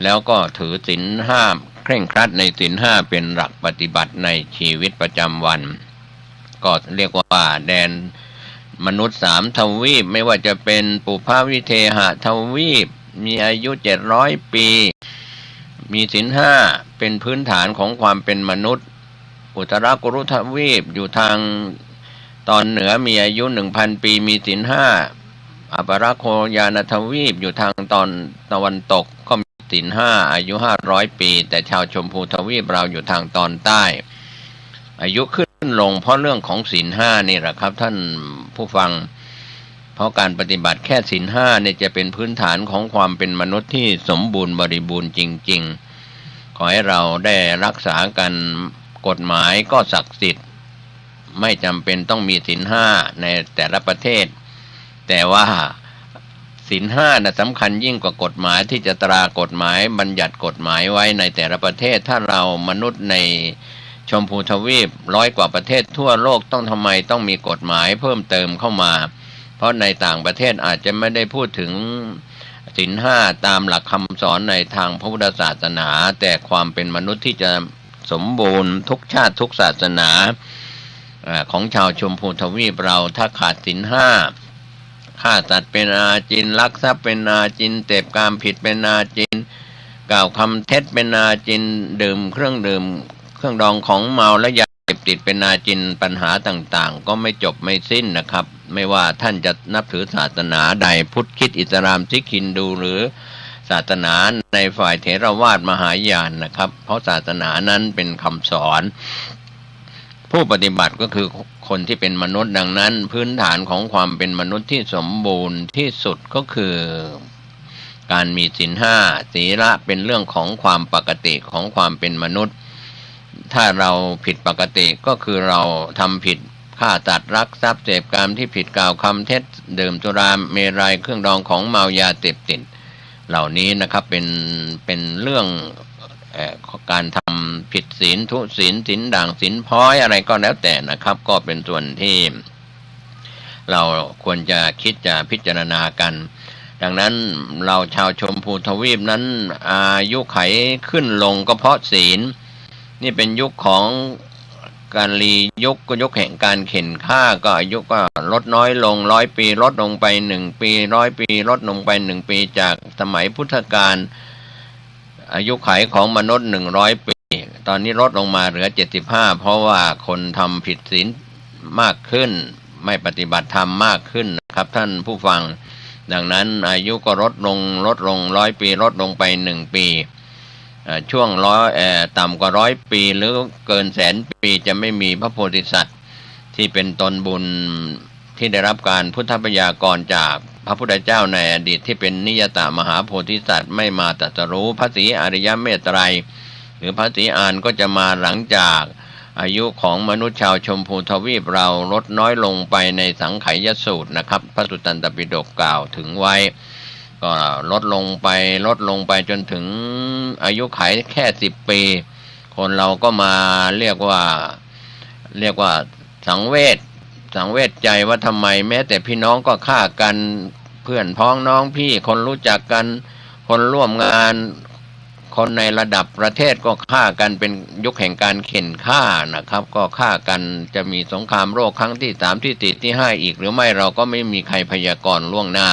แล้วก็ถือศีล 5เคร่งครัดในศีล 5เป็นหลักปฏิบัติในชีวิตประจำวันก็เรียกว่าแดนมนุษย์3ทวีปไม่ว่าจะเป็นปุพพวิเทหทวีปมีอายุ700 ปีมีศีล 5เป็นพื้นฐานของความเป็นมนุษย์อุตรกุรุทวีปอยู่ทางตอนเหนือมีอายุ 1,000 ปีมีศีล 5อัปราโคยานทวีปอยู่ทางตอนตะวันตกก็มี ศีลห้าอายุ500 ปีแต่ชาวชมพูทวีปเราอยู่ทางตอนใต้อายุขึ้นลงเพราะเรื่องของศีลห้านี่แหละครับท่านผู้ฟังเพราะการปฏิบัติแค่ศีลห้าเนี่ยจะเป็นพื้นฐานของความเป็นมนุษย์ที่สมบูรณ์บริบูรณ์จริงๆขอให้เราได้รักษากันกฎหมายก็ศักดิ์สิทธิ์ไม่จำเป็นต้องมีศีลห้าในแต่ละประเทศแต่ว่าศีลห้าสำคัญยิ่งกว่ากฎหมายที่จะตรากฎหมายบัญญัติกฎหมายไว้ในแต่ละประเทศถ้าเรามนุษย์ในชมพูทวีป100 กว่าประเทศทั่วโลกทำไมต้องมีกฎหมายเพิ่มเติมเข้ามาเพราะในต่างประเทศอาจจะไม่ได้พูดถึงศีลห้าตามหลักคำสอนในทางพระพุทธศาสนาแต่ความเป็นมนุษย์ที่จะสมบูรณ์ทุกชาติทุกศาสนาของชาวชมพูทวีปเราถ้าขาดศีลห้าฆ่าสัตว์เป็นอาจินลักทรัพย์เป็นอาจินเสพกามผิดเป็นอาจินกล่าวคำเท็จเป็นอาจินดื่มเครื่องดองของเมาและยาเสพติดเป็นอาจินปัญหาต่างๆก็ไม่จบไม่สิ้นนะครับไม่ว่าท่านจะนับถือศาสนาใดพุทธคริสต์อิสลามซิกฮินดูหรือศาสนาในฝ่ายเถรวาทมหายานนะครับเพราะศาสนานั้นเป็นคำสอนผู้ปฏิบัติก็คือคนที่เป็นมนุษย์ดังนั้นพื้นฐานของความเป็นมนุษย์ที่สมบูรณ์ที่สุดก็คือการมีศีลห้าศีละเป็นเรื่องของความปกติของความเป็นมนุษย์ถ้าเราผิดปกติก็คือเราทำผิดฆ่าสัตว์รักทรัพย์เสพกามที่ผิดกล่าวคำเท็จดื่มสุราเมรัยเครื่องดองของเมายาเสพติดเหล่านี้นะครับเป็นเรื่องการทำผิดศีลทุศีลศีลด่างศีลพ้อยอะไรก็แล้วแต่นะครับก็เป็นส่วนที่เราควรจะคิดจะพิจารณากันดังนั้นเราชาวชมพูทวีปนั้นอายุไขขึ้นลงก็เพราะศีลนี่เป็นยุคของการลียุคแห่งการเข็นฆ่าก็อายุก็ลดน้อยลง100 ปีลดลงไป1 ปี100 ปีลดลงไป1 ปีจากสมัยพุทธกาลอายุขัยของมนุษย์100 ปีตอนนี้ลดลงมาเหลือ75เพราะว่าคนทำผิดศีลมากขึ้นไม่ปฏิบัติธรรมมากขึ้นนะครับท่านผู้ฟังดังนั้นอายุก็ลดลง100 ปีลดลงไป1 ปีช่วงต่ำกว่า100 ปีหรือเกิน100,000 ปีจะไม่มีพระโพธิสัตว์ที่เป็นตนบุญที่ได้รับการพุทธพยากรณ์จากพระพุทธเจ้าในอดีตที่เป็นนิยตมหาโพธิสัตว์ไม่มาตรัสรู้พระศรีอริยเมตไตรหรือพระศรีอานก็จะมาหลังจากอายุของมนุษย์ชาวชมพูทวีปเราลดน้อยลงไปในสังไขยสูตรนะครับพระสุตตันตปิฎกกล่าวถึงไว้ก็ลดลงไปจนถึงอายุขัยแค่10 ปีคนเราก็มาเรียกว่าสังเวชใจว่าทำไมแม้แต่พี่น้องก็ฆ่ากันเพื่อนพ้องน้องพี่คนรู้จักกันคนร่วมงานคนในระดับประเทศก็ฆ่ากันเป็นยุคแห่งการเข็นฆ่านะครับก็ฆ่ากันจะมีสงครามโลกครั้งที่3ที่4ที่5อีกหรือไม่เราก็ไม่มีใครพยากรณ์ล่วงหน้า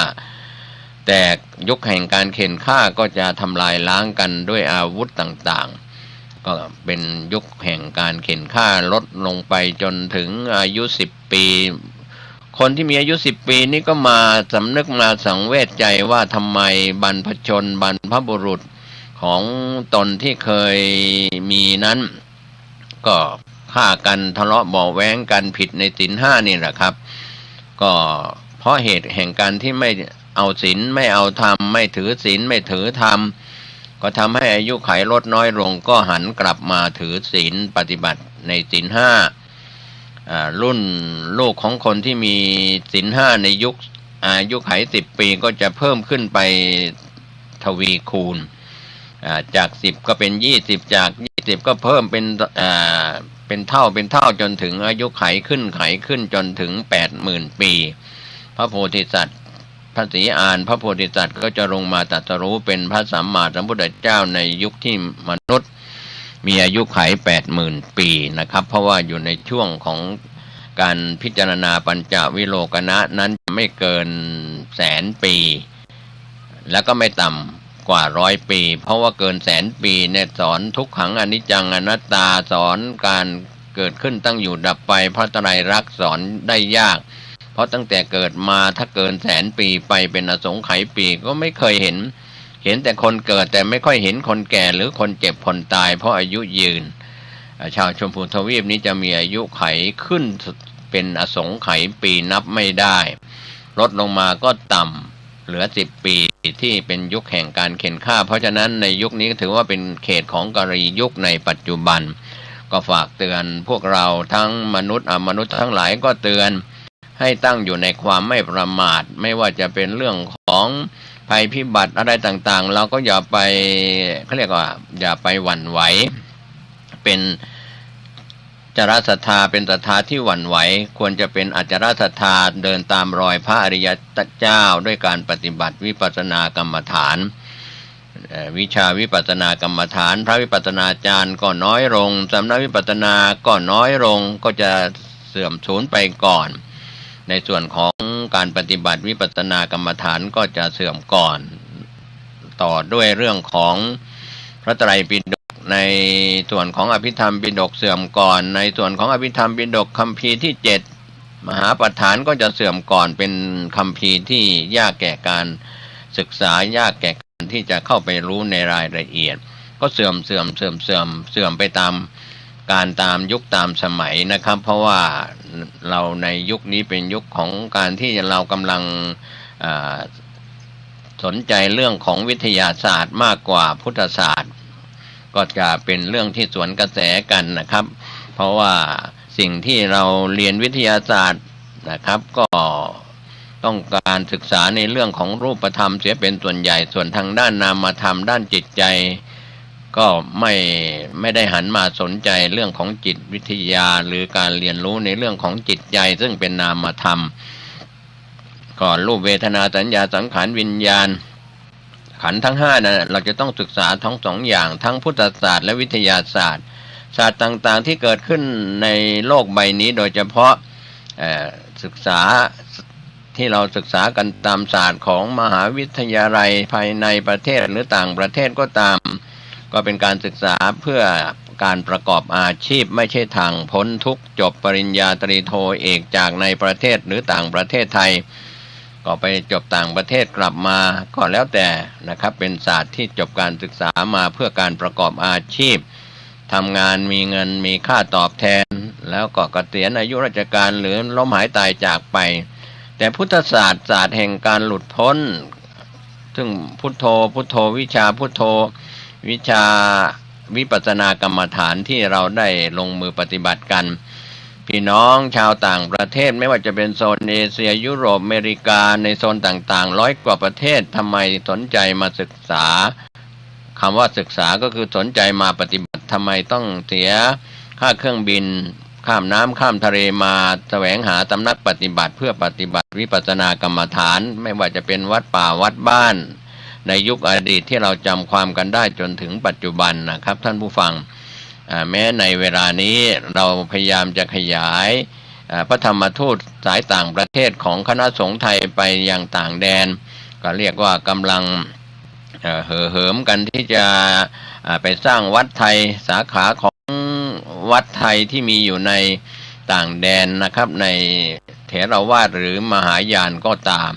แต่ยุคแห่งการเข็นฆ่าก็จะทำลายล้างกันด้วยอาวุธต่างๆก็เป็นยุคแห่งการเข็นฆ่าลดลงไปจนถึงอายุ10 ปีคนที่มีอายุ10 ปีนี่ก็มาสำนึกมาสังเวชใจว่าทำไมบรรพชนบรรพบุรุษของตนที่เคยมีนั้นก็ฆ่ากันทะเลาะเบาะแว้งกันผิดในศีลห้านี่แหละครับก็เพราะเหตุแห่งการที่ไม่เอาศีลไม่เอาธรรมไม่ถือศีลไม่ถือธรรมก็ทำให้อายุขัยลดน้อยลงก็หันกลับมาถือศีลปฏิบัติในศีลห้ารุ่นลูกของคนที่มีศีลห้าในยุคอายุขัย10 ปีก็จะเพิ่มขึ้นไปทวีคูณจาก10ก็เป็น20จาก20ก็เพิ่มเป็นเท่าจนถึงอายุขัยขึ้นจนถึง 80,000 ปีพระโพธิสัตว์พระศรีอานพระโพธิสัตว์ก็จะลงมาตรัสรู้เป็นพระสัมมาสัมพุทธเจ้าในยุคที่มนุษย์มีอายุขัย 80,000 ปีนะครับเพราะว่าอยู่ในช่วงของการพิจารณาปัญจวิโลกนะนั้นไม่เกิน100,000 ปีแล้วก็ไม่ต่ำกว่า100 ปีเพราะว่าเกิน100,000 ปีเนี่ยสอนทุกขังอนิจจังอนัตตาสอนการเกิดขึ้นตั้งอยู่ดับไปพระไตรลักษณ์สอนได้ยากเพราะตั้งแต่เกิดมาถ้าเกิน100,000 ปีไปเป็นอสงไขยปีก็ไม่เคยเห็น เห็นแต่คนเกิดแต่ไม่ค่อยเห็นคนแก่หรือคนเจ็บคนตายเพราะอายุยืนชาวชมพูทวีปนี้จะมีอายุไขขึ้นเป็นอสงไขยปีนับไม่ได้ลดลงมาก็ต่ำเหลือ10 ปีที่เป็นยุคแห่งการเข็นฆ่าเพราะฉะนั้นในยุคนี้ถือว่าเป็นเขตของกรียุคในปัจจุบันก็ฝากเตือนพวกเราทั้งมนุษย์อมนุษย์ทั้งหลายก็เตือนให้ตั้งอยู่ในความไม่ประมาทไม่ว่าจะเป็นเรื่องของภัยพิบัติอะไรต่างๆเราก็อย่าไปเขาเรียกว่าอย่าไปหวั่นไหวเป็นจารศรัทธาเป็นศรัทธาที่หวั่นไหวควรจะเป็นอจารศรัทธาเดินตามรอยพระอริยเจ้าด้วยการปฏิบัติวิปัสสนากรรมฐานวิชาวิปัสสนากรรมฐานพระวิปัสสนาจารย์ก็น้อยลงสำนักวิปัสสนาก็น้อยลงก็จะเสื่อมสูญไปก่อนในส่วนของการปฏิบัติวิปัสสนากรรมฐานก็จะเสื่อมก่อนต่อด้วยเรื่องของพระไตรปิฎกในส่วนของอภิธรรมปิฎกเสื่อมก่อนในส่วนของอภิธรรมปิฎกคัมภีร์ที่7มหาปัฏฐานก็จะเสื่อมก่อนเป็นคัมภีร์ที่ยากแก่การศึกษายากแก่การที่จะเข้าไปรู้ในรายละเอียดก็เสื่อมไปตามการตามยุคตามสมัยนะครับเพราะว่าเราในยุคนี้เป็นยุคของการที่เรากำลังสนใจเรื่องของวิทยาศาสตร์มากกว่าพุทธศาสตร์ก็จะเป็นเรื่องที่สวนกระแสกันนะครับเพราะว่าสิ่งที่เราเรียนวิทยาศาสตร์นะครับก็ต้องการศึกษาในเรื่องของรูปธรรมเสียเป็นส่วนใหญ่ส่วนทางด้านนามธรรมด้านจิตใจก็ไม่ได้หันมาสนใจเรื่องของจิตวิทยาหรือการเรียนรู้ในเรื่องของจิตใจซึ่งเป็นนามธรรมก่อนรูปเวทนาสัญญาสังขารวิญญาณขันธ์ทั้ง5นะเราจะต้องศึกษาทั้ง2อย่างทั้งพุทธศาสตร์และวิทยาศาสตร์ศาสตร์ต่างๆที่เกิดขึ้นในโลกใบนี้โดยเฉพาะศึกษาที่เราศึกษากันตามศาสตร์ของมหาวิทยาลัยภายในประเทศหรือต่างประเทศก็ตามก็เป็นการศึกษาเพื่อการประกอบอาชีพไม่ใช่ทางพ้นทุกข์จบปริญญาตรีโทเอกจากในประเทศหรือต่างประเทศไทยก็ไปจบต่างประเทศกลับมาก็แล้วแต่นะครับเป็นศาสตร์ที่จบการศึกษามาเพื่อการประกอบอาชีพทำงานมีเงินมีค่าตอบแทนแล้วก็เกษียณอายุราชการหรือล้มหายตายจากไปแต่พุทธศาสตร์ศาสตร์แห่งการหลุดพ้นซึ่งพุทโธวิชาพุทโธวิชาวิปัสสนากรรมฐานที่เราได้ลงมือปฏิบัติกันพี่น้องชาวต่างประเทศไม่ว่าจะเป็นโซนเอเชียยุโรปอเมริกาในโซนต่างๆ100 กว่าประเทศทำไมสนใจมาศึกษาคำว่าศึกษาก็คือสนใจมาปฏิบัติทำไมต้องเสียค่าเครื่องบินข้ามน้ำข้ามทะเลมาแสวงหาตำนักปฏิบัติเพื่อปฏิบัติวิปัสสนากรรมฐานไม่ว่าจะเป็นวัดป่าวัดบ้านในยุคอดีตที่เราจำความกันได้จนถึงปัจจุบันนะครับท่านผู้ฟังแม้ในเวลานี้เราพยายามจะขยายพระธรรมทูตสายต่างประเทศของคณะสงฆ์ไทยไปยังต่างแดนก็เรียกว่ากำลังเห่อเหิมกันที่จะไปสร้างวัดไทยสาขาของวัดไทยที่มีอยู่ในต่างแดนนะครับในเถรวาทหรือมหายานก็ตาม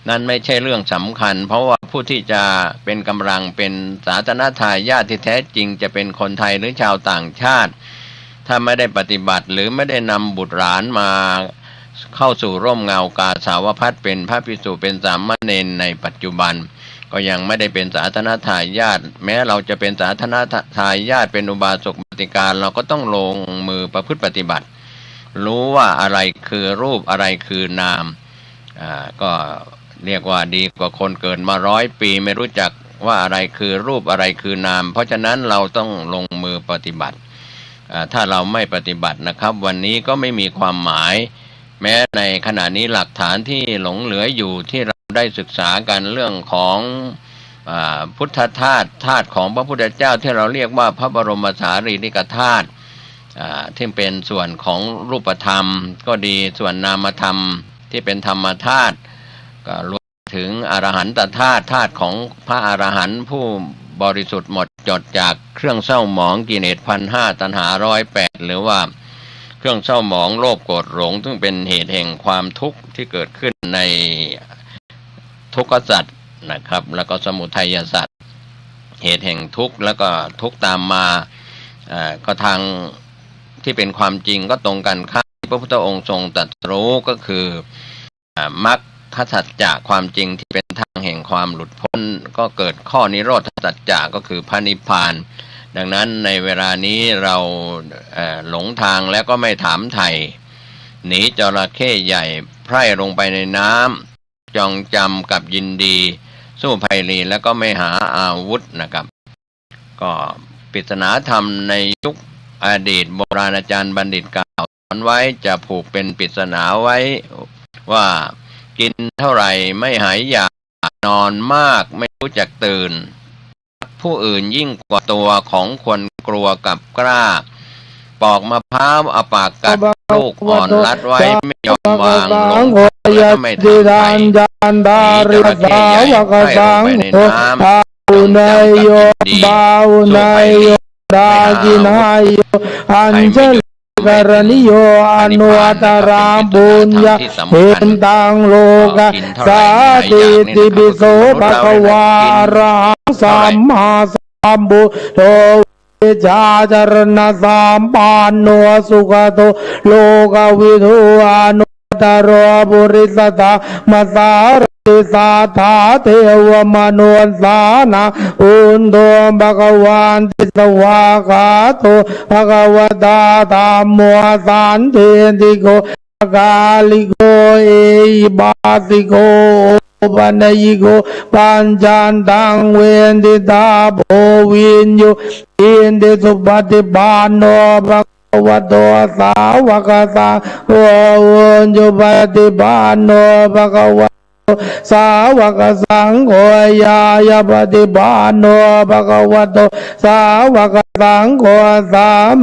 นั่นไม่ใช่เรื่องสำคัญเพราะว่าผู้ที่จะเป็นกำลังเป็นศาสนทายาทที่แท้จริงจะเป็นคนไทยหรือชาวต่างชาติถ้าไม่ได้ปฏิบัติหรือไม่ได้นำบุตรหลานมาเข้าสู่ร่มเงากาสาวพัสเป็นพระภิกษุเป็นสามเณรในปัจจุบันก็ยังไม่ได้เป็นศาสนทายาทแม้เราจะเป็นศาสนทายาทเป็นอุบาสกอุบาสิกาเราก็ต้องลงมือประพฤติปฏิบัติรู้ว่าอะไรคือรูปอะไรคือนามก็เรียกว่าดีกว่าคนเกิดมา100 ปีไม่รู้จักว่าอะไรคือรูปอะไรคือนามเพราะฉะนั้นเราต้องลงมือปฏิบัติถ้าเราไม่ปฏิบัตินะครับวันนี้ก็ไม่มีความหมายแม้ในขณะนี้หลักฐานที่หลงเหลืออยู่ที่เราได้ศึกษากันเรื่องของพุทธธาตุธาตุของพระพุทธเจ้าที่เราเรียกว่าพระบรมสารีริกธาตุที่เป็นส่วนของรูปธรรมก็ดีส่วนนามธรรมที่เป็นธรรมธาตุก็รวมถึงอรหันตธาตุธาตุของพระอรหันต์ผู้บริสุทธิ์หมดจดจากเครื่องเศร้าหมองกิเลส1,500ตัณหา108หรือว่าเครื่องเศร้าหมองโลภโกรธหลงซึ่งเป็นเหตุแห่งความทุกข์ที่เกิดขึ้นในทุกขสัตว์ นะครับ แล้วก็สมุทัยสัตว์เหตุแห่งทุกข์แล้วก็ทุกข์ตามมาก็ทางที่เป็นความจริงก็ตรงกันข้ามที่พระพุทธองค์ทรงตรัสรู้ก็คือมรรคสัจจะความจริงที่เป็นทางแห่งความหลุดพ้นก็เกิดข้อนิโรธสัจจะก็คือพระนิพพานดังนั้นในเวลานี้เราหลงทางแล้วก็ไม่ถามไถ่หนีจระเข้ใหญ่ไพร่ลงไปในน้ำจองจำกับยินดีสู้ภัยรีแล้วก็ไม่หาอาวุธนะครับก็ปริศนาธรรมในยุคอดีตโบราณอาจารย์บัณฑิตกล่าวสอนไว้จะผูกเป็นปริศนาไว้ว่ากินเท่าไหร่ไม่หายอยากนอนมากไม่รู้จักตื่นผู้อื่นยิ่งกว่าตัวของคนกลัวกับกล้าปอกมะพร้าวเอาปากกัดลูกอ่อนรัดไว้ไม่ยอมวางลงแล้วก็ไม่ทำไถ่หนีจระเข้ใหญ่ไพร่ลงไปในน้ำจงจำกับยินดีสู้ภัยรีไม่หาอาวุธใครไม่หยุดกรณีโยอนุวัตรามบุญญาเห็นตังโลกะสาติติบิโสภควาระสัมมาสัมพุทโธจาจารณะสัมปันโนสุขโตโลกวิทูอนุตโรบุริสตามาสารติสาธาเทวมนุสานาอุนโดภควานติสวากาโตภควตาธรรมโมสันติติโกกาลิโกเอบาสิโกปัญญิโกปัญจันตังเวนติตาโภวินโยอินติสุปฏิปันโนภควโตสาวกสังโฆโยปฏิปันโนภควสาวกสังโฆยายปฏิปันโนภควโตสาวกสังโฆสามิ